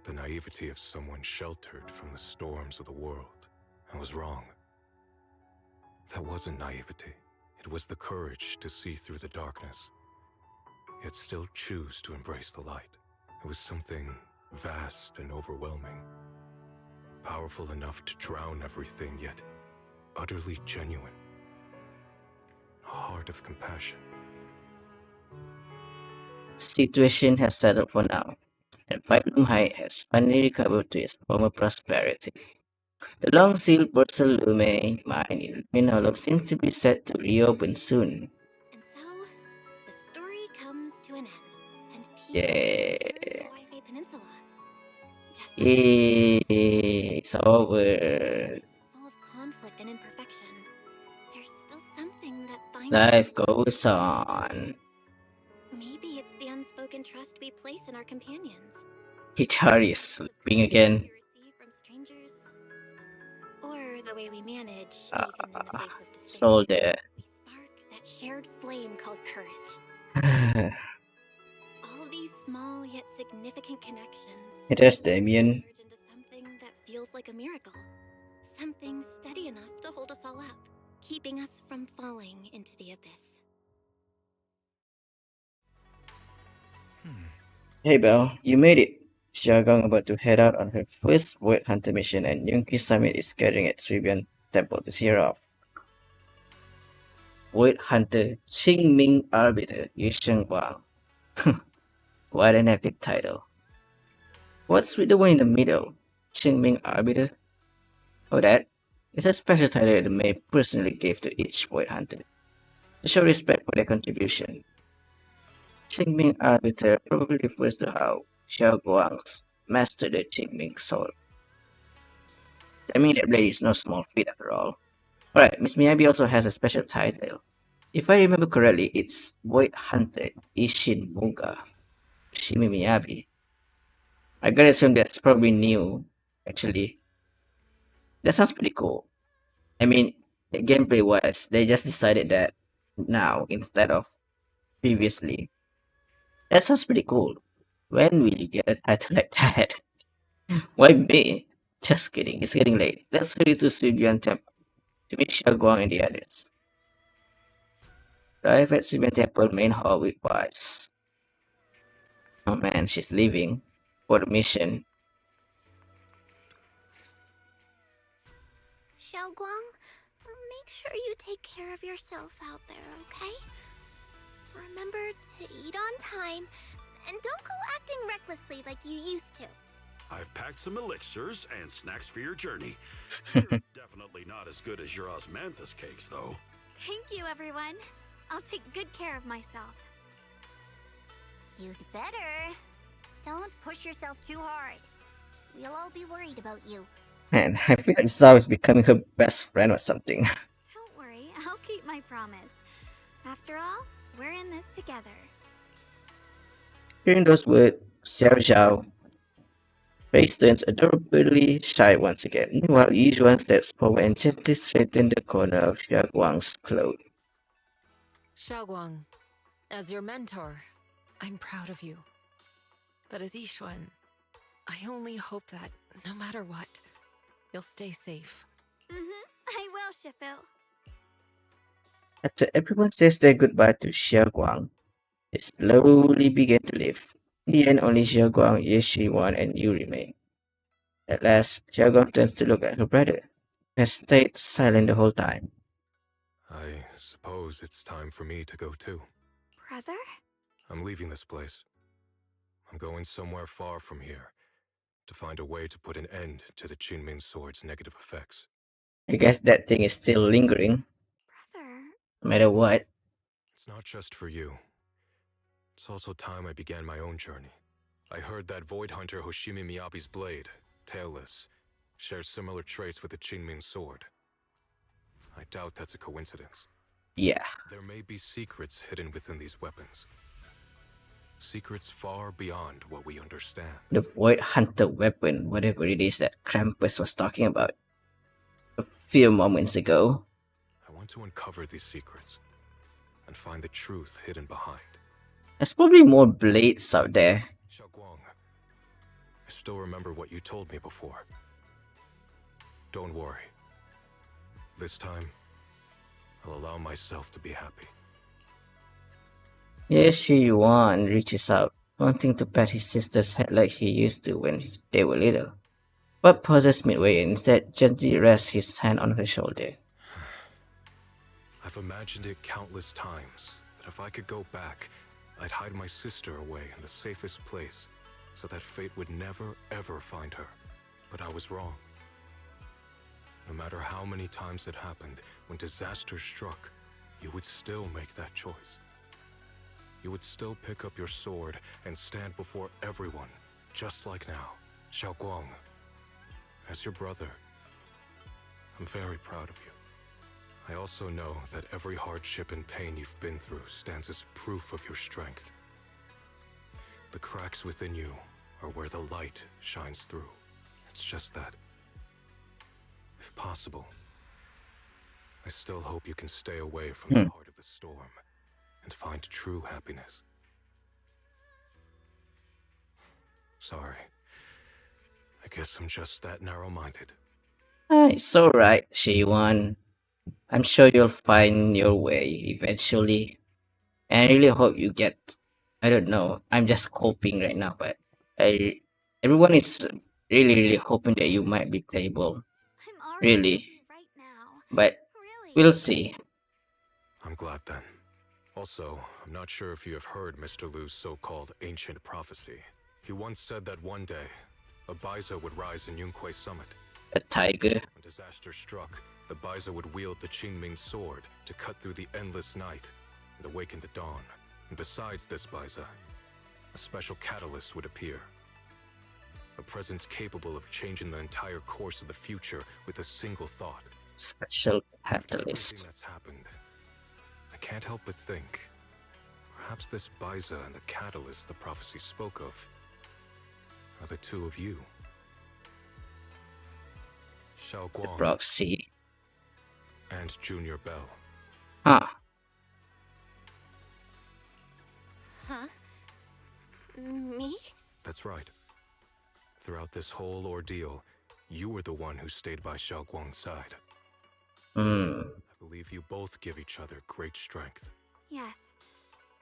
The naivety of someone sheltered from the storms of the world. I was wrong. That wasn't naivety. It was the courage to see through the darkness, yet still choose to embrace the light. It was something vast and overwhelming. Powerful enough to drown everything, yet utterly genuine. A heart of compassion. Situation has settled for now, and Five Loom High has finally recovered to its former prosperity. The long sealed Porcel Lume mine in Minolo seems to be set to reopen soon. And so, the story comes to an end, and peace Yeah. returns to Waifei Peninsula. Just It's over. full of conflict and imperfection, there's still something that binds Life goes on. Maybe it's the unspoken trust we place in our companions. Hikari is sleeping again. Receive from strangers, or the way we manage, even in the face of despair. Soldier. We spark that shared flame called courage. All these small yet significant connections. It is Damien. Merge into something that feels like a miracle. Something steady enough to hold us all up, keeping us from falling into the abyss. Hey Belle, you made it. Xiaogang about to head out on her first Void Hunter mission, and Yunqi Summit is gathering at Tribian Temple to see her off. Void Hunter Qingming Arbiter Yu Shengguang. What an epic title. What's with the one in the middle? Qingming Arbiter? Oh, that is a special title that May personally gave to each Void Hunter to show respect for their contribution. Qingming Arbiter probably refers to how Xiao Guang's mastered the Qingming sword. I mean, that blade is no small feat after all. Alright, Miss Miyabi also has a special title. If I remember correctly, it's Void Hunter Ishin Muga Shimi Miyabi. I gotta assume that's probably new, actually. That sounds pretty cool. I mean, gameplay wise, they just decided that now instead of previously. That sounds pretty cool. When will you get a title like that? Why me? Just kidding. It's getting late. Let's hurry to Subian Temple to meet Xiaoguang and the others. Arrive at Subian Temple main hall with Wise. Oh man, she's leaving for the mission. Xiaoguang, make sure you take care of yourself out there, okay? Remember to eat on time, and don't go acting recklessly like you used to. I've packed some elixirs and snacks for your journey. They're definitely not as good as your osmanthus cakes, though. Thank you, everyone. I'll take good care of myself. You'd better. Don't push yourself too hard. We'll all be worried about you. Man, I feel like Zhao is becoming her best friend or something. Don't worry, I'll keep my promise. After all, we're in this together. Hearing those words, Xiao Zhao face turns adorably shy once again. Meanwhile, Yijuan steps forward and gently straightens the corner of Xiaoguang's cloak. Xiaoguang, as your mentor, I'm proud of you. But as Yixuan, I only hope that, no matter what, you'll stay safe. I will, Shifu. After everyone says their goodbye to Xiaoguang, they slowly begin to leave. In the end, only Xiaoguang, Yeshiwan, and Yu remain. At last, Xiaoguang turns to look at her brother, who has stayed silent the whole time. I suppose it's time for me to go too. Brother? I'm leaving this place. I'm going somewhere far from here to find a way to put an end to the Qingming Sword's negative effects. I guess that thing is still lingering. No matter what. It's not just for you. It's also time I began my own journey. I heard that Void Hunter Hoshimi Miyabi's blade, Tailless, shares similar traits with the Qingming Sword. I doubt that's a coincidence. Yeah. There may be secrets hidden within these weapons. Secrets far beyond what we understand. The Void Hunter weapon, whatever it is that Krampus was talking about a few moments ago. I want to uncover these secrets and find the truth hidden behind. There's probably more blades out there. Xiaoguang, I still remember what you told me before. Don't worry. This time, I'll allow myself to be happy. Yeshiwan reaches out, wanting to pat his sister's head like he used to when they were little, but pauses midway and instead gently rests his hand on her shoulder. I've imagined it countless times that if I could go back, I'd hide my sister away in the safest place so that fate would never ever find her. But I was wrong. No matter how many times it happened, when disaster struck, you would still make that choice. You would still pick up your sword and stand before everyone, just like now. Xiaoguang, as your brother, I'm very proud of you. I also know that every hardship and pain you've been through stands as proof of your strength. The cracks within you are where the light shines through. It's just that, if possible, I still hope you can stay away from the heart of the storm and find true happiness. Sorry. I guess I'm just that narrow-minded. It's alright, Shiwan. I'm sure you'll find your way eventually. And I really hope you get, I don't know, I'm just hoping right now, but everyone is really hoping that you might be playable. Really. But we'll see. I'm glad then. Also, I'm not sure if you have heard Mr. Liu's so-called ancient prophecy. He once said that one day, a Baiza would rise in Yunquei Summit. A tiger. When disaster struck, the Baiza would wield the Qingming Sword to cut through the endless night and awaken the dawn. And besides this Baiza, a special catalyst would appear. A presence capable of changing the entire course of the future with a single thought. Special After catalyst. everything that's happened, I can't help but think, perhaps this Baiza and the catalyst the prophecy spoke of are the two of you. Xiaoguang Proxy. and Junior Bell. Huh. Huh? Me? That's right. Throughout this whole ordeal, you were the one who stayed by Xiaoguang's side. Hmm. I believe you both give each other great strength. Yes.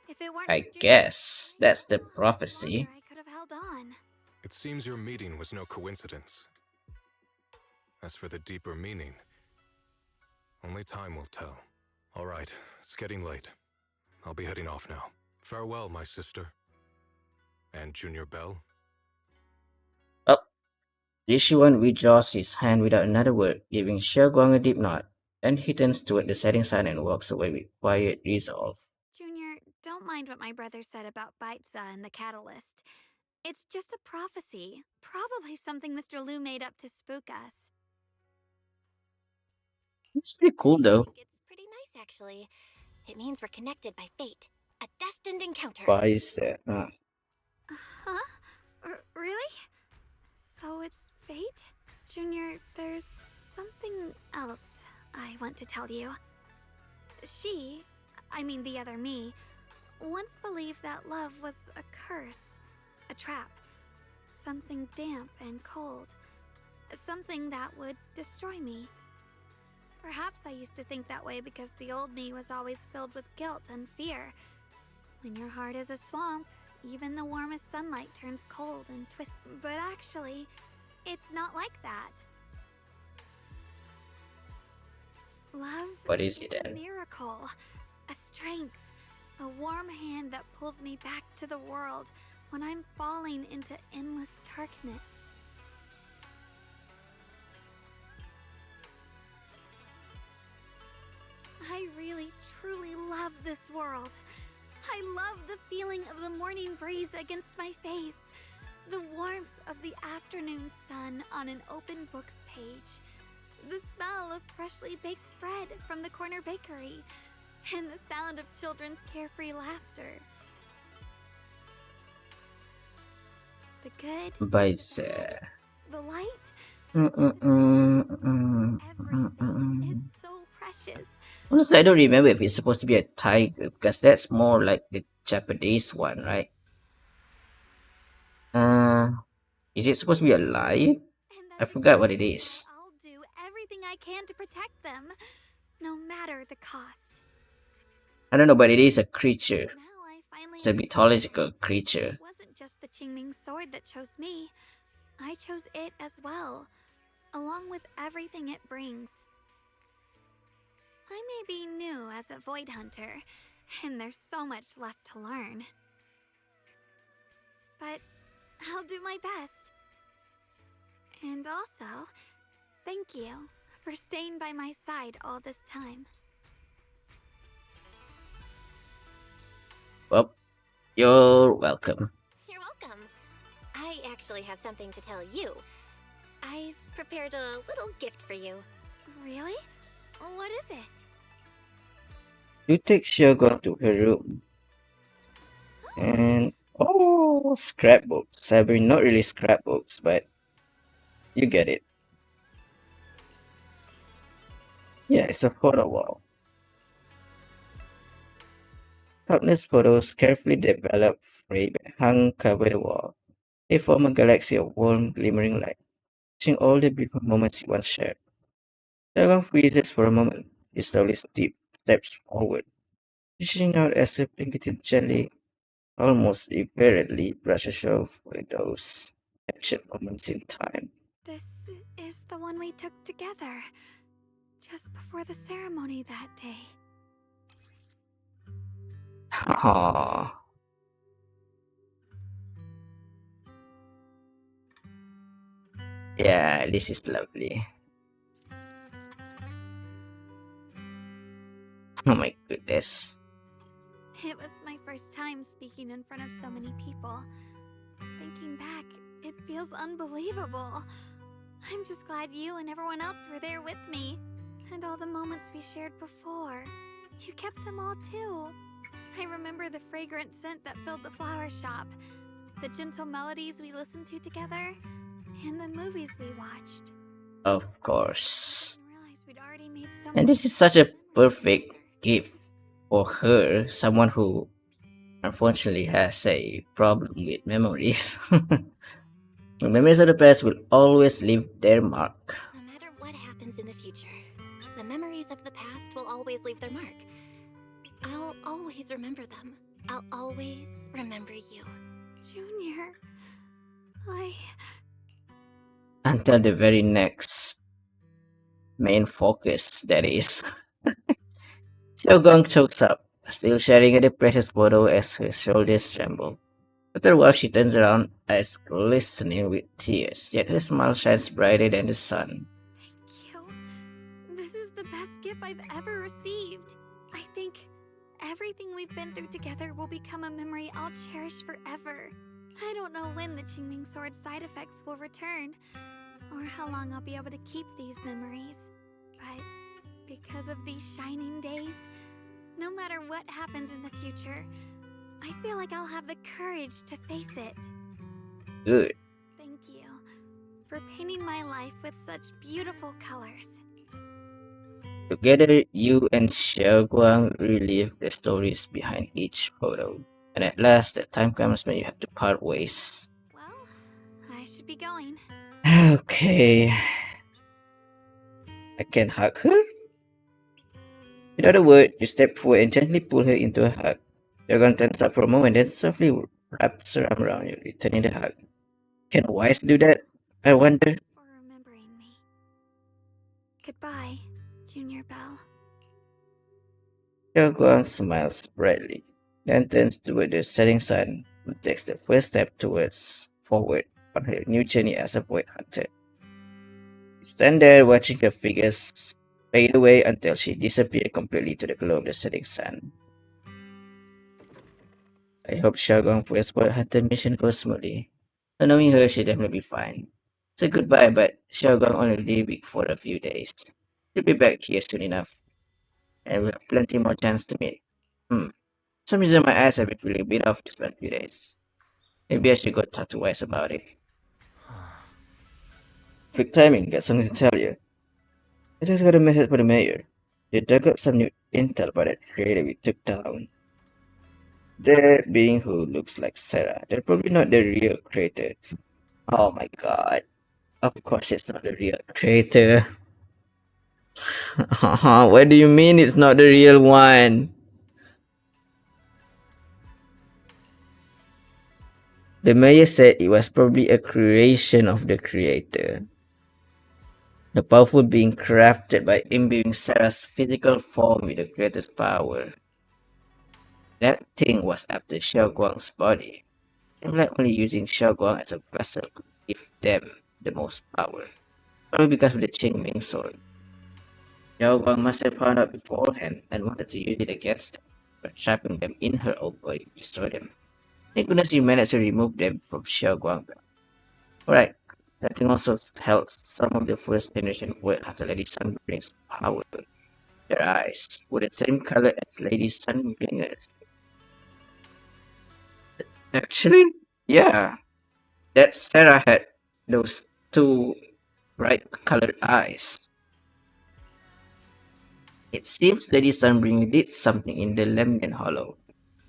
If it weren't I for guess that's the prophecy. I could have held on. It seems your meeting was no coincidence. As for the deeper meaning, only time will tell. All right, it's getting late. I'll be heading off now. Farewell, my sister. And Junior Bell. Oh, Yishuan withdraws his hand without another word, giving Xiaoguang a deep nod. Then he turns toward the setting sun and walks away with quiet resolve. Junior, don't mind what my brother said about Baitza and the catalyst. It's just a prophecy. Probably something Mr. Liu made up to spook us. It's pretty cool though. It's pretty nice, actually. It means we're connected by fate. A destined encounter. Huh? Really? So it's fate? Junior, there's something else I want to tell you. I mean the other me, once believed that love was a curse, a trap, something damp and cold, something that would destroy me. Perhaps I used to think that way because the old me was always filled with guilt and fear. When your heart is a swamp, even the warmest sunlight turns cold and twists. But actually, it's not like that. Love What is it a then? miracle, a strength, a warm hand that pulls me back to the world when I'm falling into endless darkness. I really, truly love this world. I love the feeling of the morning breeze against my face, the warmth of the afternoon sun on an open book's page, the smell of freshly baked bread from the corner bakery, and the sound of children's carefree laughter. The good, the light, everything is so precious. Honestly, I don't remember if it's supposed to be a tiger because that's more like the Japanese one, right? Is it supposed to be a lion? I forgot what it is. I'll do everything I can to protect them, no matter the cost. I don't know, but it is a creature. Now I finally It's a mythological creature. It wasn't just the Qingming sword that chose me. I chose it as well, along with everything it brings. I may be new as a void hunter, and there's so much left to learn. But I'll do my best. And also, thank you for staying by my side all this time. Well, you're welcome. You're welcome. I actually have something to tell you. I've prepared a little gift for you. Really? What is it? You take Xiaoguang to her room. And oh, scrapbooks. I mean, not really scrapbooks, but you get it. Yeah, it's a photo wall. Countless photos carefully developed, framed, and hung cover the wall. They form a galaxy of warm, glimmering light, touching all the beautiful moments you once shared. Xiaoguang freezes for a moment. He slowly steps forward, reaching out as if fingertip gently, almost irreverently brushes over those captured moments in time. This is the one we took together, just before the ceremony that day. Aww. Yeah, this is lovely. Oh my goodness. It was my first time speaking in front of so many people. Thinking back, it feels unbelievable. I'm just glad you and everyone else were there with me. And all the moments we shared before. You kept them all too. I remember the fragrant scent that filled the flower shop, the gentle melodies we listened to together, and the movies we watched. Of course. I realized we'd already made so And this is such a perfect gift for her, someone who unfortunately has a problem with memories. The memories of the past will always leave their mark. No matter what happens in the future, the memories of the past will always leave their mark. I'll always remember them. I'll always remember you. Junior, I... Until the very next main focus, that is. Xiaogong chokes up, still staring at the precious photo as her shoulders tremble. After a while, she turns around, eyes glistening with tears, yet her smile shines brighter than the sun. This is the best gift I've ever received. I think everything we've been through together will become a memory I'll cherish forever. I don't know when the Qingming Sword side effects will return, or how long I'll be able to keep these memories. But because of these shining days, no matter what happens in the future, I feel like I'll have the courage to face it. Good. Thank you for painting my life with such beautiful colors. Together, you and Xiaoguang relive the stories behind each photo. And at last, the time comes when you have to part ways. I should be going. Okay. I can hug her? Without a word, you step forward and gently pull her into a hug. Xiaoguang tenses up for a moment, then softly wraps her arm around you, returning the hug. Can Wise do that? I wonder. Goodbye, Junior Belle. Xiaoguang smiles brightly, then turns toward the setting sun, who takes the first step forward on her new journey as a void hunter. You stand there watching the figures fade away until she disappeared completely to the glow of the setting sun. I hope Xiaoguang's first void hunter mission goes smoothly. But knowing her, she'll definitely be fine. So goodbye, but Xiaoguang only leaving for a few days. She'll be back here soon enough, and we'll have plenty more chance to meet. For some reason my eyes have been feeling a bit off these past few days. Maybe I should go talk to Wise about it. Quick timing, got something to tell you. I just got a message from the mayor. They dug up some new intel about that creator we took down. There being who looks like Sarah. They're probably not the real creator. Oh my god. Of course it's not the real creator. What do you mean it's not the real one? The mayor said it was probably a creation of the creator. The powerful being crafted by imbuing Sarah's physical form with the greatest power. That thing was after Xiaoguang's body. I'm like only using Xiaoguang as a vessel to give them the most power. Probably because of the Qingming sword. Xiaoguang must have found out beforehand and wanted to use it against them, but trapping them in her own body to destroy them. Thank goodness you managed to remove them from Xiaoguang. Alright, that thing also held some of the first generation Void Hunter Lady Sunbring's power. Their eyes were the same color as Lady Sunbringer's. Actually, yeah. That Sarah had those two bright colored eyes. It seems Lady Sunbringer did something in the Lemnian Hollow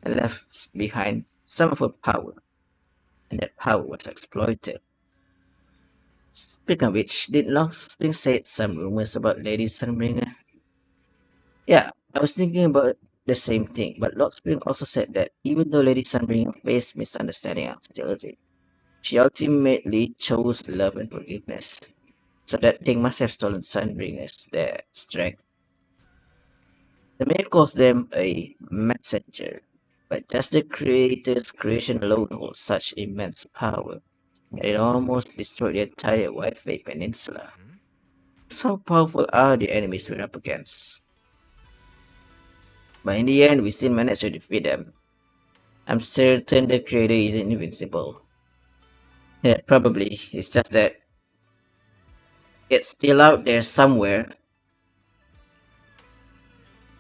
and left behind some of her power, and that power was exploited. Speaking of which, did Lockspring say some rumors about Lady Sunbringer? Yeah, I was thinking about the same thing, but Lockspring also said that even though Lady Sunbringer faced misunderstanding and hostility, she ultimately chose love and forgiveness. So that thing must have stolen Sunbringer's their strength. The mayor calls them a messenger, but just the creator's creation alone holds such immense power that it almost destroyed the entire Wi-Fi peninsula. So powerful are the enemies we're up against. But in the end, we still managed to defeat them. I'm certain the creator isn't invincible. Yeah, probably. It's just that it's still out there somewhere.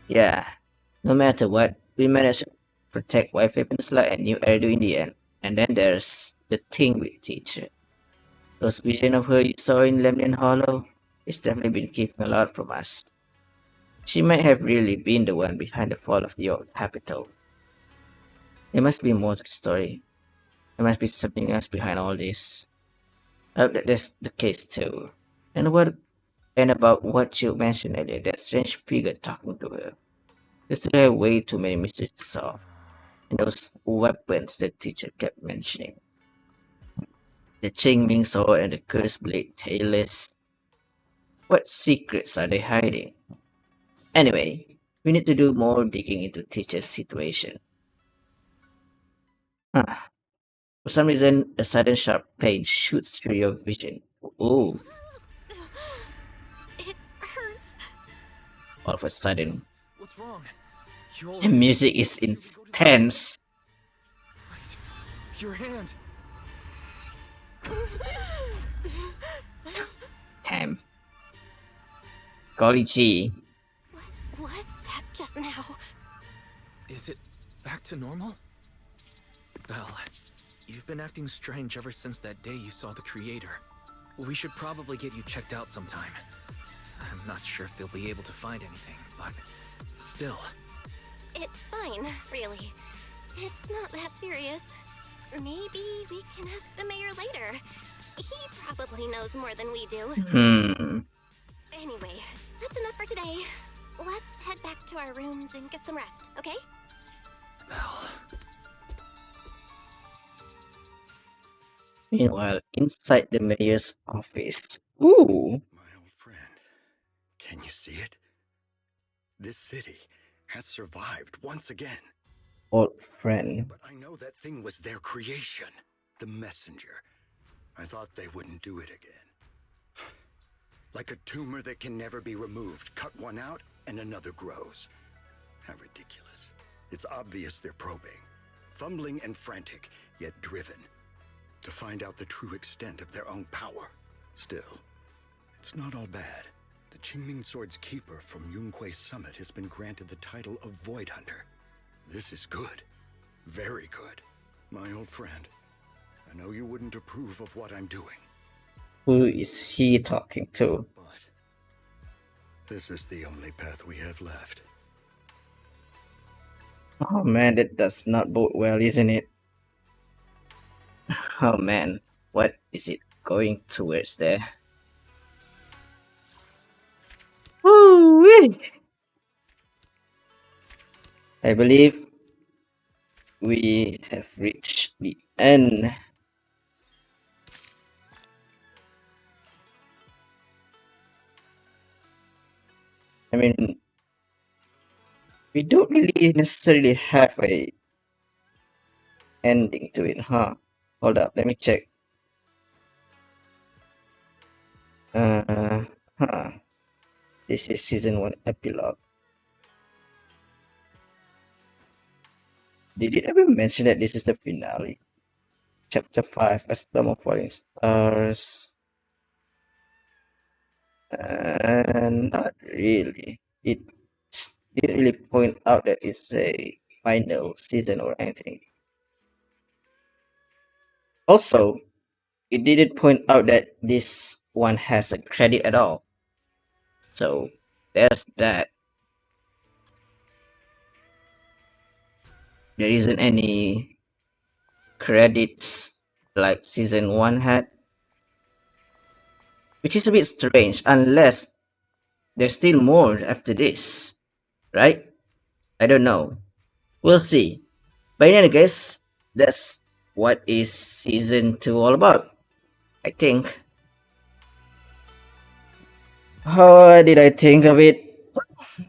Yeah, no matter what, we managed to protect Wi-Fi Peninsula and New Eridu in the end. And then there's the thing with teacher. Those visions of her you saw in Lemnian Hollow, it's definitely been keeping a lot from us. She might have really been the one behind the fall of the old capital. There must be more to the story. There must be something else behind all this. I hope that that's the case too. And what and about what you mentioned earlier, that strange figure talking to her. There are way too many mysteries to solve. And those weapons the teacher kept mentioning. The Qingming sword and the cursed blade tailless. What secrets are they hiding? Anyway, we need to do more digging into teacher's situation. Huh. For some reason, a sudden sharp pain shoots through your vision. Ooh. It hurts. All of a sudden, What's wrong? the music is intense. Your hand. Damn. Golly gee. What was that just now? Is it back to normal? Belle, you've been acting strange ever since that day you saw the creator. We should probably get you checked out sometime. I'm not sure if they'll be able to find anything, but still. It's fine, really. It's not that serious. Maybe we can ask the mayor later. He probably knows more than we do. Anyway, that's enough for today. Let's head back to our rooms and get some rest, okay? Belle. Meanwhile, inside the mayor's office. Ooh. Can you see it? This city has survived once again. Old friend. But I know that thing was their creation, the messenger. I thought they wouldn't do it again. Like a tumor that can never be removed. Cut one out and another grows. How ridiculous. It's obvious they're probing. Fumbling and frantic, yet driven. To find out the true extent of their own power. Still, it's not all bad. The Qingming Sword's keeper from Yunquei Summit has been granted the title of Void Hunter. This is good. Very good. My old friend, I know you wouldn't approve of what I'm doing. Who is he talking to? This is the only path we have left. Oh man, that does not bode well, isn't it? Oh man, what is it going towards there? Woo-wee! I believe we have reached the end. I mean, we don't really necessarily have a ending to it, huh? Hold up, let me check. This is season 1 epilogue. Did it ever mention that this is the finale? Chapter 5, A Storm of Falling Stars. Not really. It didn't really point out that it's a final season or anything. Also, it didn't point out that this one has a credit at all. So, there's that. There isn't any credits like season 1 had. Which is a bit strange, unless there's still more after this. Right? I don't know. We'll see. But in any case, that's what is season 2 all about. I think. How did I think of it?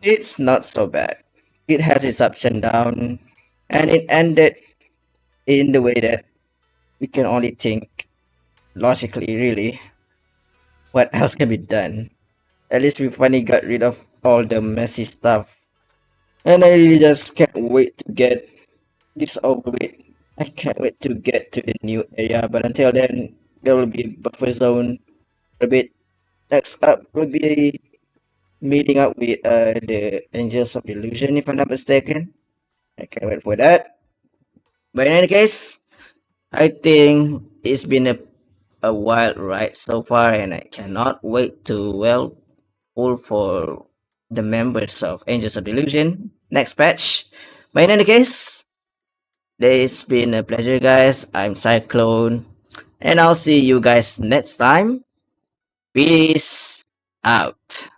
It's not so bad. It has its ups and downs, and it ended in the way that we can only think logically, really. What else can be done? At least we finally got rid of all the messy stuff. And I really just can't wait to get this over with. I can't wait to get to the new area, but until then, there will be a buffer zone for a bit. Next up will be meeting up with the Angels of Illusion, if I'm not mistaken. I can't wait for that. But in any case, I think it's been a wild ride so far, and I cannot wait to pull for the members of Angels of Illusion next patch. But in any case, It's been a pleasure, guys. I'm Cyclone, and I'll see you guys next time. Peace out.